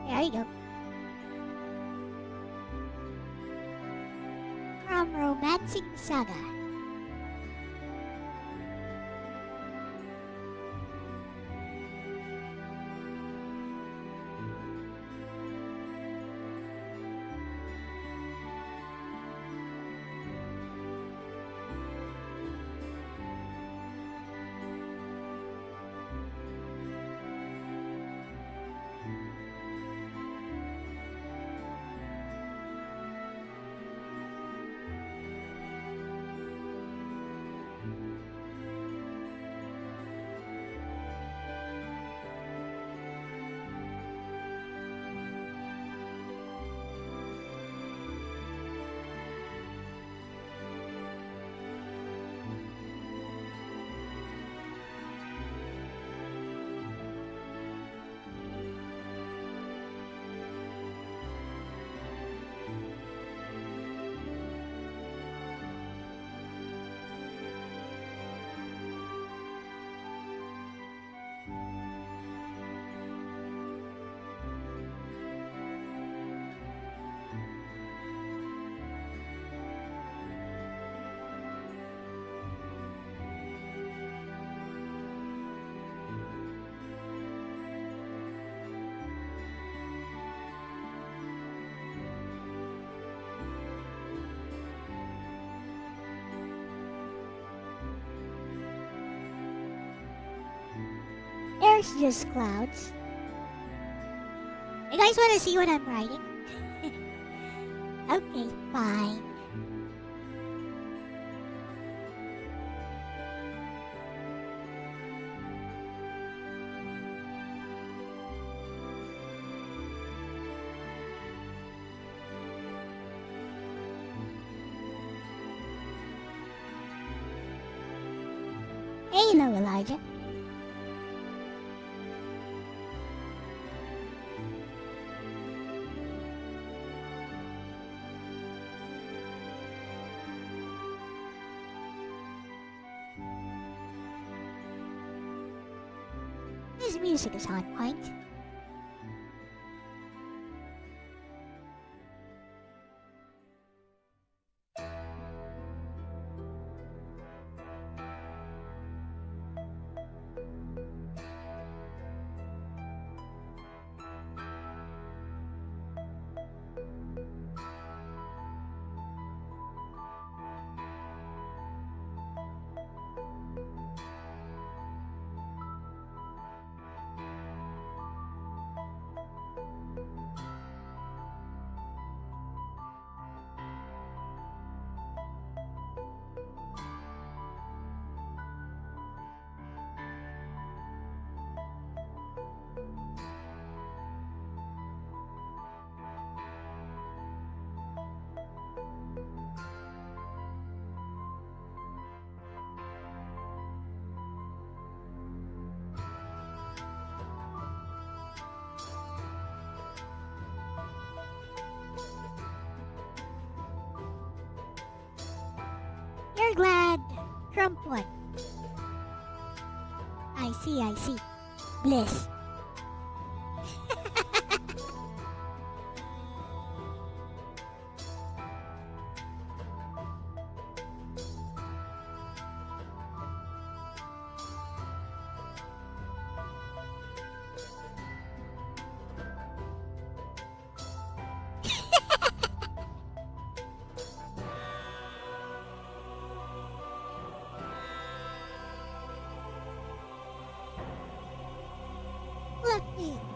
There you go. From Romancing Saga. There's just clouds. You guys want to see what I'm writing? Okay, fine. Hello, Elijah. This music is on point. You're glad Trump won. I see, I see. Bliss.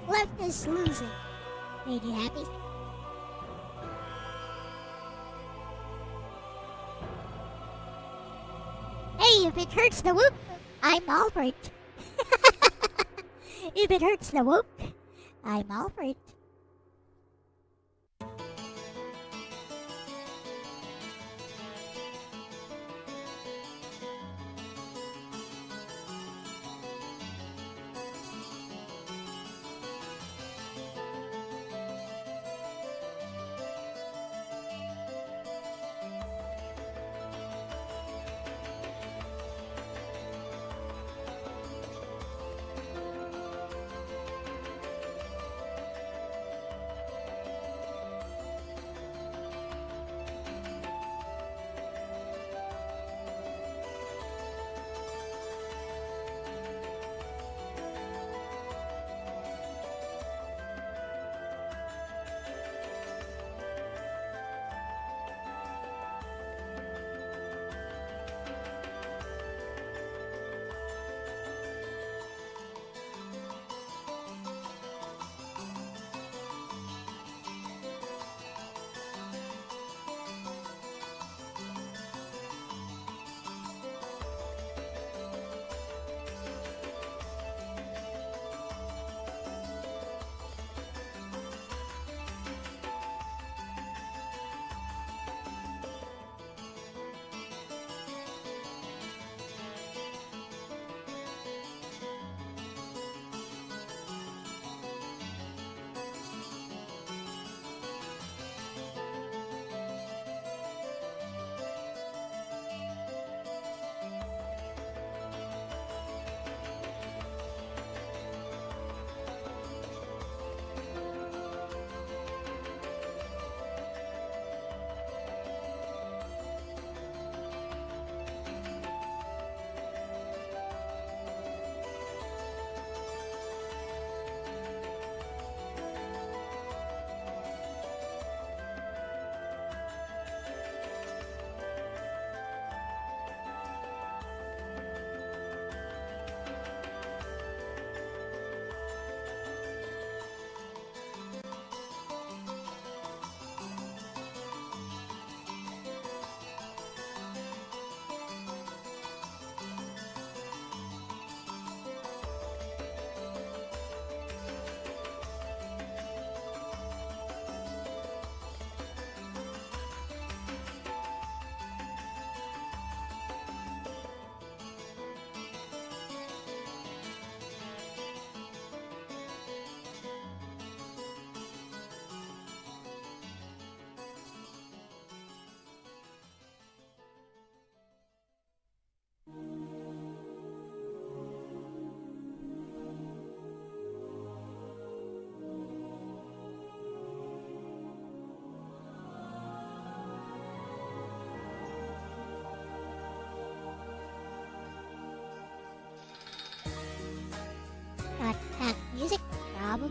Left is losing. Made you happy? Hey, if it hurts the whoop, I'm all for it. If it hurts the whoop, I'm all for it.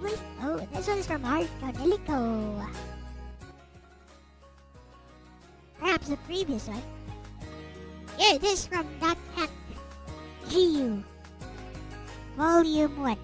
probably. Oh, this one is from Art Cornelico. Perhaps the previous one. Yeah, this is from .hack GU. Volume 1.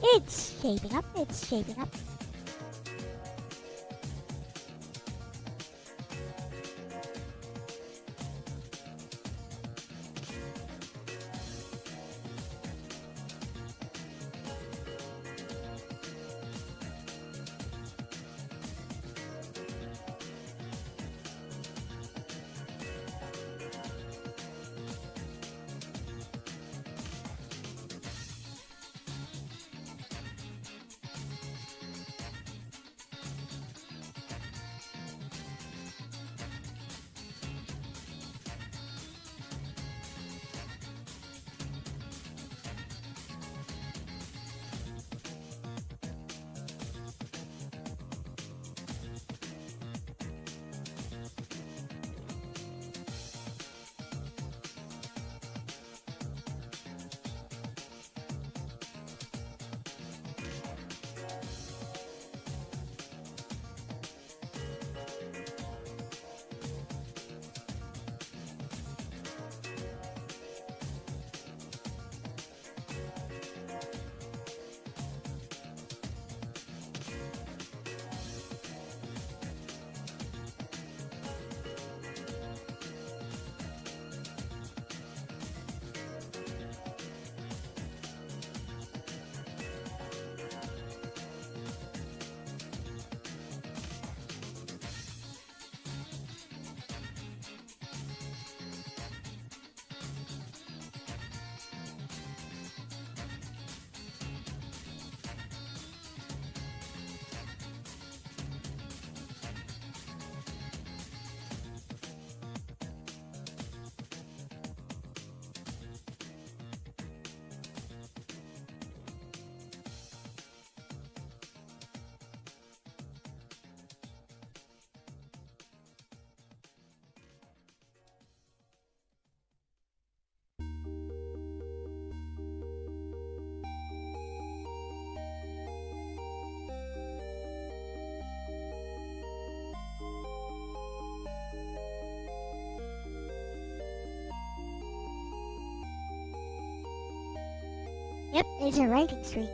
It's shaping up, it's shaping up. Yep, there's a writing stream.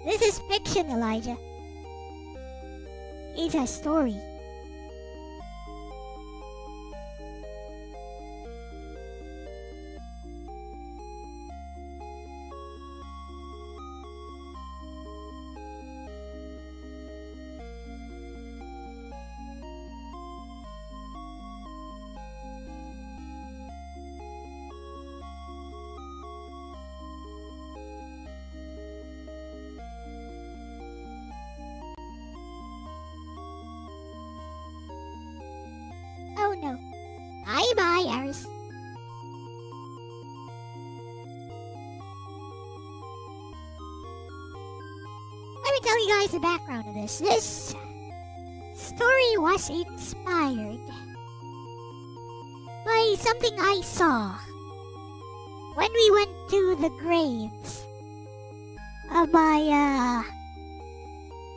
This is fiction, Elijah. It's a story. Oh no. Bye-bye, Aris. Let me tell you guys the background of this. This story was inspired by something I saw when we went to the graves of my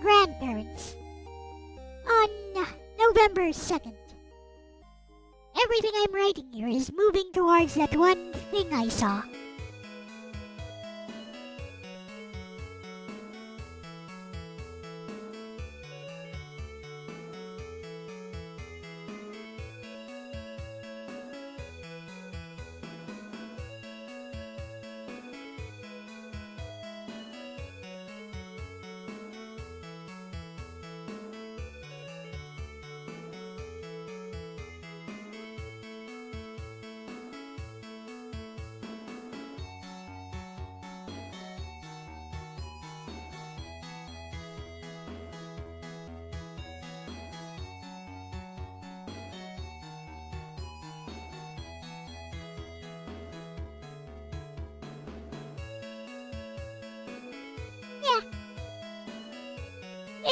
grandparents on November 2nd. Everything I'm writing here is moving towards that one thing I saw.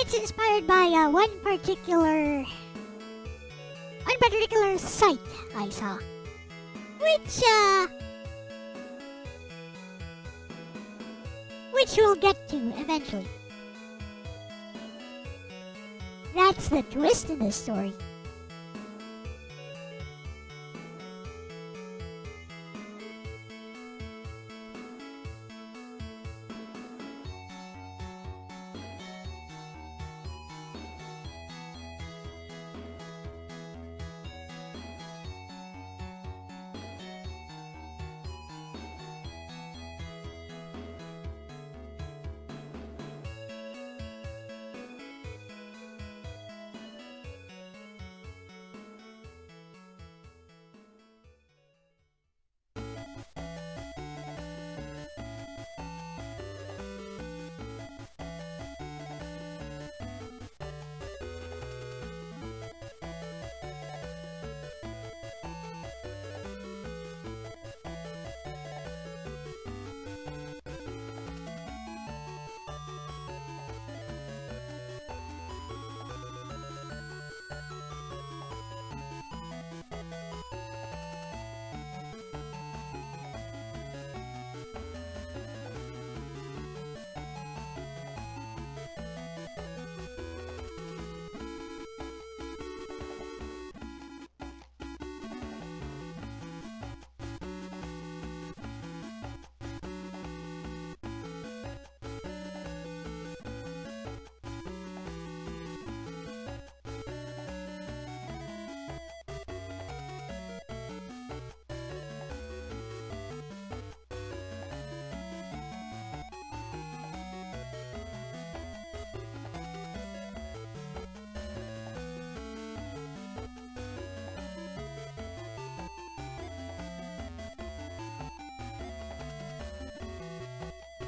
It's inspired by one particular site I saw, which we'll get to eventually. That's the twist in this story.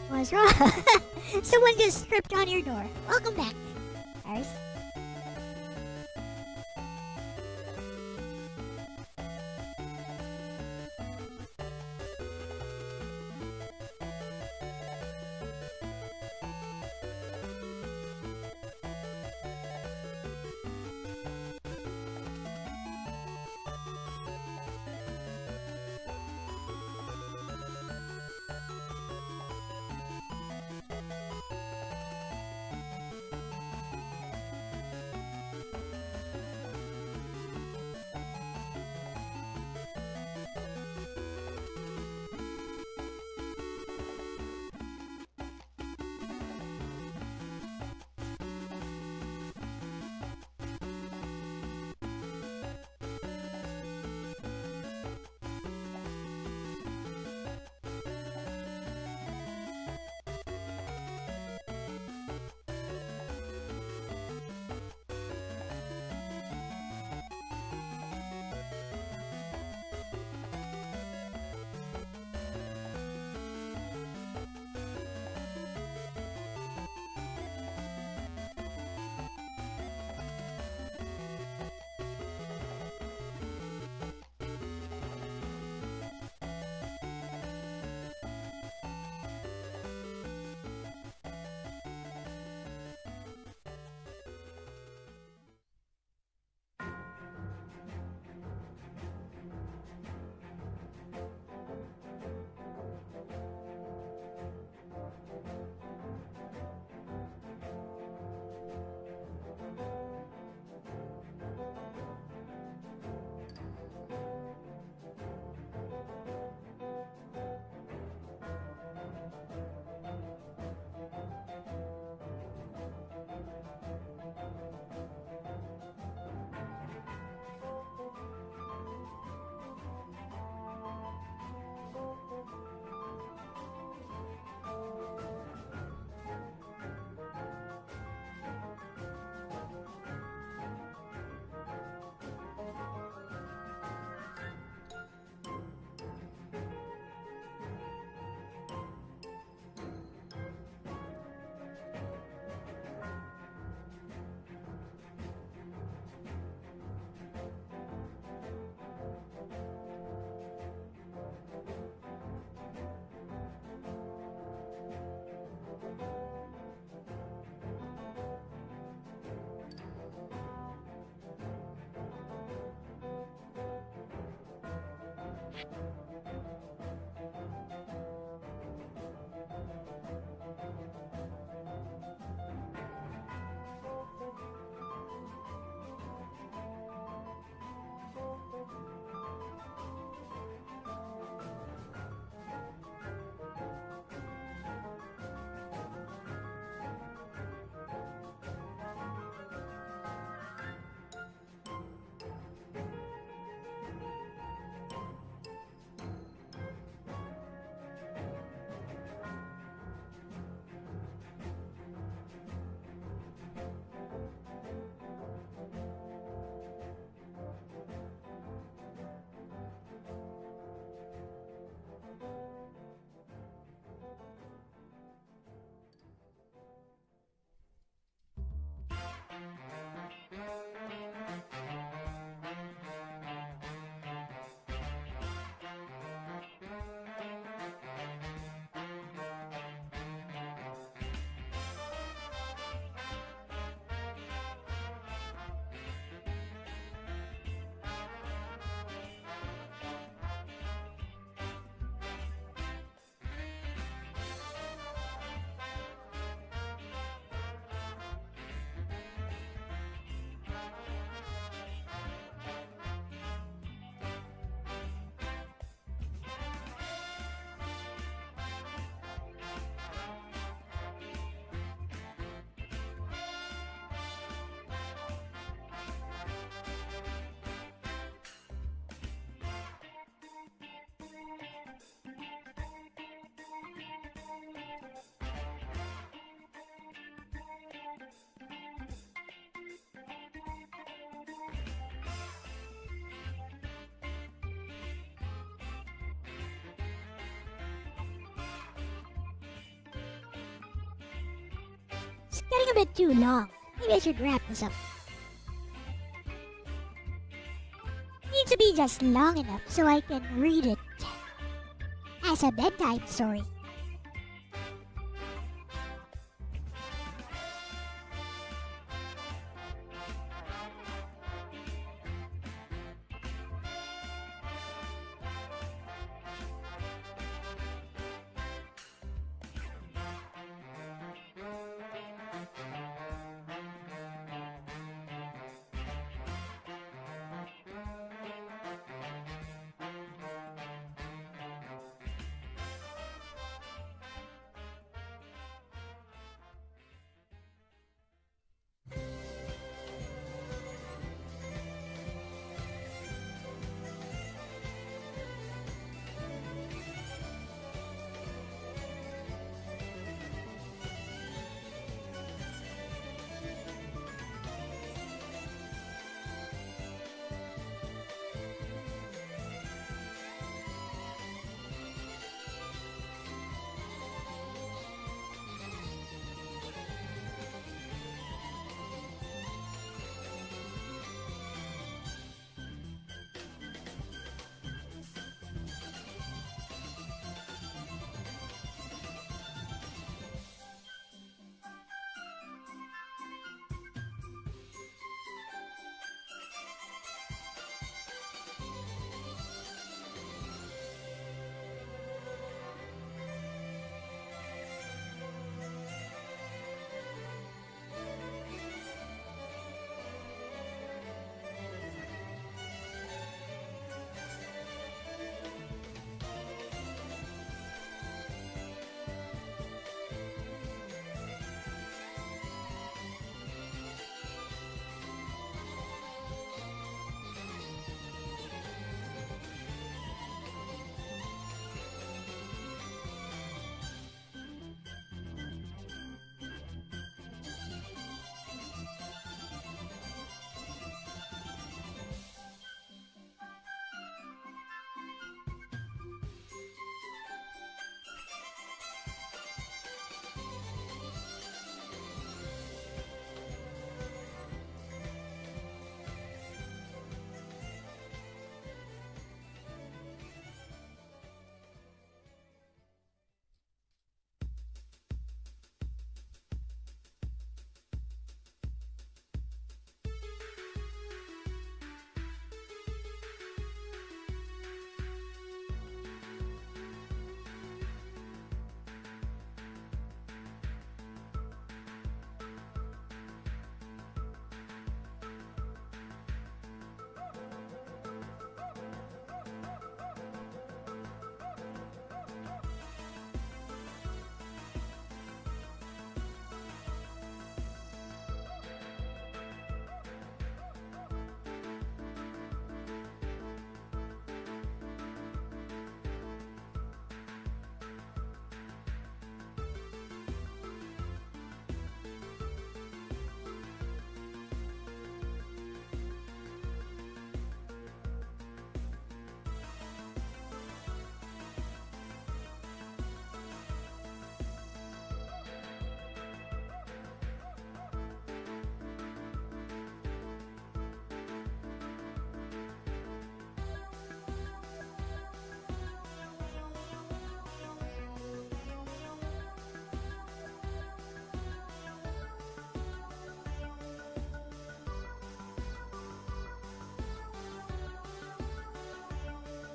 What's wrong? Someone just stripped on your door. Welcome back, Iris. getting a bit too long. Maybe I should wrap this up. Needs to be just long enough so I can read it as a bedtime story.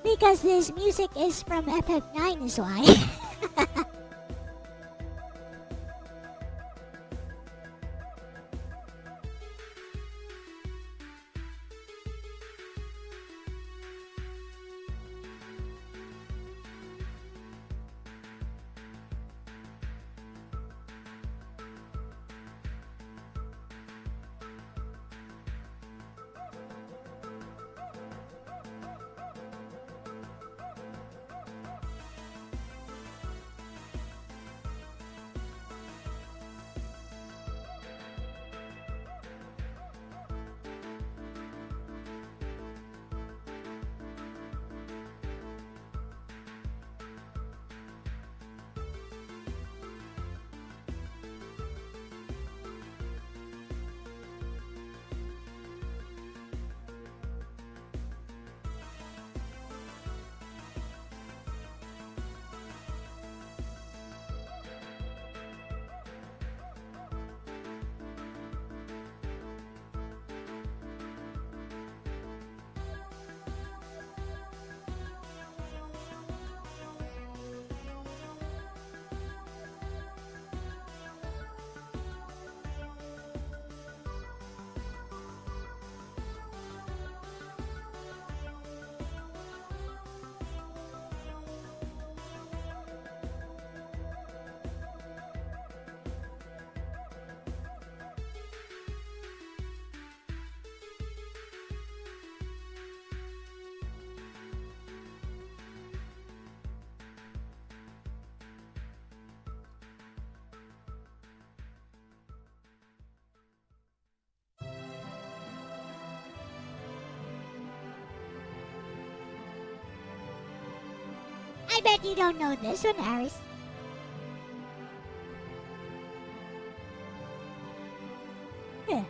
Because this music is from FF9 is why. bet you don't know this one, Aris. Huh.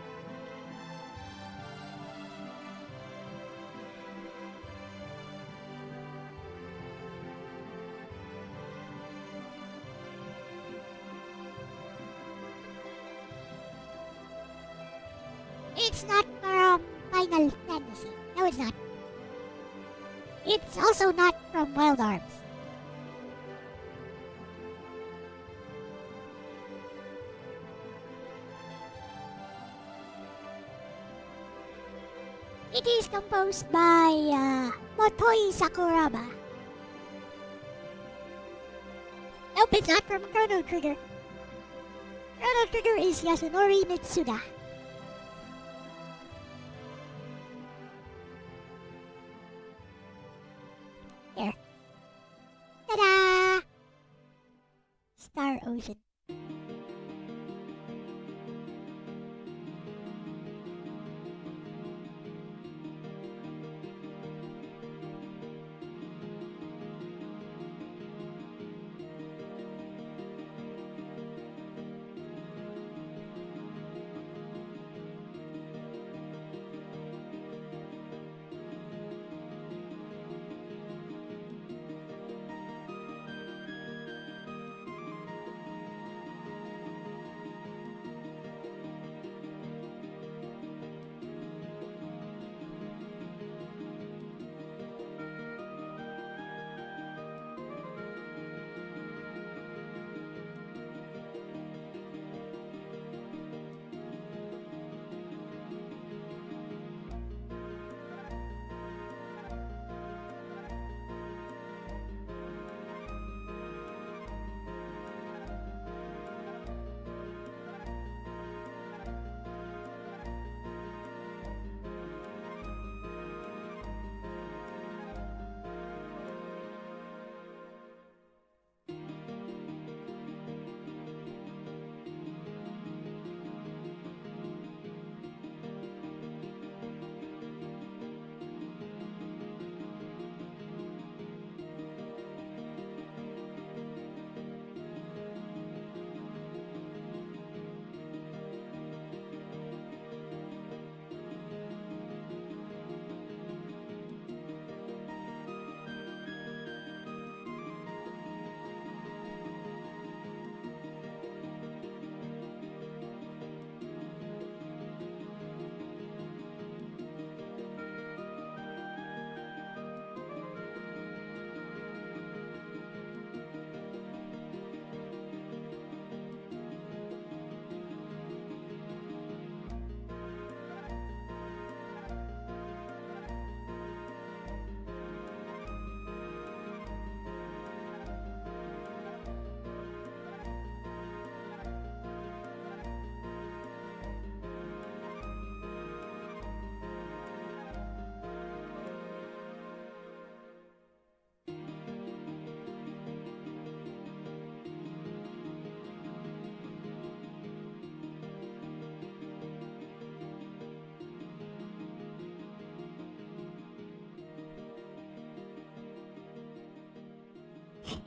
It's not from Final Fantasy. No, it's not. It's also not from Wild Arms. It is composed by Motoi Sakuraba. Nope, it's not from Chrono Trigger. Chrono Trigger is Yasunori Mitsuda. Here. Ta-da! Star Ocean.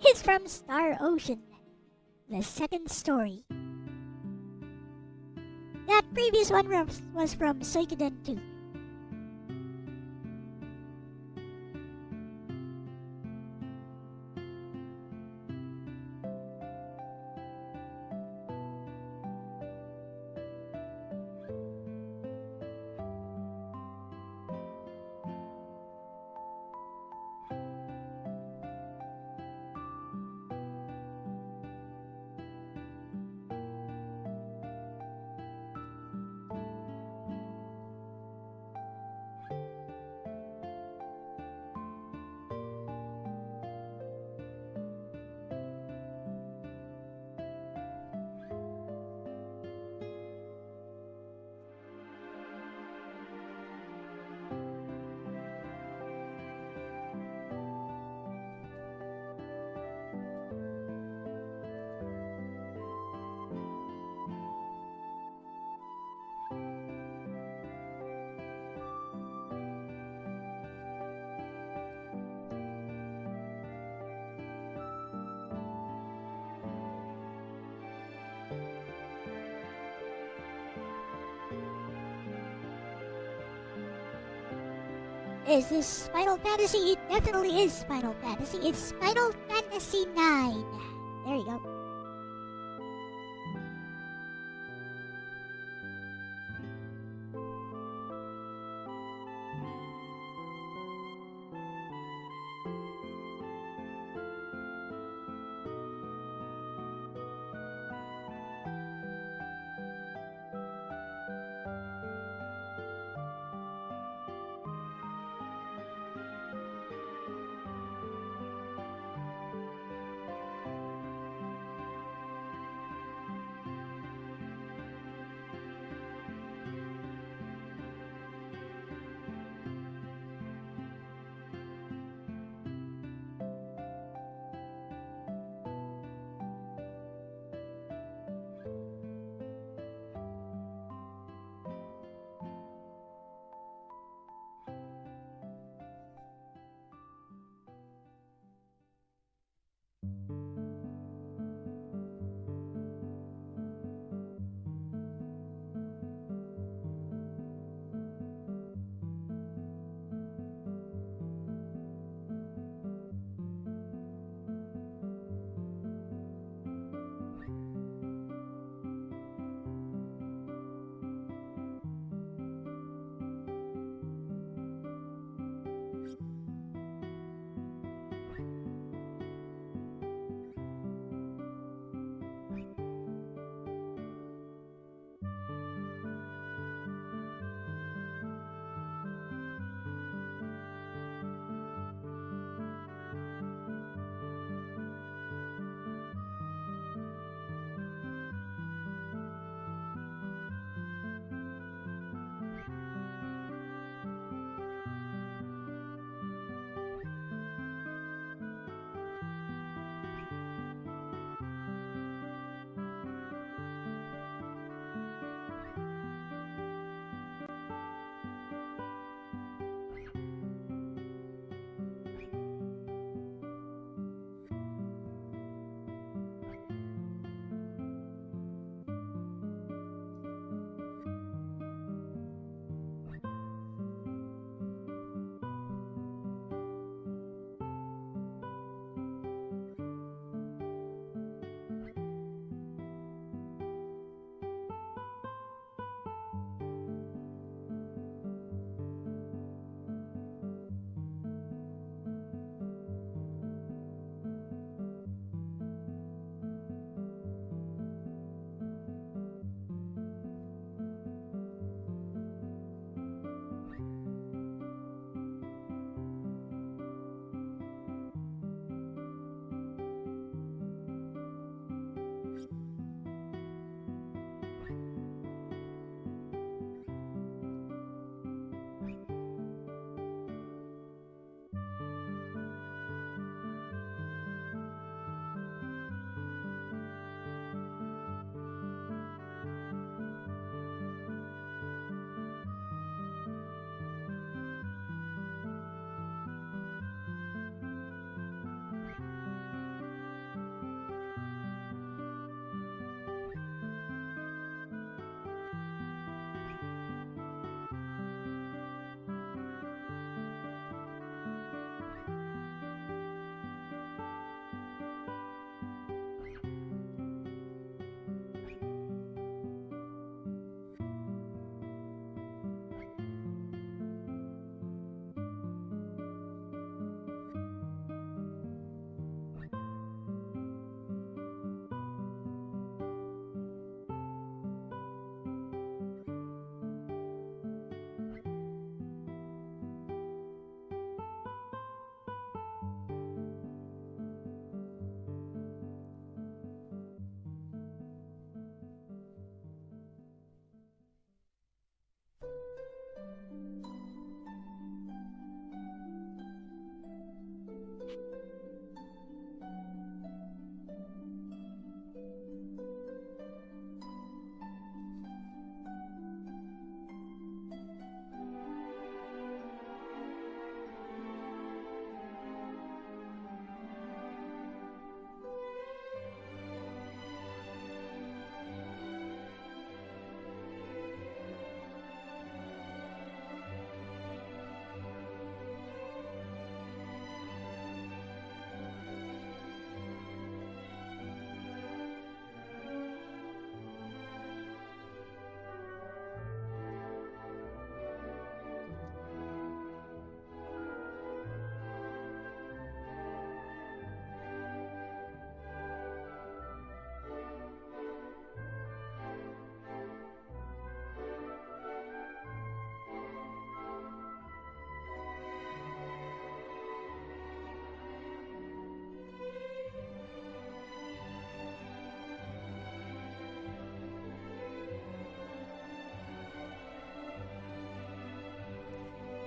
It's from Star Ocean, the second story. That previous one was from Suikoden 2. Is this Final Fantasy? It definitely is Final Fantasy. It's Final Fantasy 9. There you go.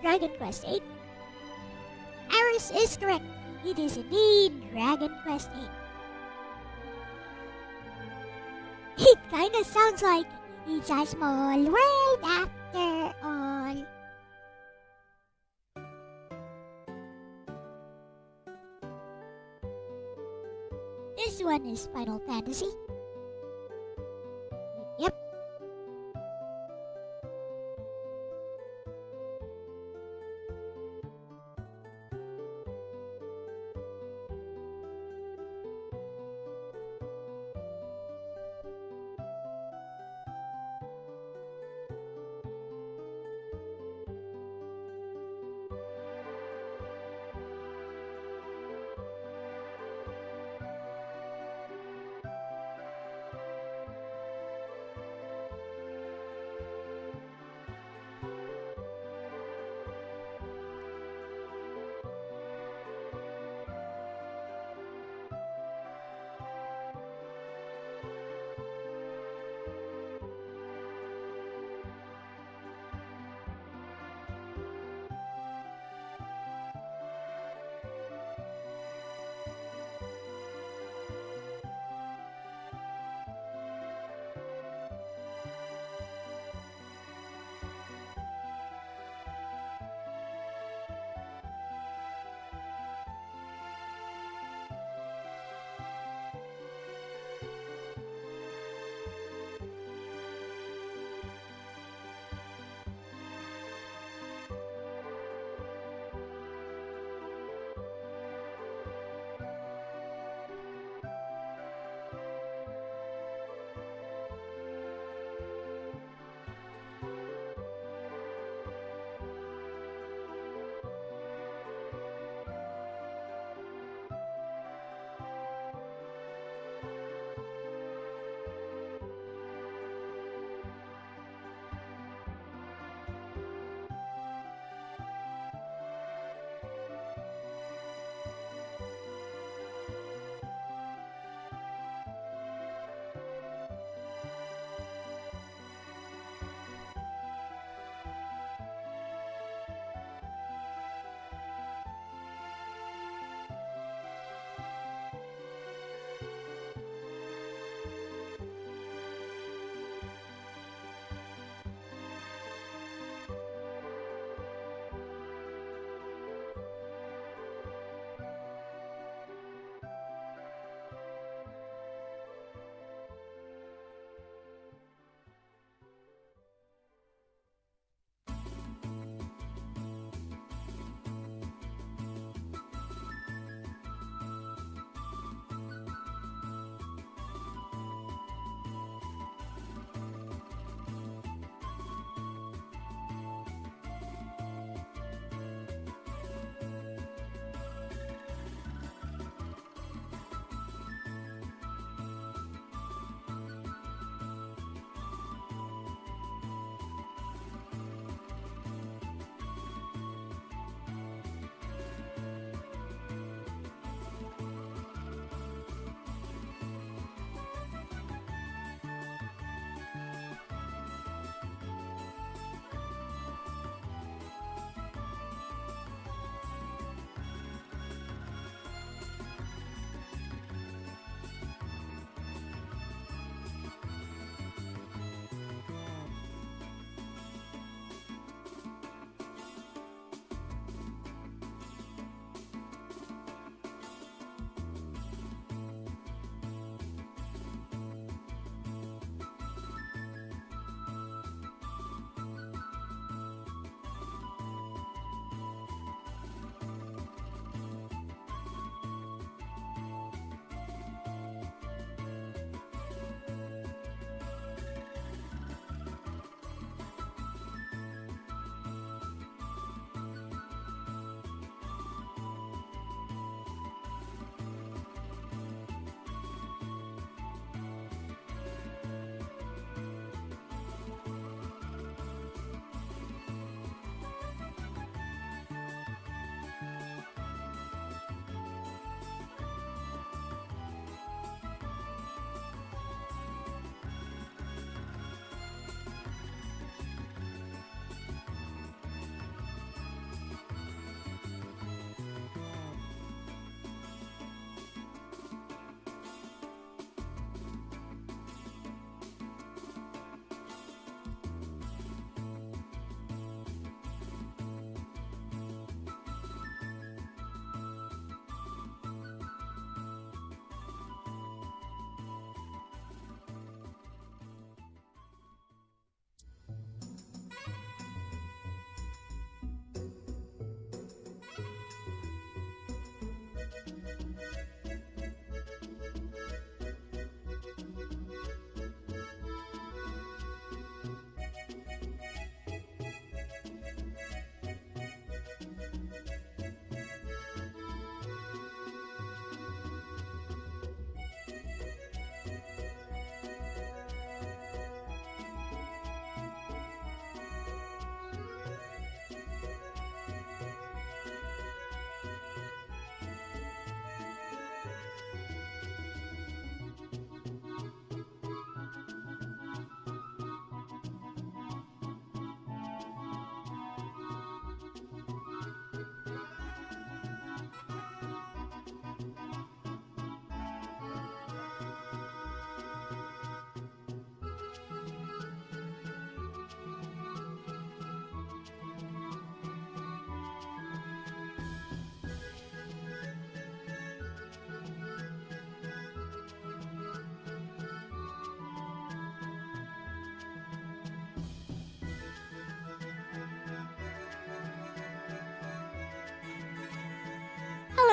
Dragon Quest VIII. Aris is correct. It is indeed Dragon Quest VIII. It kinda sounds like it's a small world after all. This one is Final Fantasy. Yep.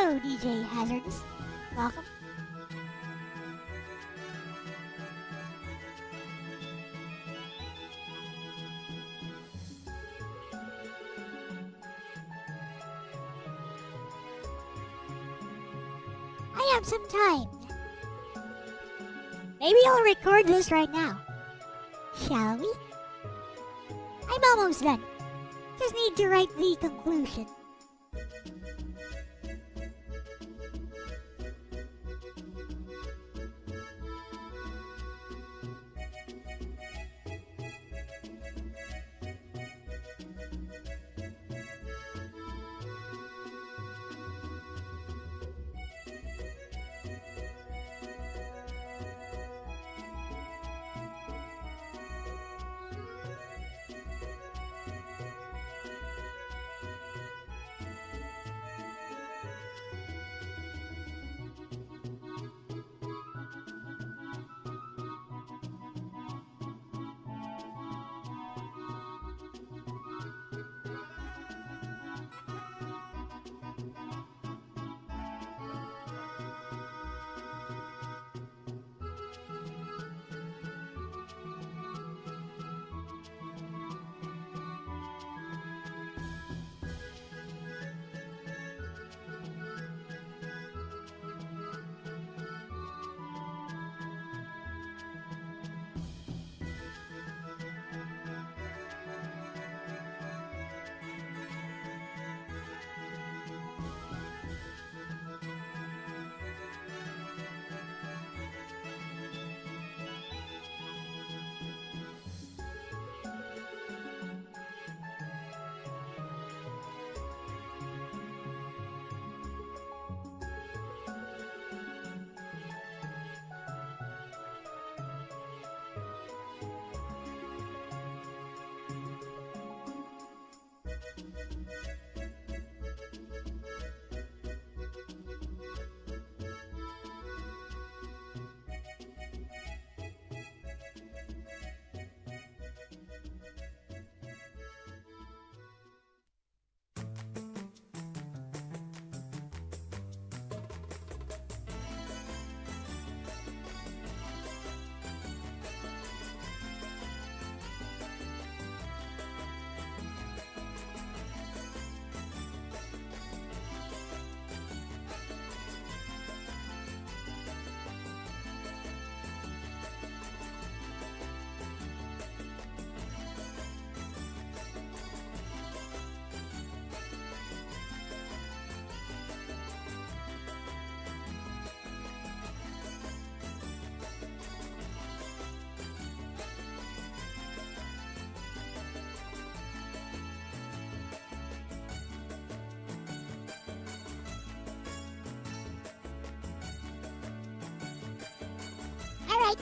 Hello, DJ Hazardous. Welcome. I have some time. Maybe I'll record this right now. Shall we? I'm almost done. Just need to write the conclusion. Alright.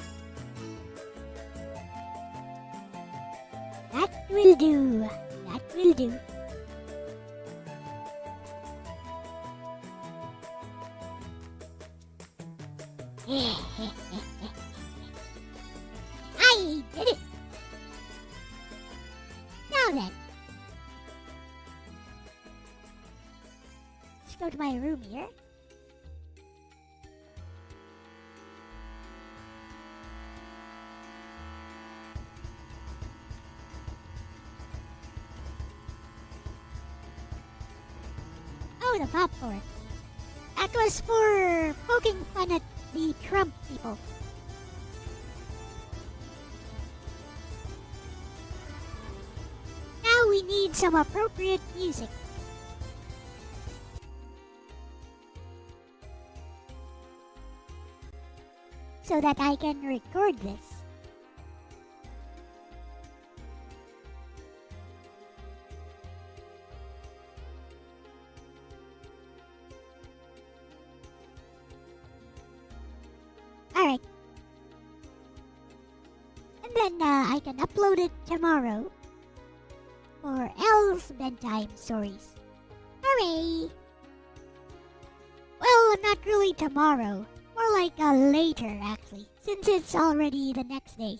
That will do. That will do. I did it! Now then. Let's go to my room here. Oh, the popcorn. That was for poking fun at the Trump people. Now we need some appropriate music. So that I can record this. Alright. And then I can upload it tomorrow for Elle-C bedtime stories. Hooray! Well, not really tomorrow. More like later, actually, since it's already the next day.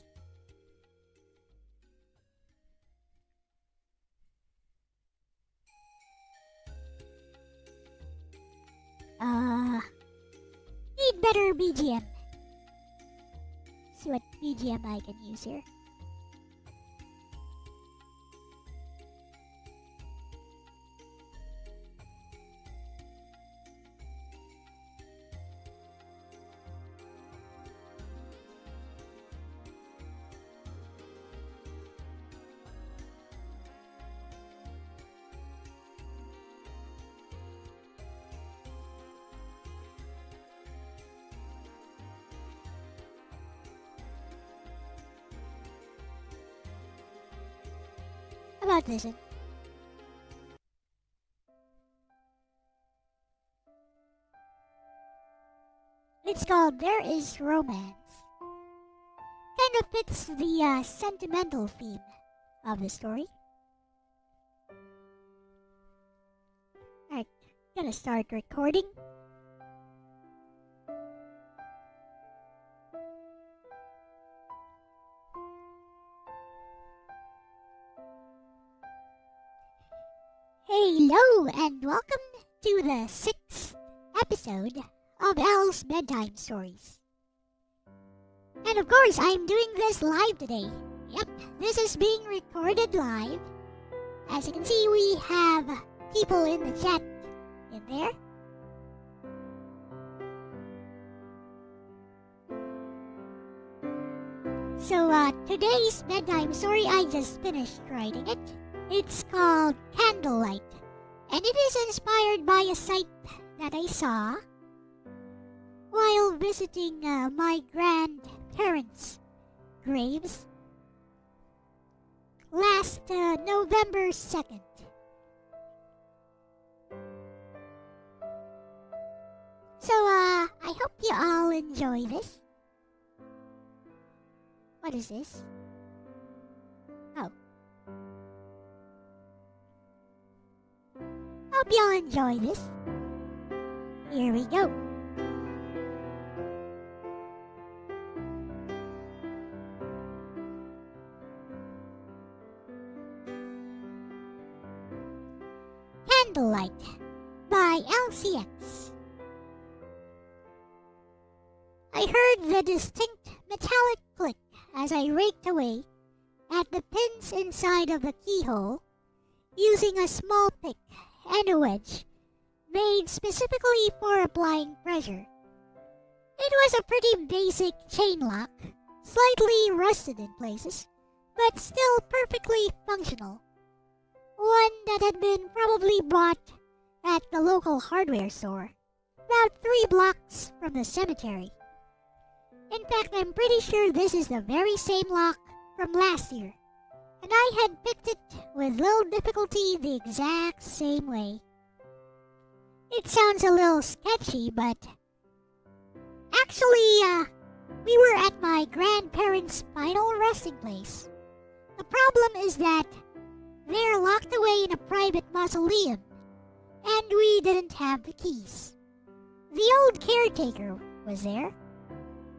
Need better BGM. See what BGM I can use here. How about this one? It's called There Is Romance. Kind of fits the sentimental theme of the story. Alright, gonna start recording. Hello and welcome to the 6th episode of Elle's Bedtime Stories. And of course, I'm doing this live today. Yep, this is being recorded live. As you can see, we have people in the chat in there. So, today's bedtime story, I just finished writing it. It's called Candlelight, and it is inspired by a sight that I saw while visiting my grandparents' graves last November 2nd. So, I hope you all enjoy this. What is this? Oh. Hope y'all enjoy this. Here we go. Candlelight by Elle-C. I heard the distinct metallic click as I raked away at the pins inside of the keyhole using a small pick and a wedge made specifically for applying pressure. It was a pretty basic chain lock, slightly rusted in places, but still perfectly functional. One that had been probably bought at the local hardware store, about 3 blocks from the cemetery. In fact, I'm pretty sure this is the very same lock from last year, and I had picked it with little difficulty the exact same way. It sounds a little sketchy, but actually, we were at my grandparents' final resting place. The problem is that they're locked away in a private mausoleum, and we didn't have the keys. The old caretaker was there,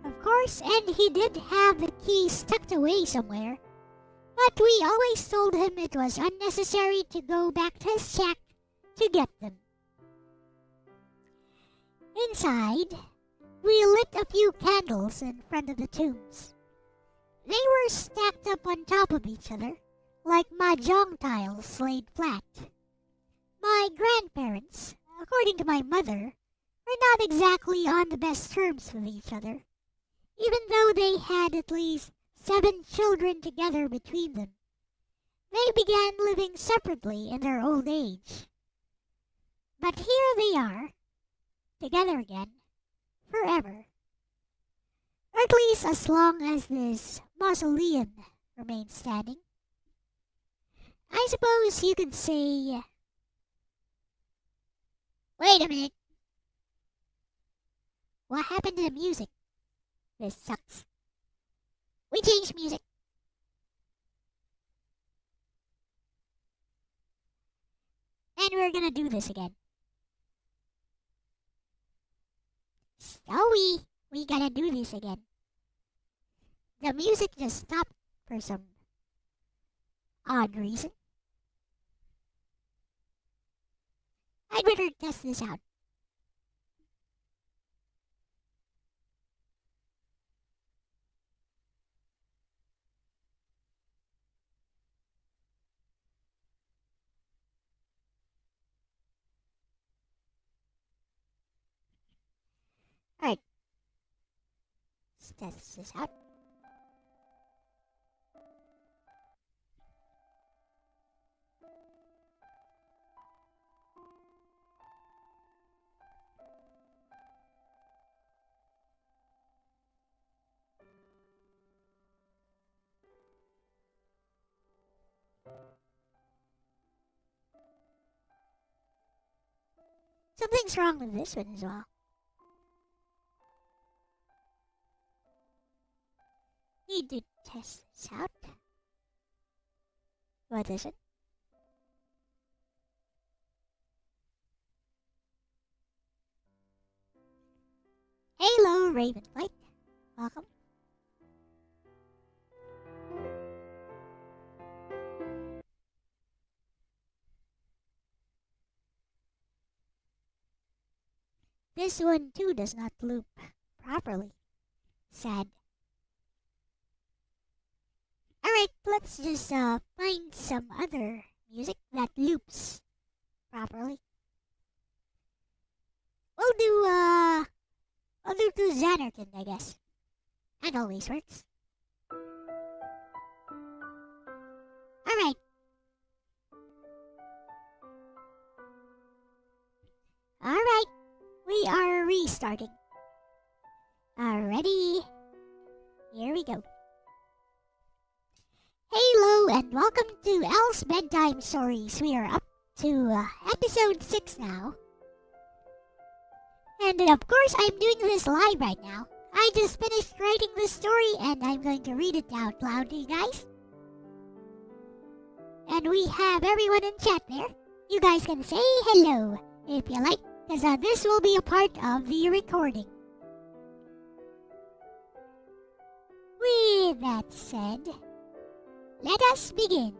of course, and he did have the keys tucked away somewhere, but we always told him it was unnecessary to go back to his shack to get them. Inside, we lit a few candles in front of the tombs. They were stacked up on top of each other, like mahjong tiles laid flat. My grandparents, according to my mother, were not exactly on the best terms with each other, even though they had at least 7 children together between them. They began living separately in their old age. But here they are, together again, forever. Or at least as long as this mausoleum remains standing. I suppose you could say... Wait a minute. What happened to the music? This sucks. We changed music. And we're gonna do this again. So we gotta do this again. The music just stopped for some odd reason. I'd better test this out. test this out. Something's wrong with this one as well. Need to test this out. What is it? Hello, Ravenflight. Welcome. This one too does not loop properly. Sad. Alright, let's just find some other music that loops properly. I'll do to Xanarkin, I guess. That always works. Alright. Alright. We are restarting. Already. Here we go. Hello and welcome to Elle-C Bedtime Stories. We are up to episode 6 now. And of course I'm doing this live right now. I just finished writing this story and I'm going to read it out loud to you guys. And we have everyone in chat there. You guys can say hello if you like, because this will be a part of the recording. With that said, let us begin.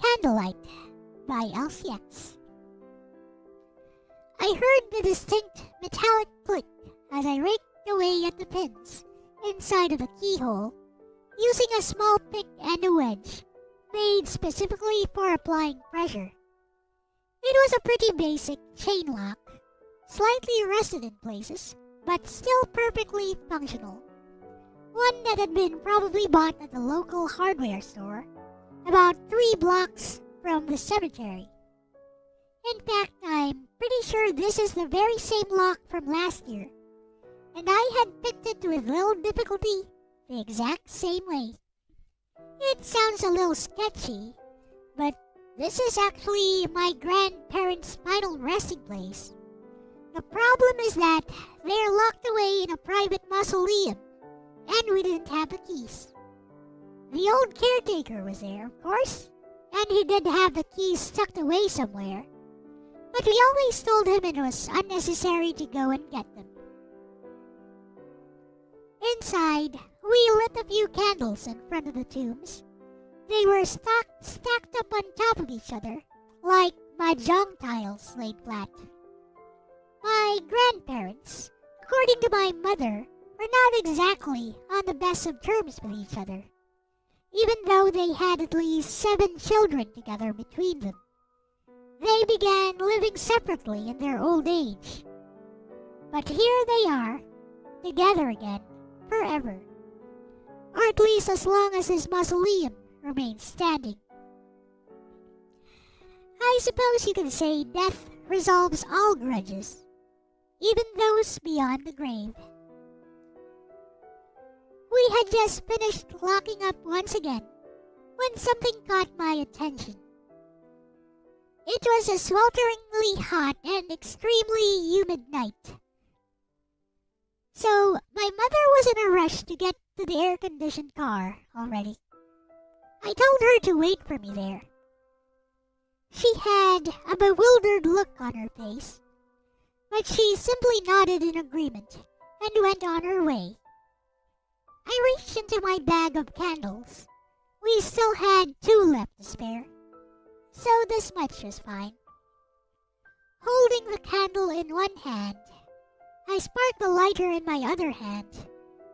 Candlelight by LCX. I heard the distinct metallic click as I raked away at the pins inside of the keyhole using a small pick and a wedge made specifically for applying pressure. It was a pretty basic chain lock, slightly rusted in places, but still perfectly functional. One that had been probably bought at the local hardware store, about 3 blocks from the cemetery. In fact, I'm pretty sure this is the very same lock from last year, and I had picked it with little difficulty the exact same way. It sounds a little sketchy, but this is actually my grandparents' final resting place. The problem is that they're locked away in a private mausoleum, and we didn't have the keys. The old caretaker was there, of course, and he did have the keys tucked away somewhere, but we always told him it was unnecessary to go and get them. Inside, we lit a few candles in front of the tombs. They were stacked up on top of each other, like mahjong tiles laid flat. My grandparents, according to my mother, were not exactly on the best of terms with each other, even though they had at least 7 children together between them. They began living separately in their old age. But here they are, together again, forever. Or at least as long as this mausoleum remains standing. I suppose you can say death resolves all grudges, even those beyond the grave. We had just finished locking up once again when something caught my attention. It was a swelteringly hot and extremely humid night. So my mother was in a rush to get to the air-conditioned car already. I told her to wait for me there. She had a bewildered look on her face, but she simply nodded in agreement and went on her way. I reached into my bag of candles. We still had 2 left to spare, so this much was fine. Holding the candle in one hand, I sparked the lighter in my other hand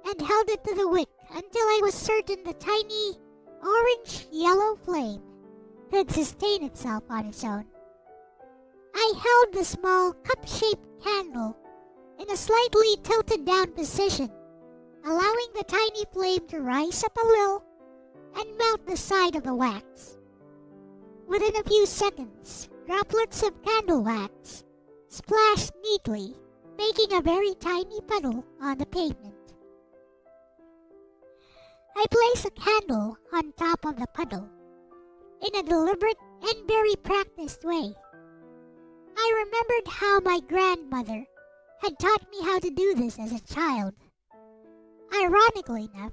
and held it to the wick until I was certain the tiny orange-yellow flame could sustain itself on its own. I held the small cup-shaped candle in a slightly tilted down position, allowing the tiny flame to rise up a little and melt the side of the wax. Within a few seconds, droplets of candle wax splashed neatly, making a very tiny puddle on the pavement. I placed a candle on top of the puddle in a deliberate and very practiced way. I remembered how my grandmother had taught me how to do this as a child. Ironically enough,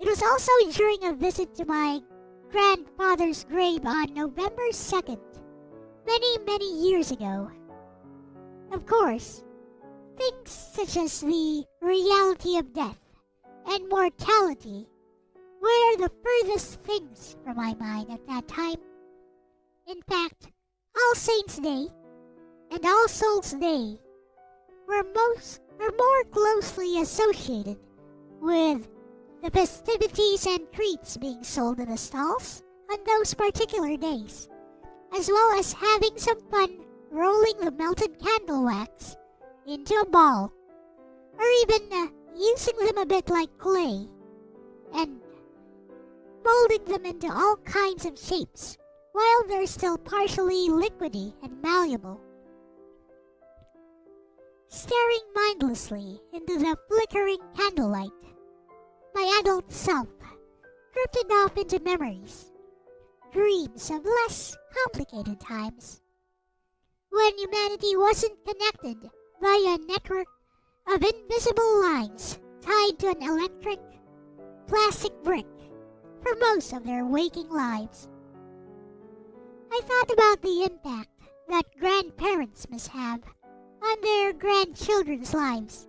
it was also during a visit to my grandfather's grave on November 2nd, many years ago. Of course, things such as the reality of death and mortality were the furthest things from my mind at that time. In fact, All Saints' Day and All Souls' Day were more closely associated with the festivities and treats being sold in the stalls on those particular days, as well as having some fun rolling the melted candle wax into a ball, or even using them a bit like clay and molding them into all kinds of shapes while they're still partially liquidy and malleable. Staring mindlessly into the flickering candlelight, my adult self drifted off into memories, dreams of less complicated times, when humanity wasn't connected via a network of invisible lines tied to an electric plastic brick for most of their waking lives. I thought about the impact that grandparents must have on their grandchildren's lives.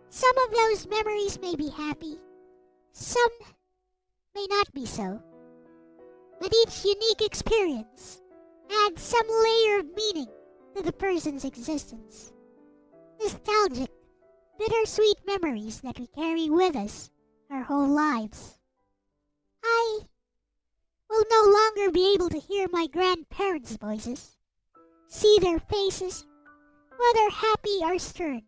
Some of those memories may be happy, some may not be so, but each unique experience adds some layer of meaning to the person's existence. Nostalgic, bittersweet memories that we carry with us our whole lives. I will no longer be able to hear my grandparents' voices, see their faces, whether happy or stern,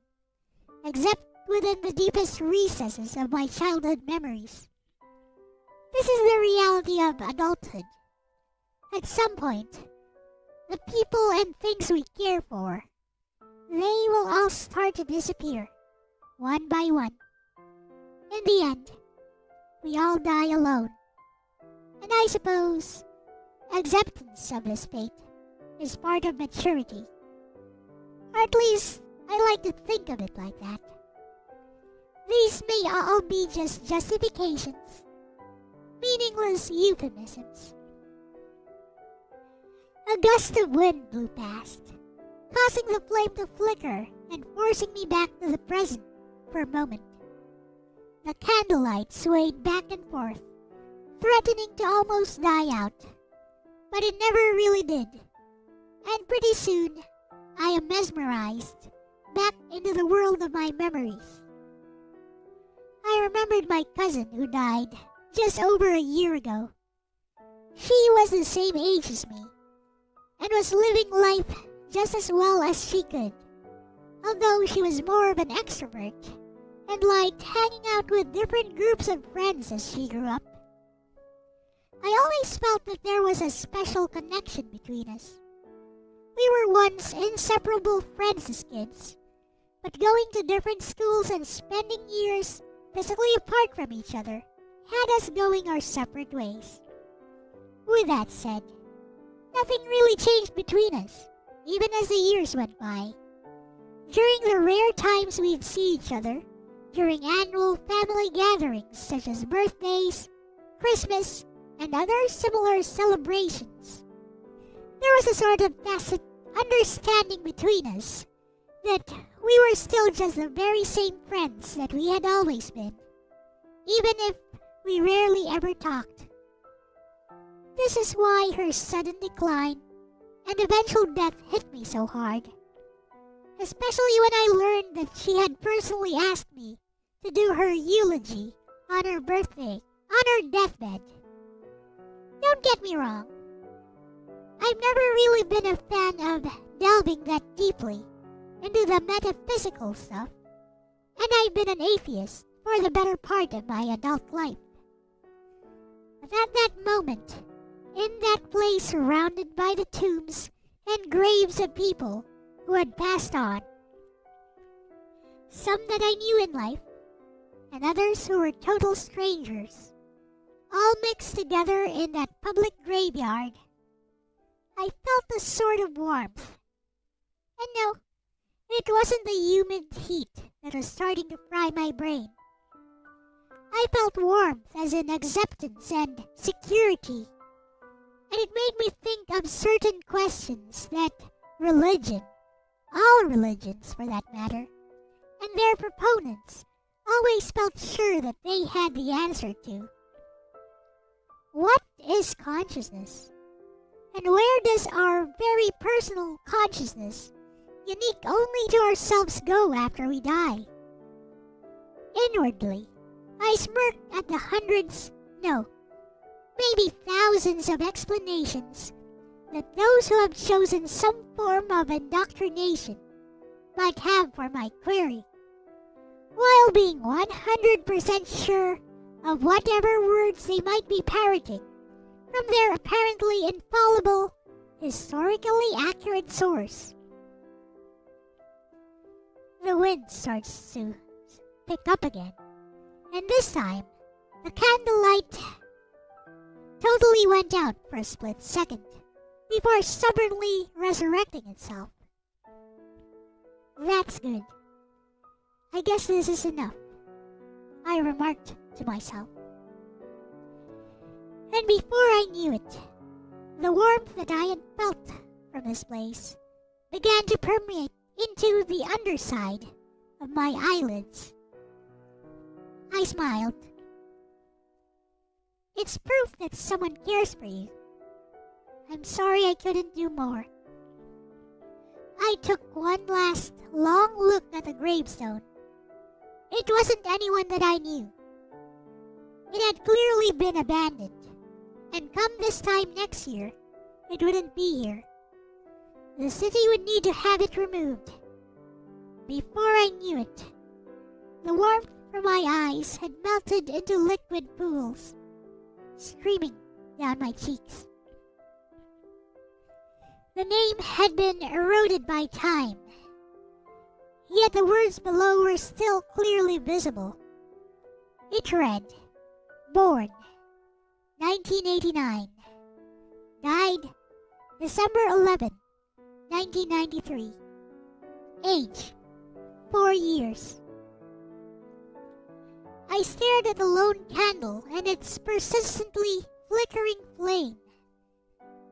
except within the deepest recesses of my childhood memories. This is the reality of adulthood. At some point, the people and things we care for, they will all start to disappear, one by one. In the end, we all die alone. And I suppose acceptance of this fate is part of maturity. Or at least, I like to think of it like that. These may all be just justifications, meaningless euphemisms. A gust of wind blew past, causing the flame to flicker and forcing me back to the present for a moment. The candlelight swayed back and forth, threatening to almost die out, but it never really did. And pretty soon, I am mesmerized back into the world of my memories. I remembered my cousin who died just over a year ago. She was the same age as me and was living life just as well as she could, although she was more of an extrovert and liked hanging out with different groups of friends as she grew up. I always felt that there was a special connection between us. We were once inseparable friends as kids, but going to different schools and spending years physically apart from each other had us going our separate ways. With that said, nothing really changed between us, even as the years went by. During the rare times we'd see each other, during annual family gatherings such as birthdays, Christmas, and other similar celebrations, there was a sort of tacit understanding between us that we were still just the very same friends that we had always been, even if we rarely ever talked. This is why her sudden decline and eventual death hit me so hard, especially when I learned that she had personally asked me to do her eulogy on her birthday, on her deathbed. Don't get me wrong. I I've never really been a fan of delving that deeply into the metaphysical stuff, and I've been an atheist for the better part of my adult life. But at that moment, in that place surrounded by the tombs and graves of people who had passed on, some that I knew in life, and others who were total strangers, all mixed together in that public graveyard, I felt a sort of warmth. And no, it wasn't the humid heat that was starting to fry my brain. I felt warmth as in acceptance and security. And it made me think of certain questions that religion, all religions for that matter, and their proponents always felt sure that they had the answer to. What is consciousness? And where does our very personal consciousness, unique only to ourselves, go after we die? Inwardly, I smirked at the hundreds, no, maybe thousands of explanations that those who have chosen some form of indoctrination might have for my query, while being 100% sure of whatever words they might be parroting from their apparently infallible, historically accurate source. The wind starts to pick up again, and this time, the candlelight totally went out for a split second before stubbornly resurrecting itself. That's good. I guess this is enough, I remarked to myself. And before I knew it, the warmth that I had felt from this place began to permeate into the underside of my eyelids. I smiled. It's proof that someone cares for you. I'm sorry I couldn't do more. I took one last long look at the gravestone. It wasn't anyone that I knew. It had clearly been abandoned, and come this time next year, it wouldn't be here. The city would need to have it removed. Before I knew it, the warmth from my eyes had melted into liquid pools, streaming down my cheeks. The name had been eroded by time, yet the words below were still clearly visible. It read, born, 1989, died, December 11, 1993, age, 4 years. I stared at the lone candle and its persistently flickering flame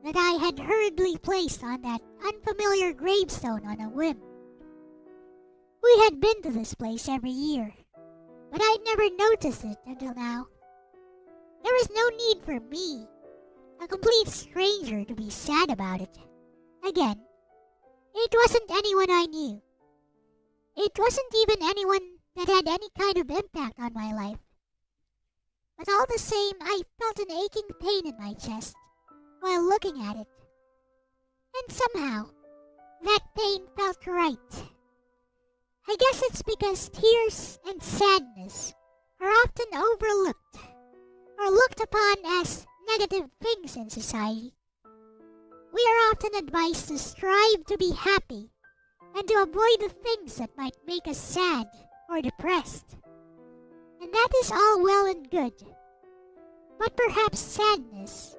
that I had hurriedly placed on that unfamiliar gravestone on a whim. We had been to this place every year, but I'd never noticed it until now. There was no need for me, a complete stranger, to be sad about it. Again, it wasn't anyone I knew. It wasn't even anyone that had any kind of impact on my life. But all the same, I felt an aching pain in my chest while looking at it. And somehow, that pain felt right. I guess it's because tears and sadness are often overlooked or looked upon as negative things in society. We are often advised to strive to be happy and to avoid the things that might make us sad or depressed. And that is all well and good. But perhaps sadness,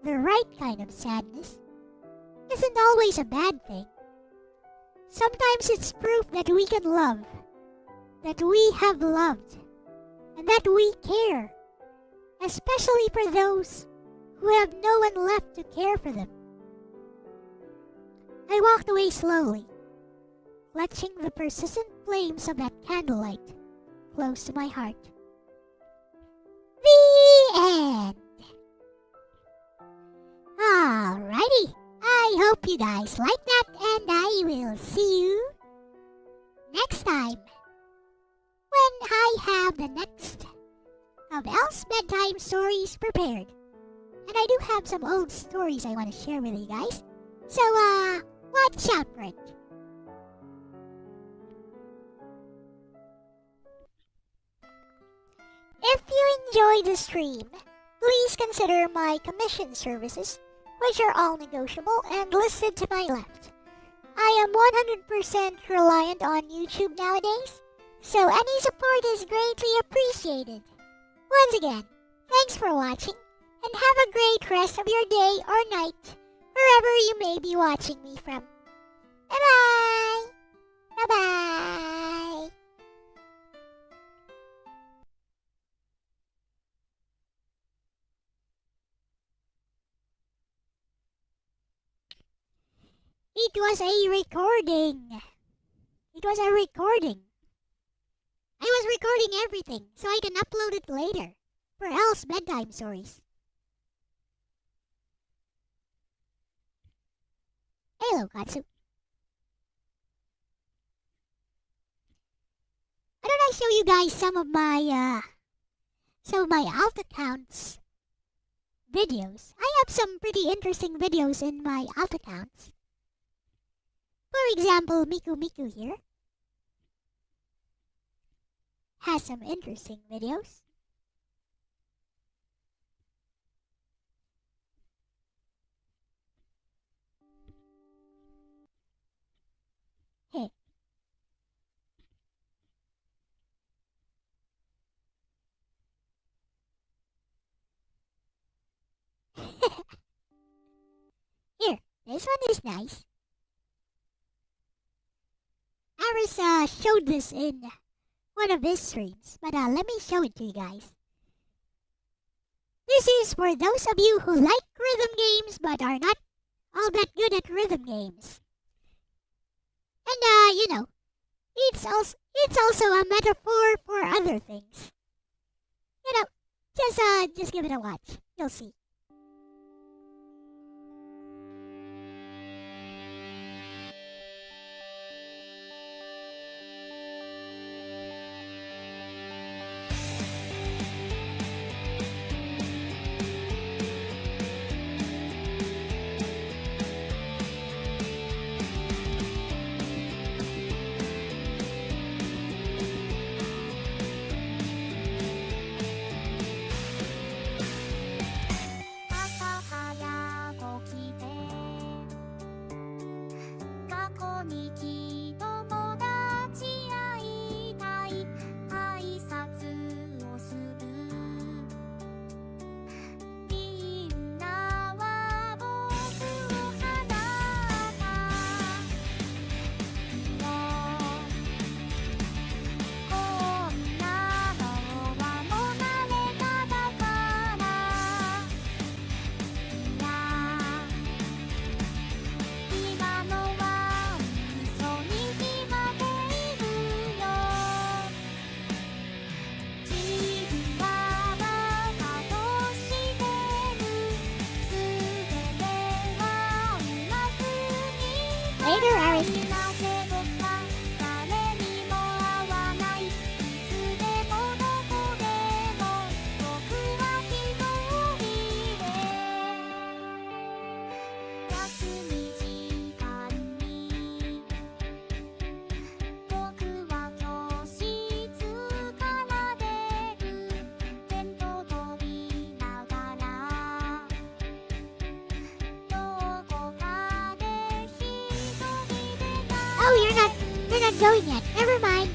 the right kind of sadness, isn't always a bad thing. Sometimes it's proof that we can love, that we have loved, and that we care, especially for those who have no one left to care for them. I walked away slowly, clutching the persistent flames of that candlelight close to my heart. The end. Alrighty, I hope you guys like that, and I will see you next time when I have the next of Elle-C bedtime stories prepared. and I do have some old stories I want to share with you guys. So, watch out for it. If you enjoyed the stream, please consider my commission services, which are all negotiable and listed to my left. I am 100% reliant on YouTube nowadays, so any support is greatly appreciated. Once again, thanks for watching, and have a great rest of your day or night, wherever you may be watching me from. Bye-bye! Bye-bye! It was a recording. It was a recording. I was recording everything so I can upload it later for Elle-C bedtime stories. Hello, Katsu. Why don't I show you guys some of my alt accounts videos? I have some pretty interesting videos in my alt accounts. For example, Miku Miku here has some interesting videos. Hey. Here, this one is nice. Aris showed this in one of his streams, but let me show it to you guys. This is for those of you who like rhythm games but are not all that good at rhythm games. And you know, it's also a metaphor for other things. You know, just give it a watch. You'll see. Later, Aris. Oh, you're not going yet. Never mind.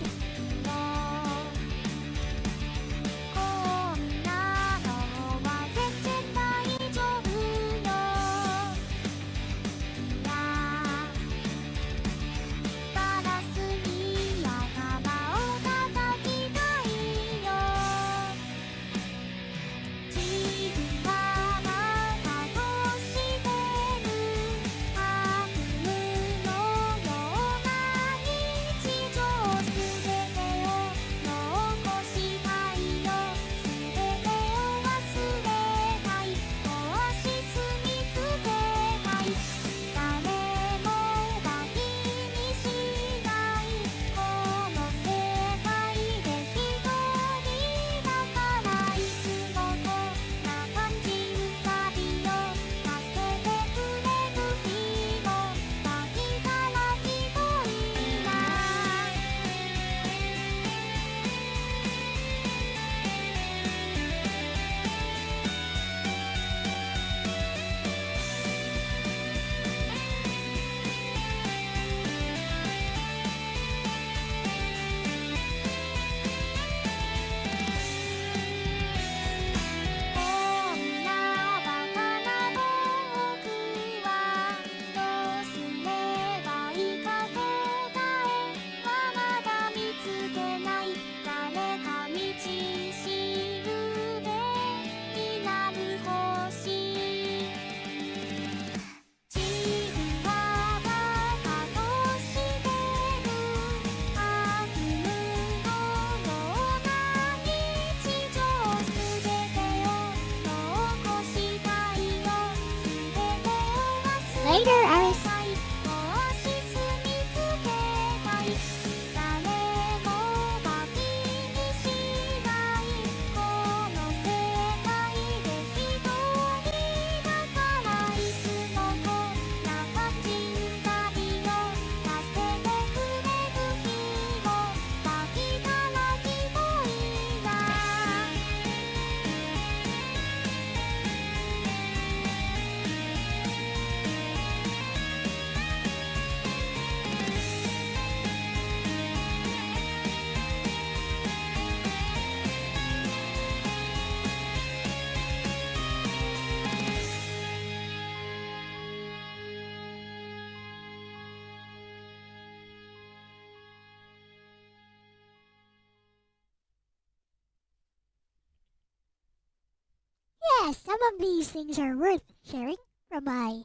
yes, some of these things are worth sharing from my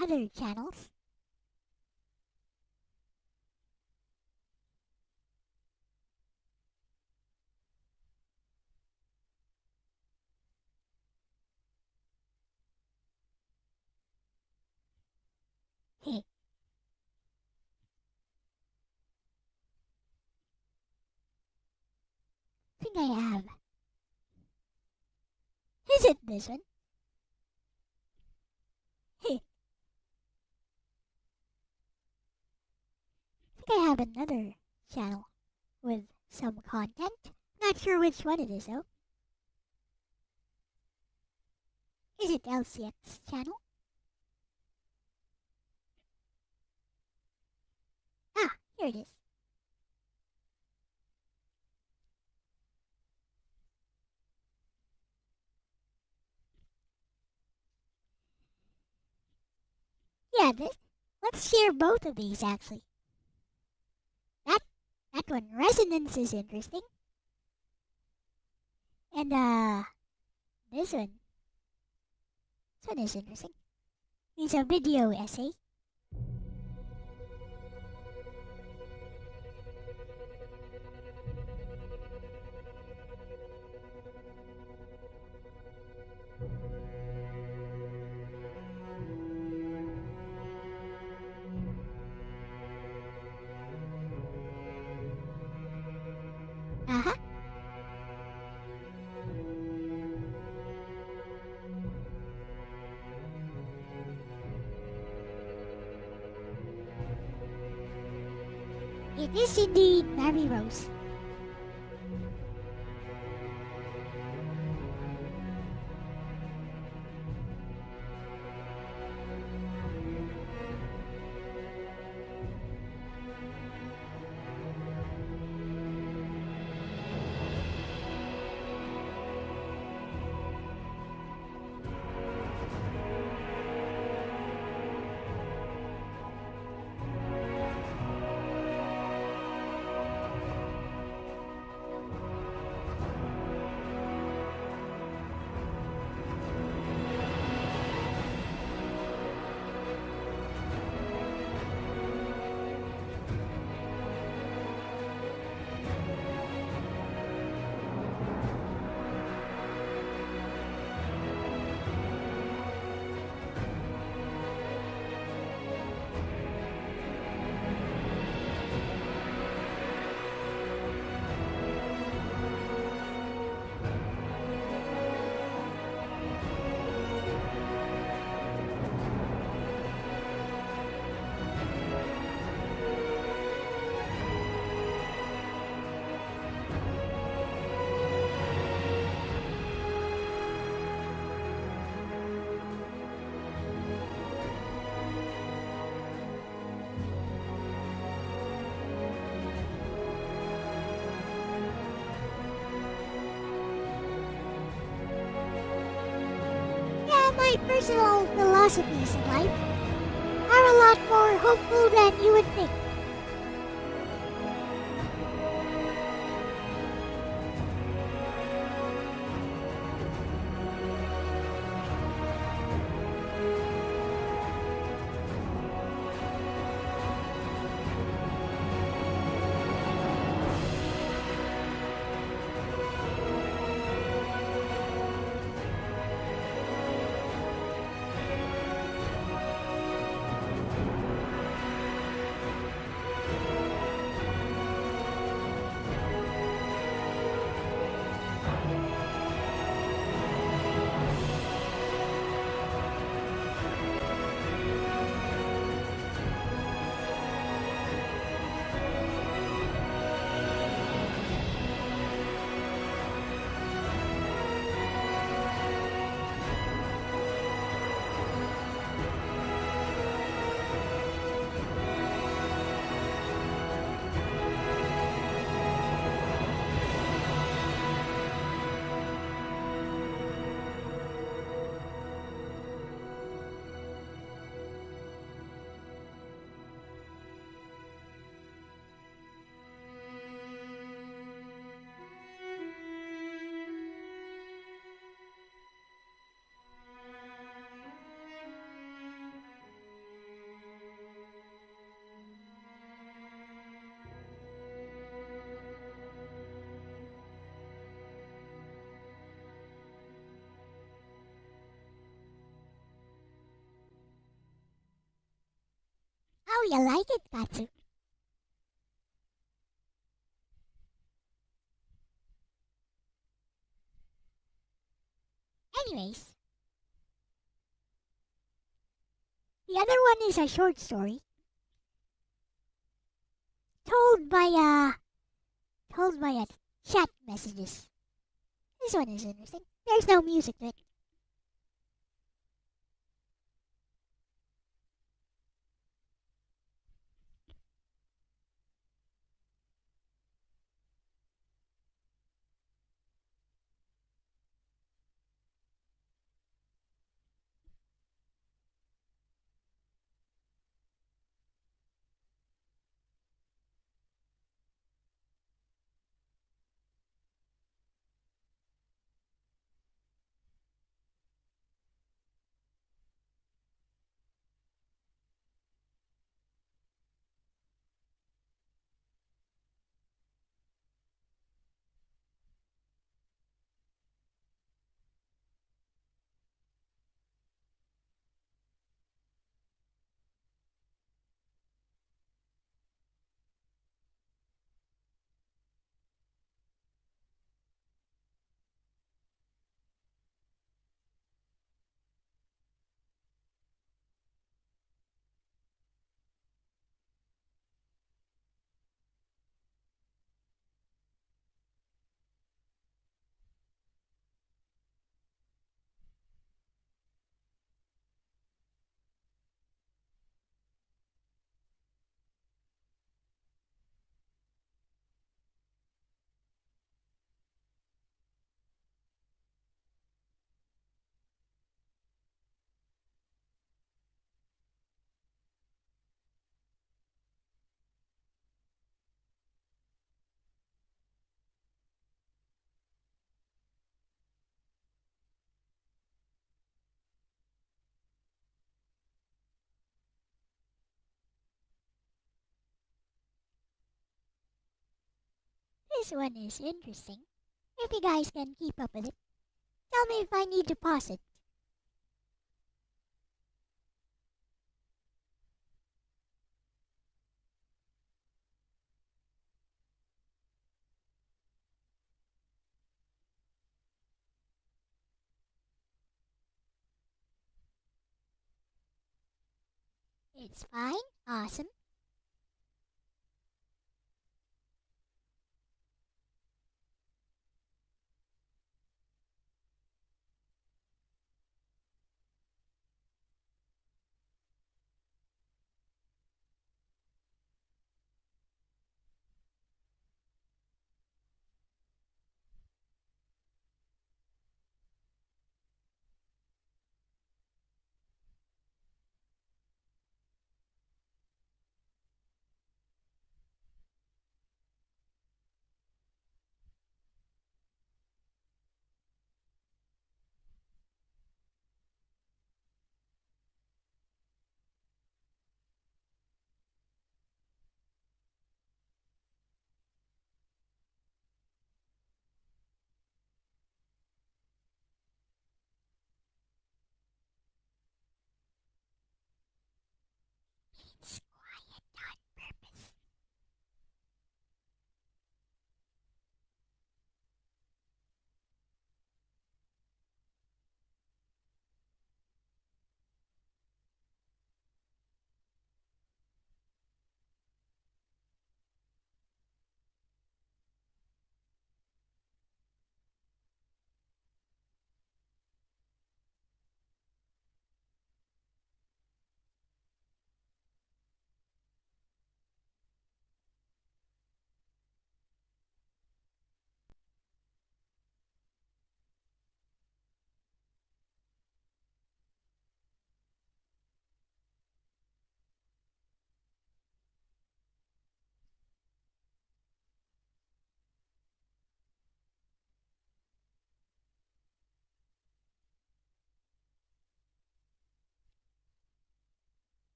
other channels. Hey. I think I have. Is it this one? Hey. I think I have another channel with some content. Not sure which one it is though. Is it LCX channel? Ah, here it is. Yeah, let's share both of these actually. That one, resonance, is interesting. And this one is interesting. It's a video essay. Uh-huh. It is indeed Mary Rose. My personal philosophies in life are a lot more hopeful than you would think. Oh, you like it, Katsu? Anyways, the other one is a short story told by chat messages. This one is interesting. There's no music to it. This one is interesting. If you guys can keep up with it, tell me if I need to pause it. It's fine. Awesome.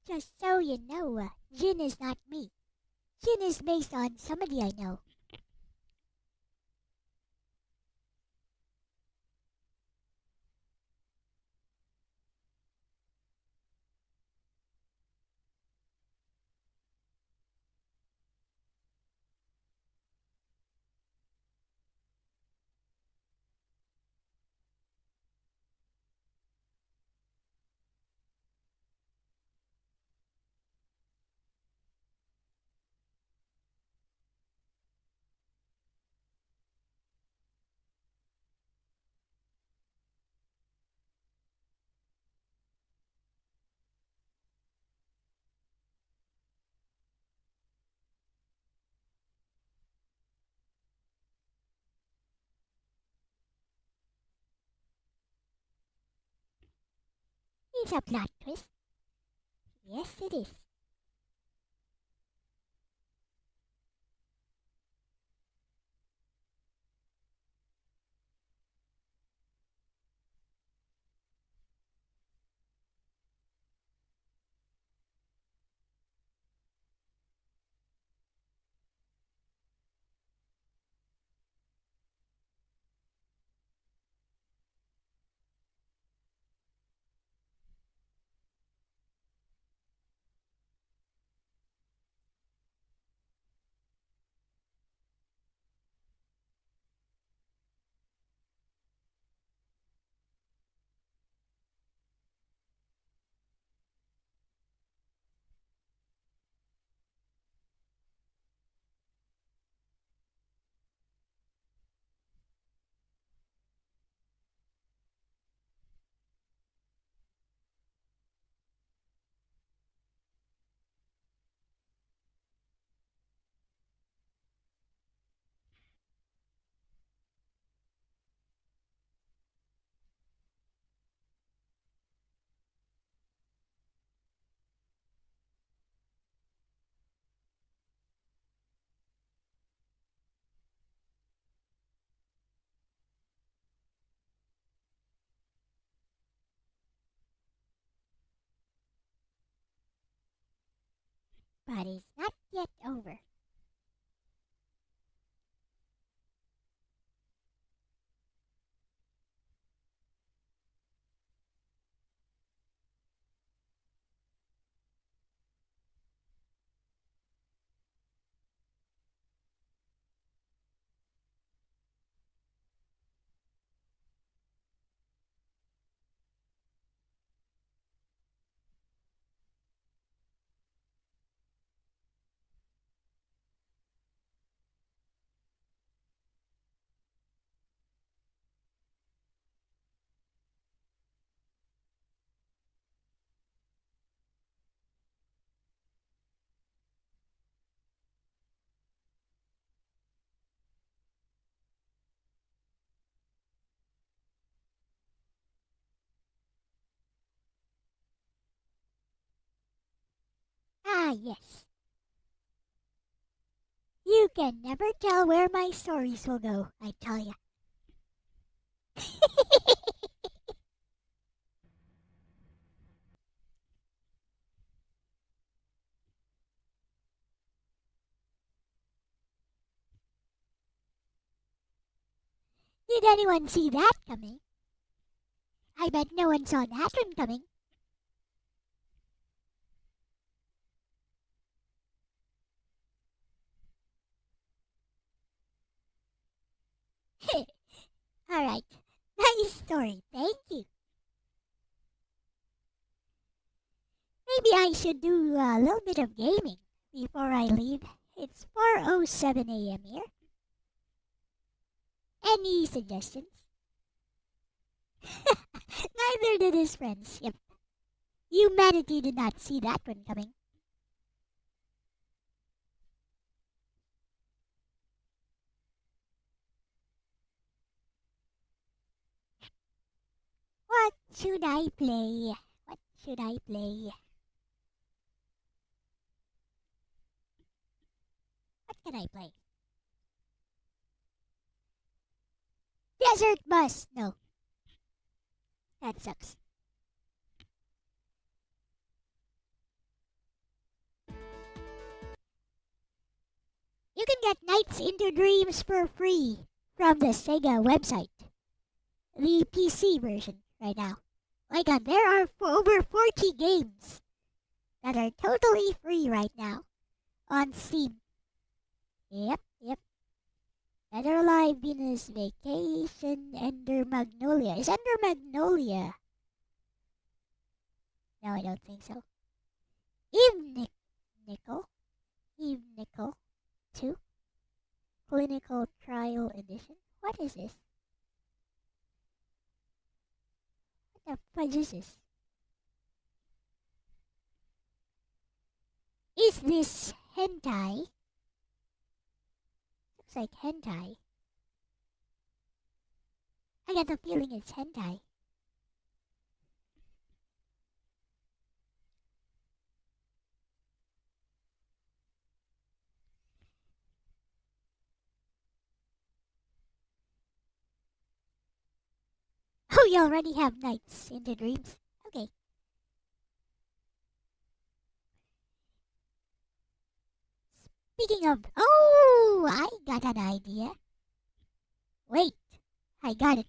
Just so you know, Jin is not me. Jin is based on somebody I know. It's a plot twist. Yes, it is. But it's not yet over. Ah, yes. You can never tell where my stories will go, I tell ya. Did anyone see that coming? I bet no one saw that one coming. Alright. Nice story, thank you. Maybe I should do a little bit of gaming before I leave. It's 4:07 a.m. here. Any suggestions? Neither did his friends. Yep. Humanity did not see that one coming. What should I play? What should I play? What can I play? Desert Bus! No. That sucks. You can get Nights into Dreams for free from the Sega website. The PC version right now. My god, there are over 40 games that are totally free right now on Steam. Yep. Dead or Alive, Venus Vacation, Ender Magnolia. Is Ender Magnolia? No, I don't think so. Eve Nickel 2. Clinical Trial Edition. What is this? What the fudge is this? Is this hentai? Looks like hentai. I get the feeling it's hentai. Oh, you already have Nights into Dreams? Okay. Speaking of... Oh, I got an idea. Wait, I got it.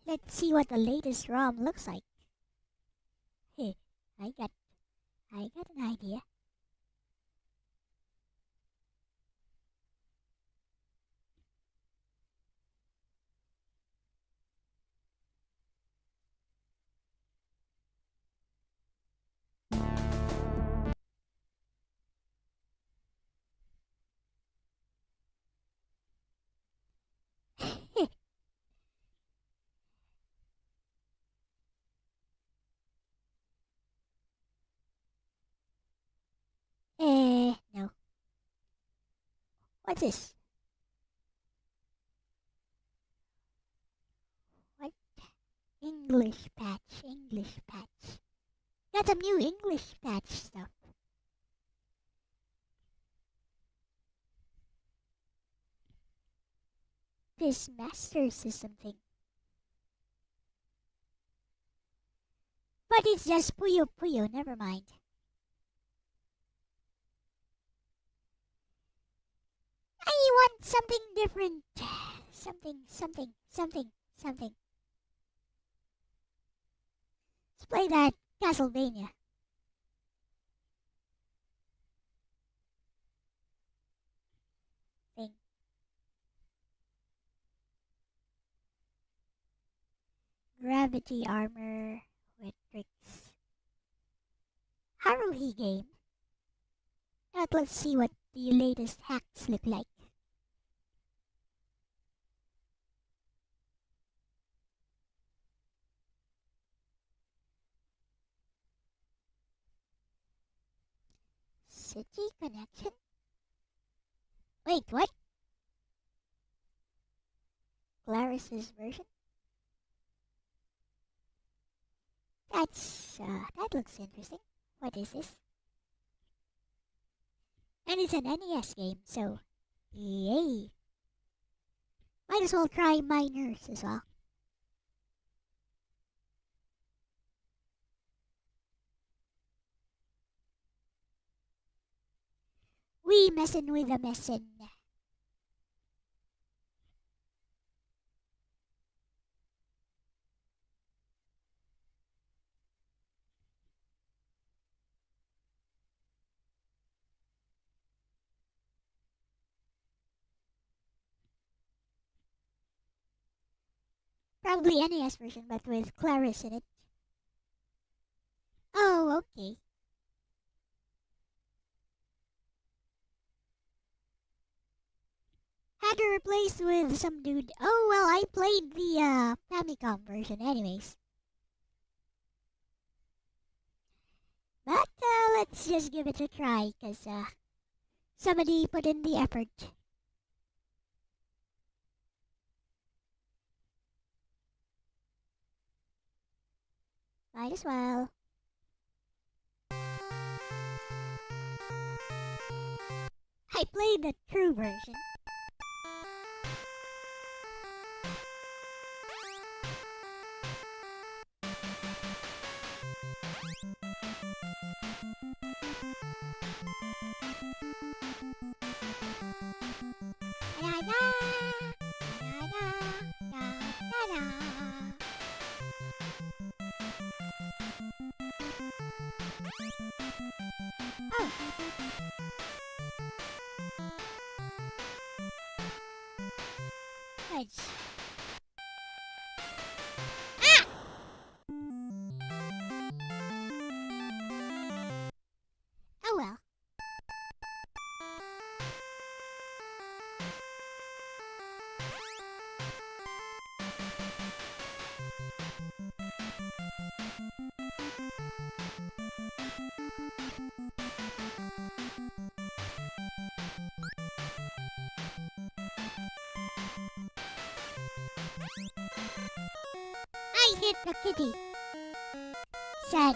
Let's see what the latest ROM looks like. Hey, I got an idea. No. What's this? What? English patch. Got some new English patch stuff. This Master System thing. But it's just Puyo Puyo, never mind. I want something different. Something. Let's play that Castlevania. Thing. Gravity armor with tricks. Haruhi game. Now let's see what the latest hacks look like. City connection? Wait, what? Claris's version? That looks interesting. What is this? And it's an NES game, so yay. Might as well try Miners as well. We messin' with a messin'. Probably NES version, but with Claris in it. Oh, okay. Had to replace with some dude. Oh, well, I played the Famicom version anyways. But let's just give it a try, because somebody put in the effort. Might as well. I played the true version. La la la la la la. Oh. Fudge. Ah! Oh well. I hit the kitty. Sad.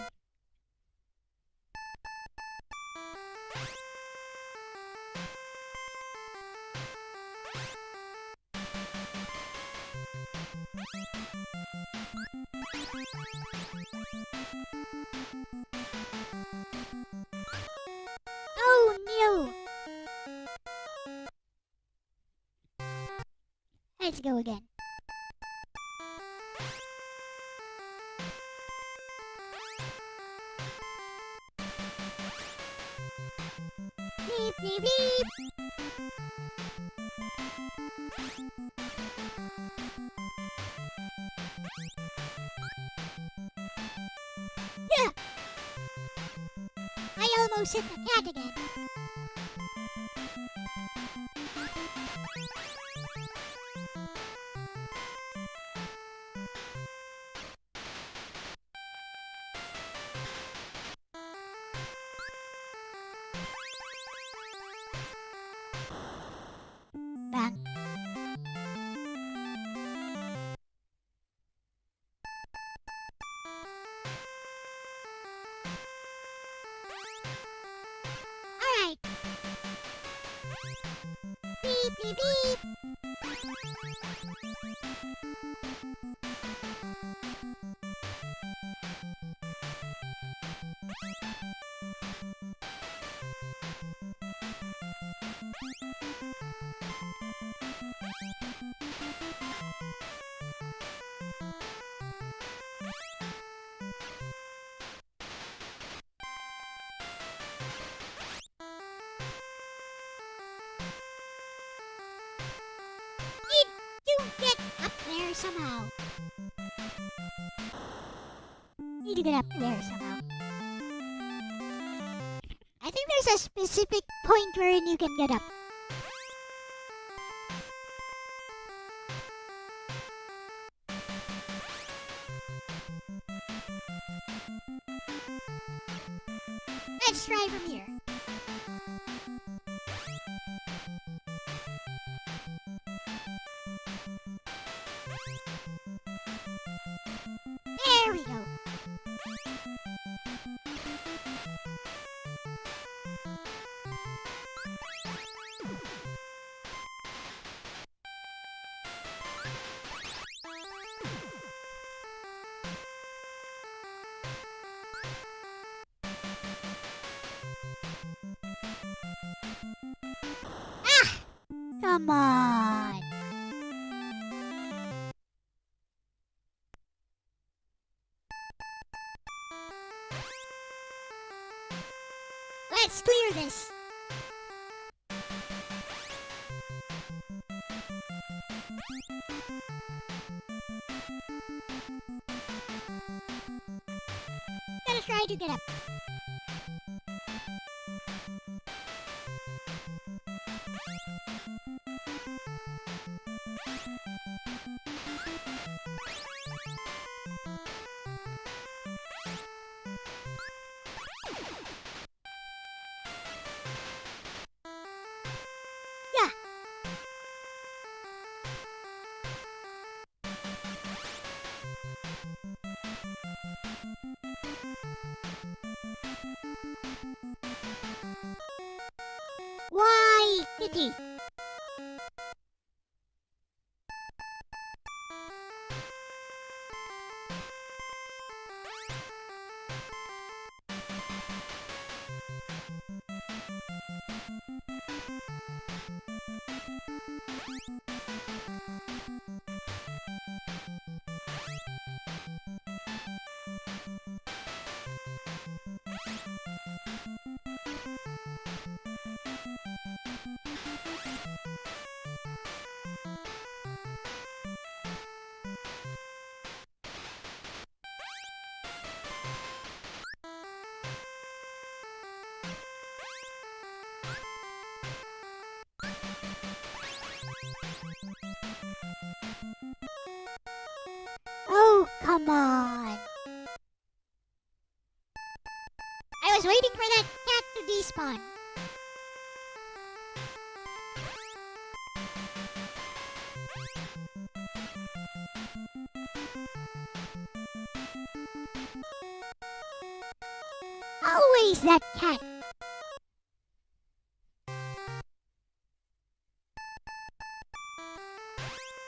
Oh no! Let's go again. Beep, beep, beep. Yeah. I almost hit the cat again. Bang. Alright. Beep, beep, beep. Need to get up there somehow. Need to get up there somehow. I think there's a specific point wherein you can get up. Let's try from here. There we go. Ah! Come on. Let's clear this. Gotta try to get up. Yeah. Why, kitty? come on. I was waiting for that cat to despawn. Always that cat.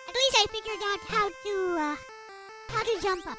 At least I figured out how to jump up.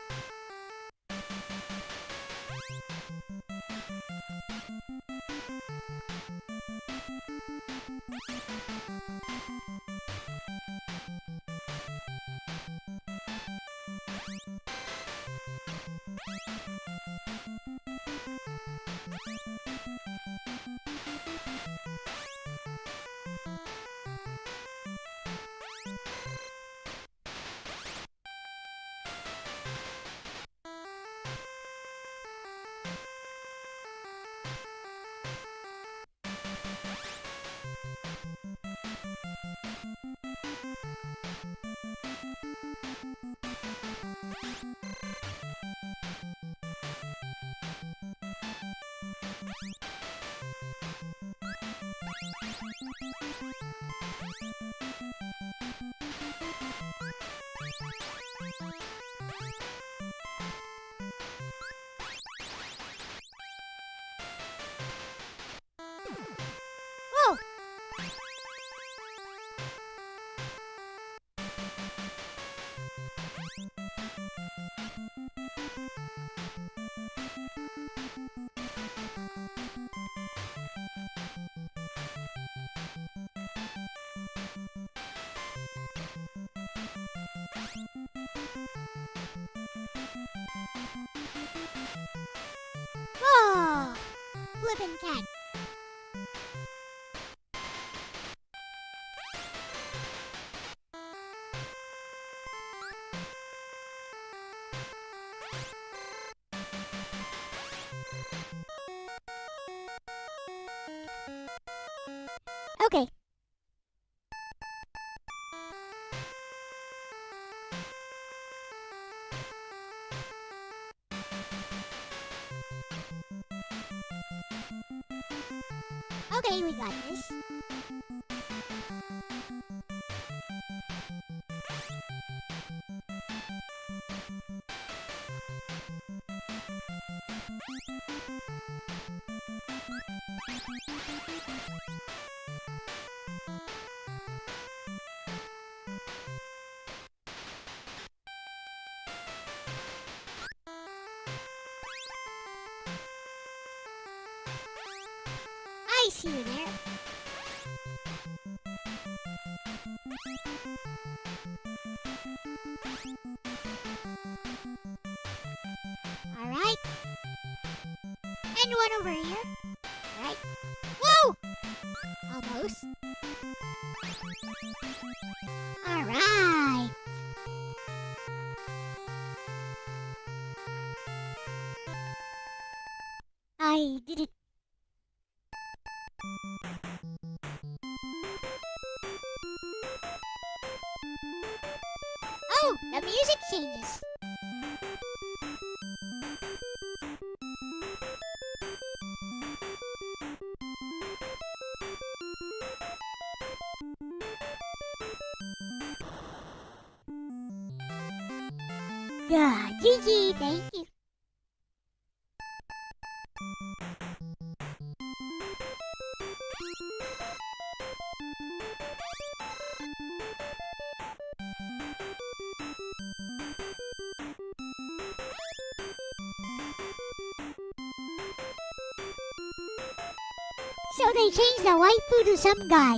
Whoa! Oh! Flippin' cat. Okay. Okay, we got this. I see you there. Alright. And one over here. Right. Whoa! Almost. Alright. I did it. Oh, the music changes. Yeah, GG, thank you. So they changed the waifu to some guy.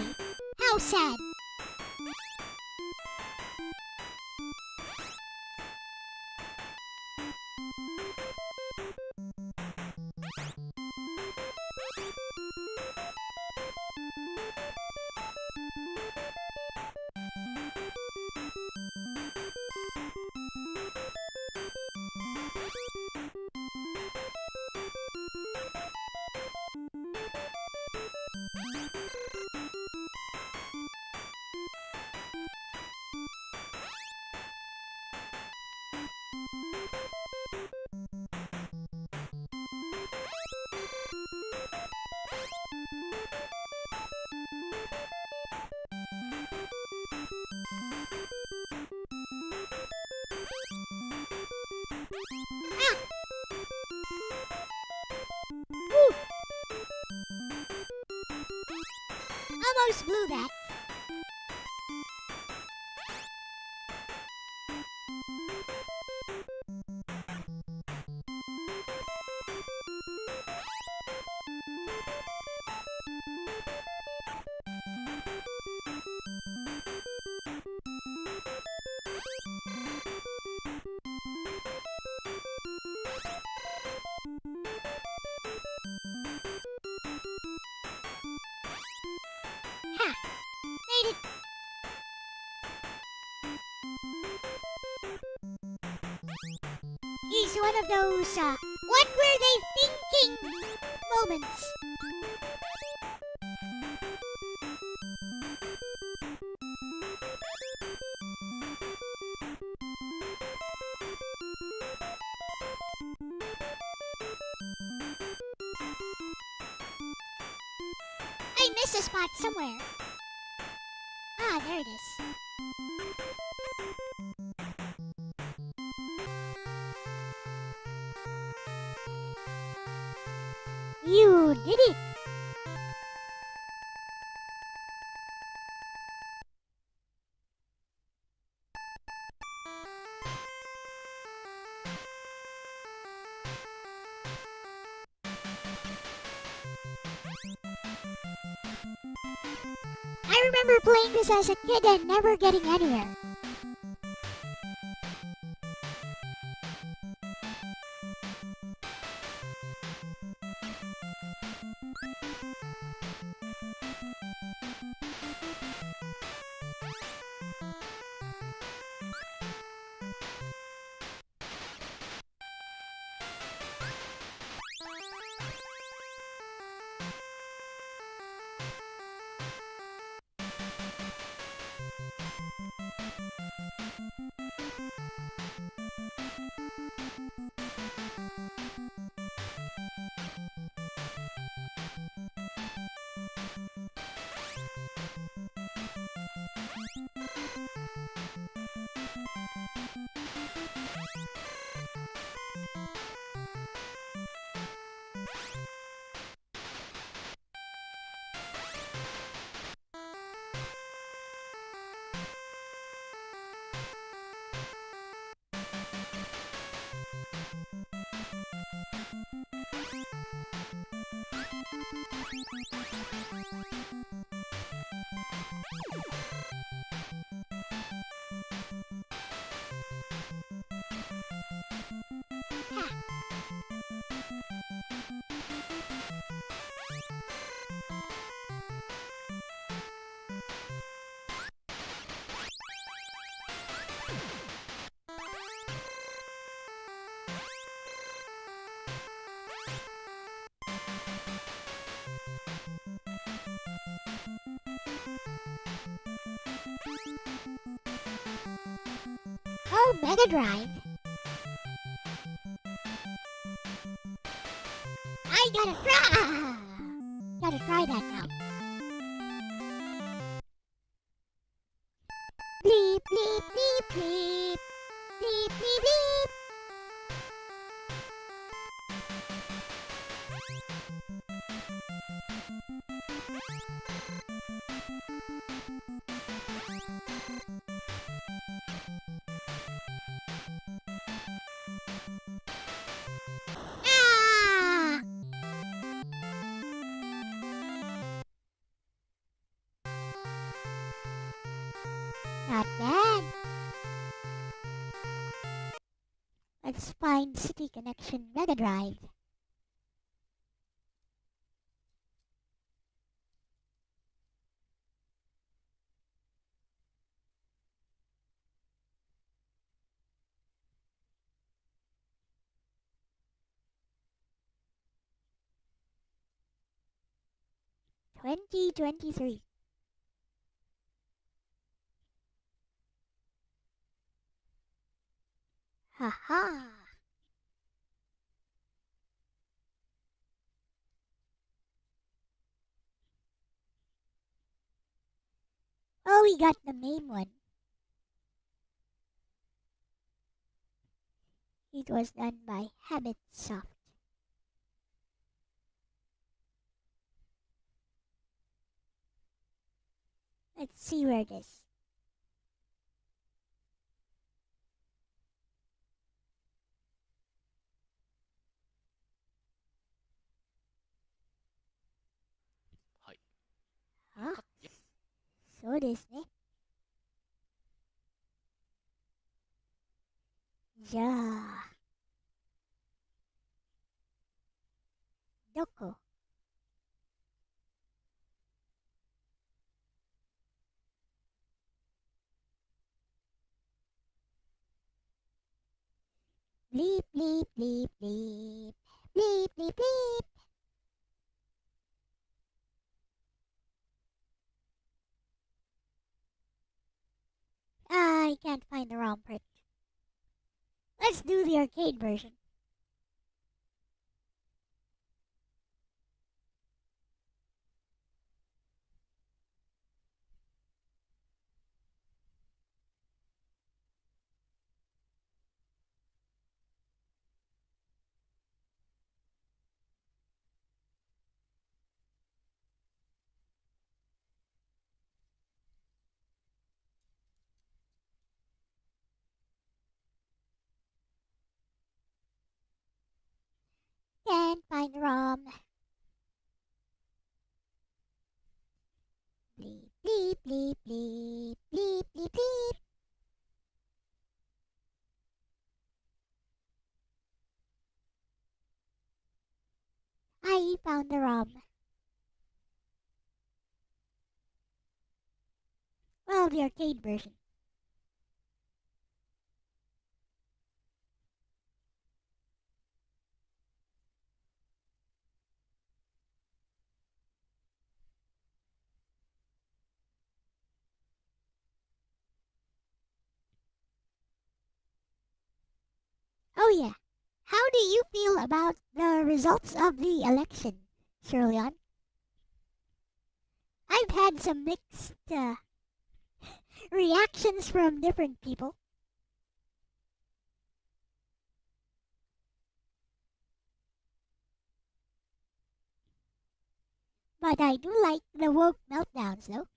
How sad. Almost blew that. Ha! Made it! He's one of those, what were they thinking moments. I missed a spot somewhere. Ah, there it is. You did it! I remember playing this as a kid and never getting anywhere. Oh, Mega Drive. I gotta try that now. Bleep, bleep, bleep, bleep. Bleep, bleep, bleep. Ah! Not bad. Let's find City Connection Mega Drive. (2023). Haha. Oh, we got the main one. It was done by Habitsoft. Let's see where it is. Ah, そうですね。じゃあ、どこBleep, bleep, bleep, bleep. Bleep, bleep, bleep. I can't find the ROM print. Let's do the arcade version. Can't find the ROM. Bleep, bleep, bleep, bleep, bleep, bleep, bleep. I found the ROM. Well, the arcade version. Oh yeah. How do you feel about the results of the election, Shirleon? I've had some mixed reactions from different people. But I do like the woke meltdowns, though.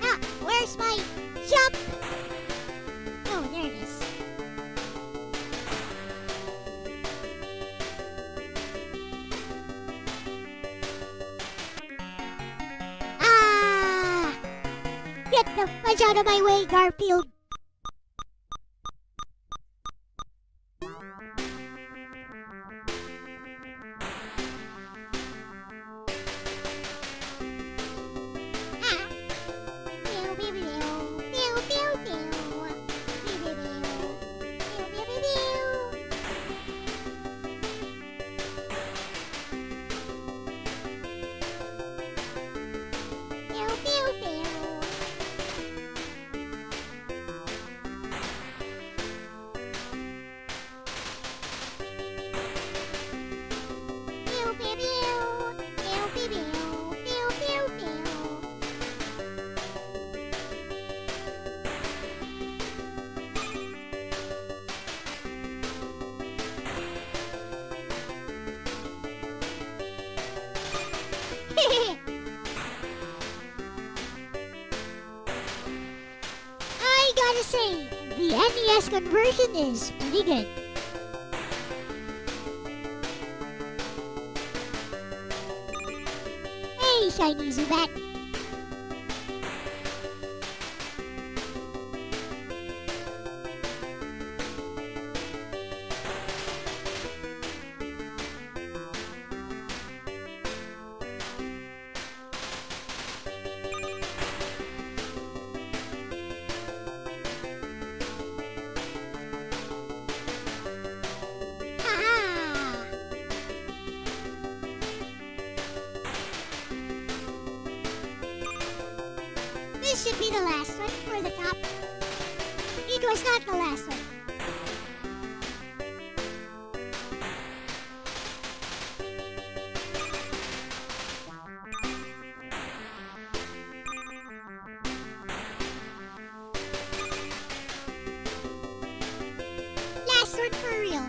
Ah, where's my jump? Oh, there it is. Ah! Get the fudge out of my way, Garfield. I gotta say, the NES conversion is pretty good. Hey, shiny Zubat. This should be the last one for the top. It it's not the last one. Last one for real.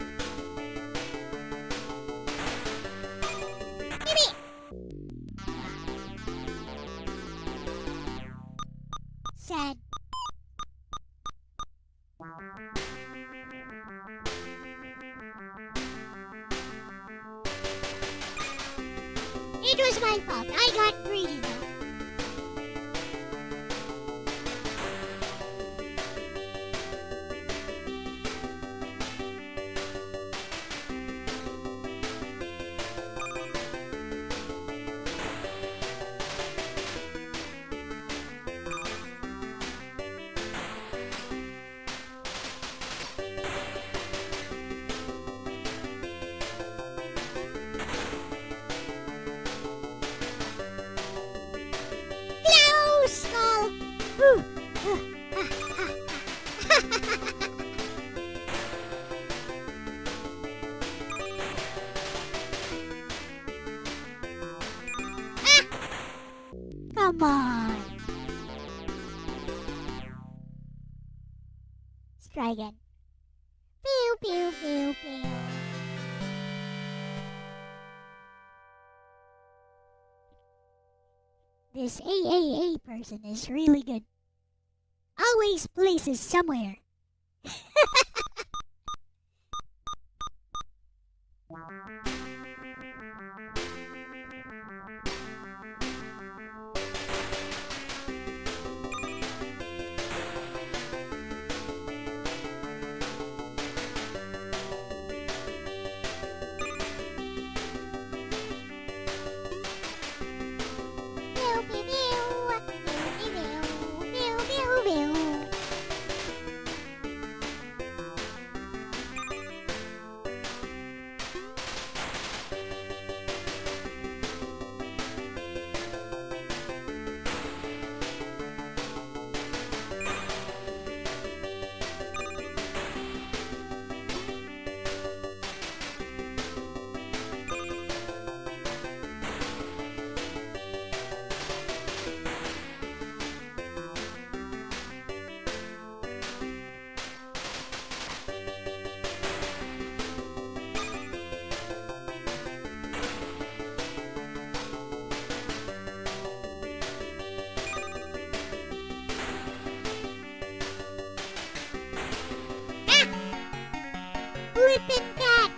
Gimme! Sad. It was my fault. I got greedy though. Close skull. Whew. Come on. Let's try again. Pew, pew, pew, pew. This AAA person is really good. Always places somewhere. Pew, pew, pew. Pew, pew, pew, pew, pew. Flippin' cat.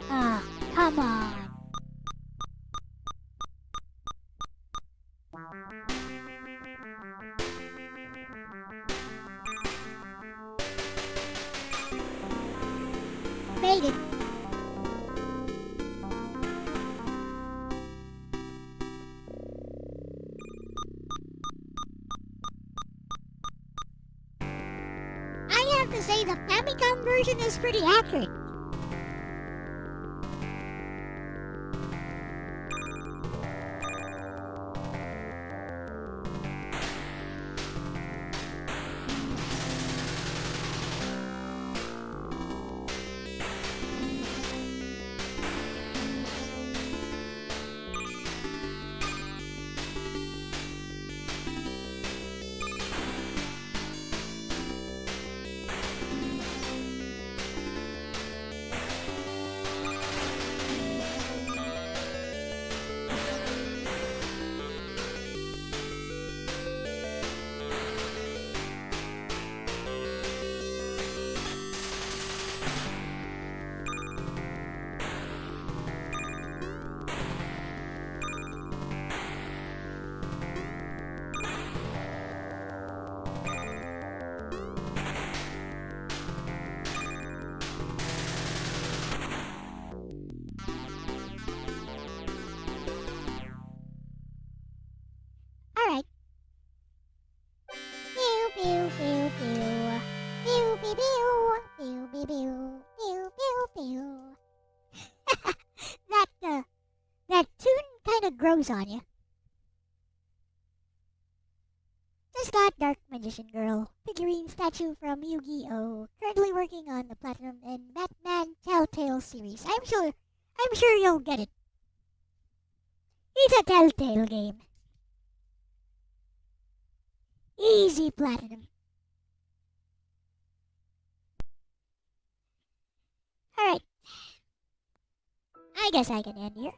Ah, come on. Made it. have to say the Famicom version is pretty accurate. Alright. Pew pew pew pew. Pew pew pew. Pew pew pew. Pew pew pew. That tune kinda grows on you. Just got Dark Magician Girl figurine statue from Yu-Gi-Oh! Currently working on the Platinum and Batman Telltale series. I'm sure you'll get it. It's a Telltale game. Easy Platinum. Alright. I guess I can end here.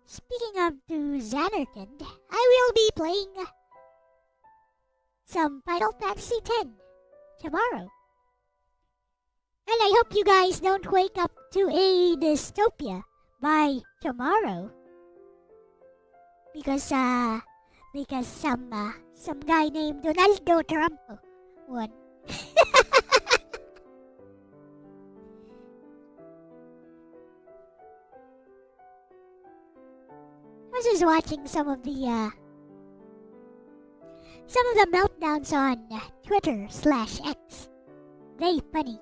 Speaking of to Xanarkand, I will be playing some Final Fantasy X tomorrow. And I hope you guys don't wake up to a dystopia by tomorrow. Because some guy named Donaldo Trump won. I was just watching some of the meltdowns on Twitter/X. They funny.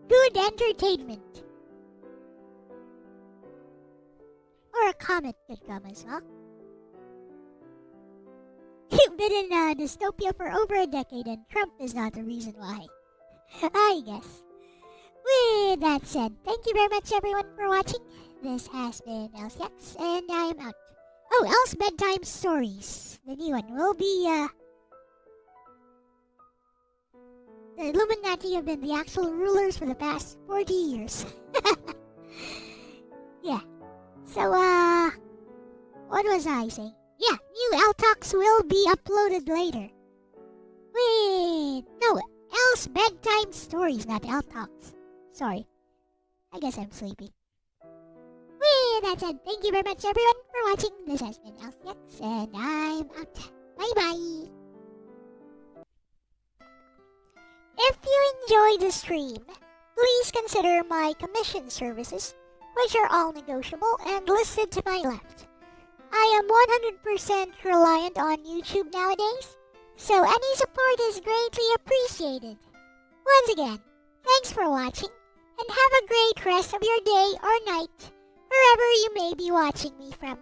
Good entertainment. Or a comment could come as well. You've been in a dystopia for over a decade and Trump is not the reason why. I guess. With that said, thank you very much everyone for watching. This has been Elle-C and I am out. Oh, Elle-C Bedtime Stories. The new one will be, the Illuminati have been the actual rulers for the past 40 years. Yeah. So, what was I saying? Yeah, new Elle-Talks will be uploaded later. Wait, no, Elle-C Bedtime Stories, not Elle-Talks. Sorry. I guess I'm sleepy. With that said, thank you very much everyone for watching. This has been Elle-C and I'm out. Bye-bye. If you enjoyed the stream, please consider my commission services, which are all negotiable and listed to my left. I am 100% reliant on YouTube nowadays, so any support is greatly appreciated. Once again, thanks for watching, and have a great rest of your day or night, wherever you may be watching me from.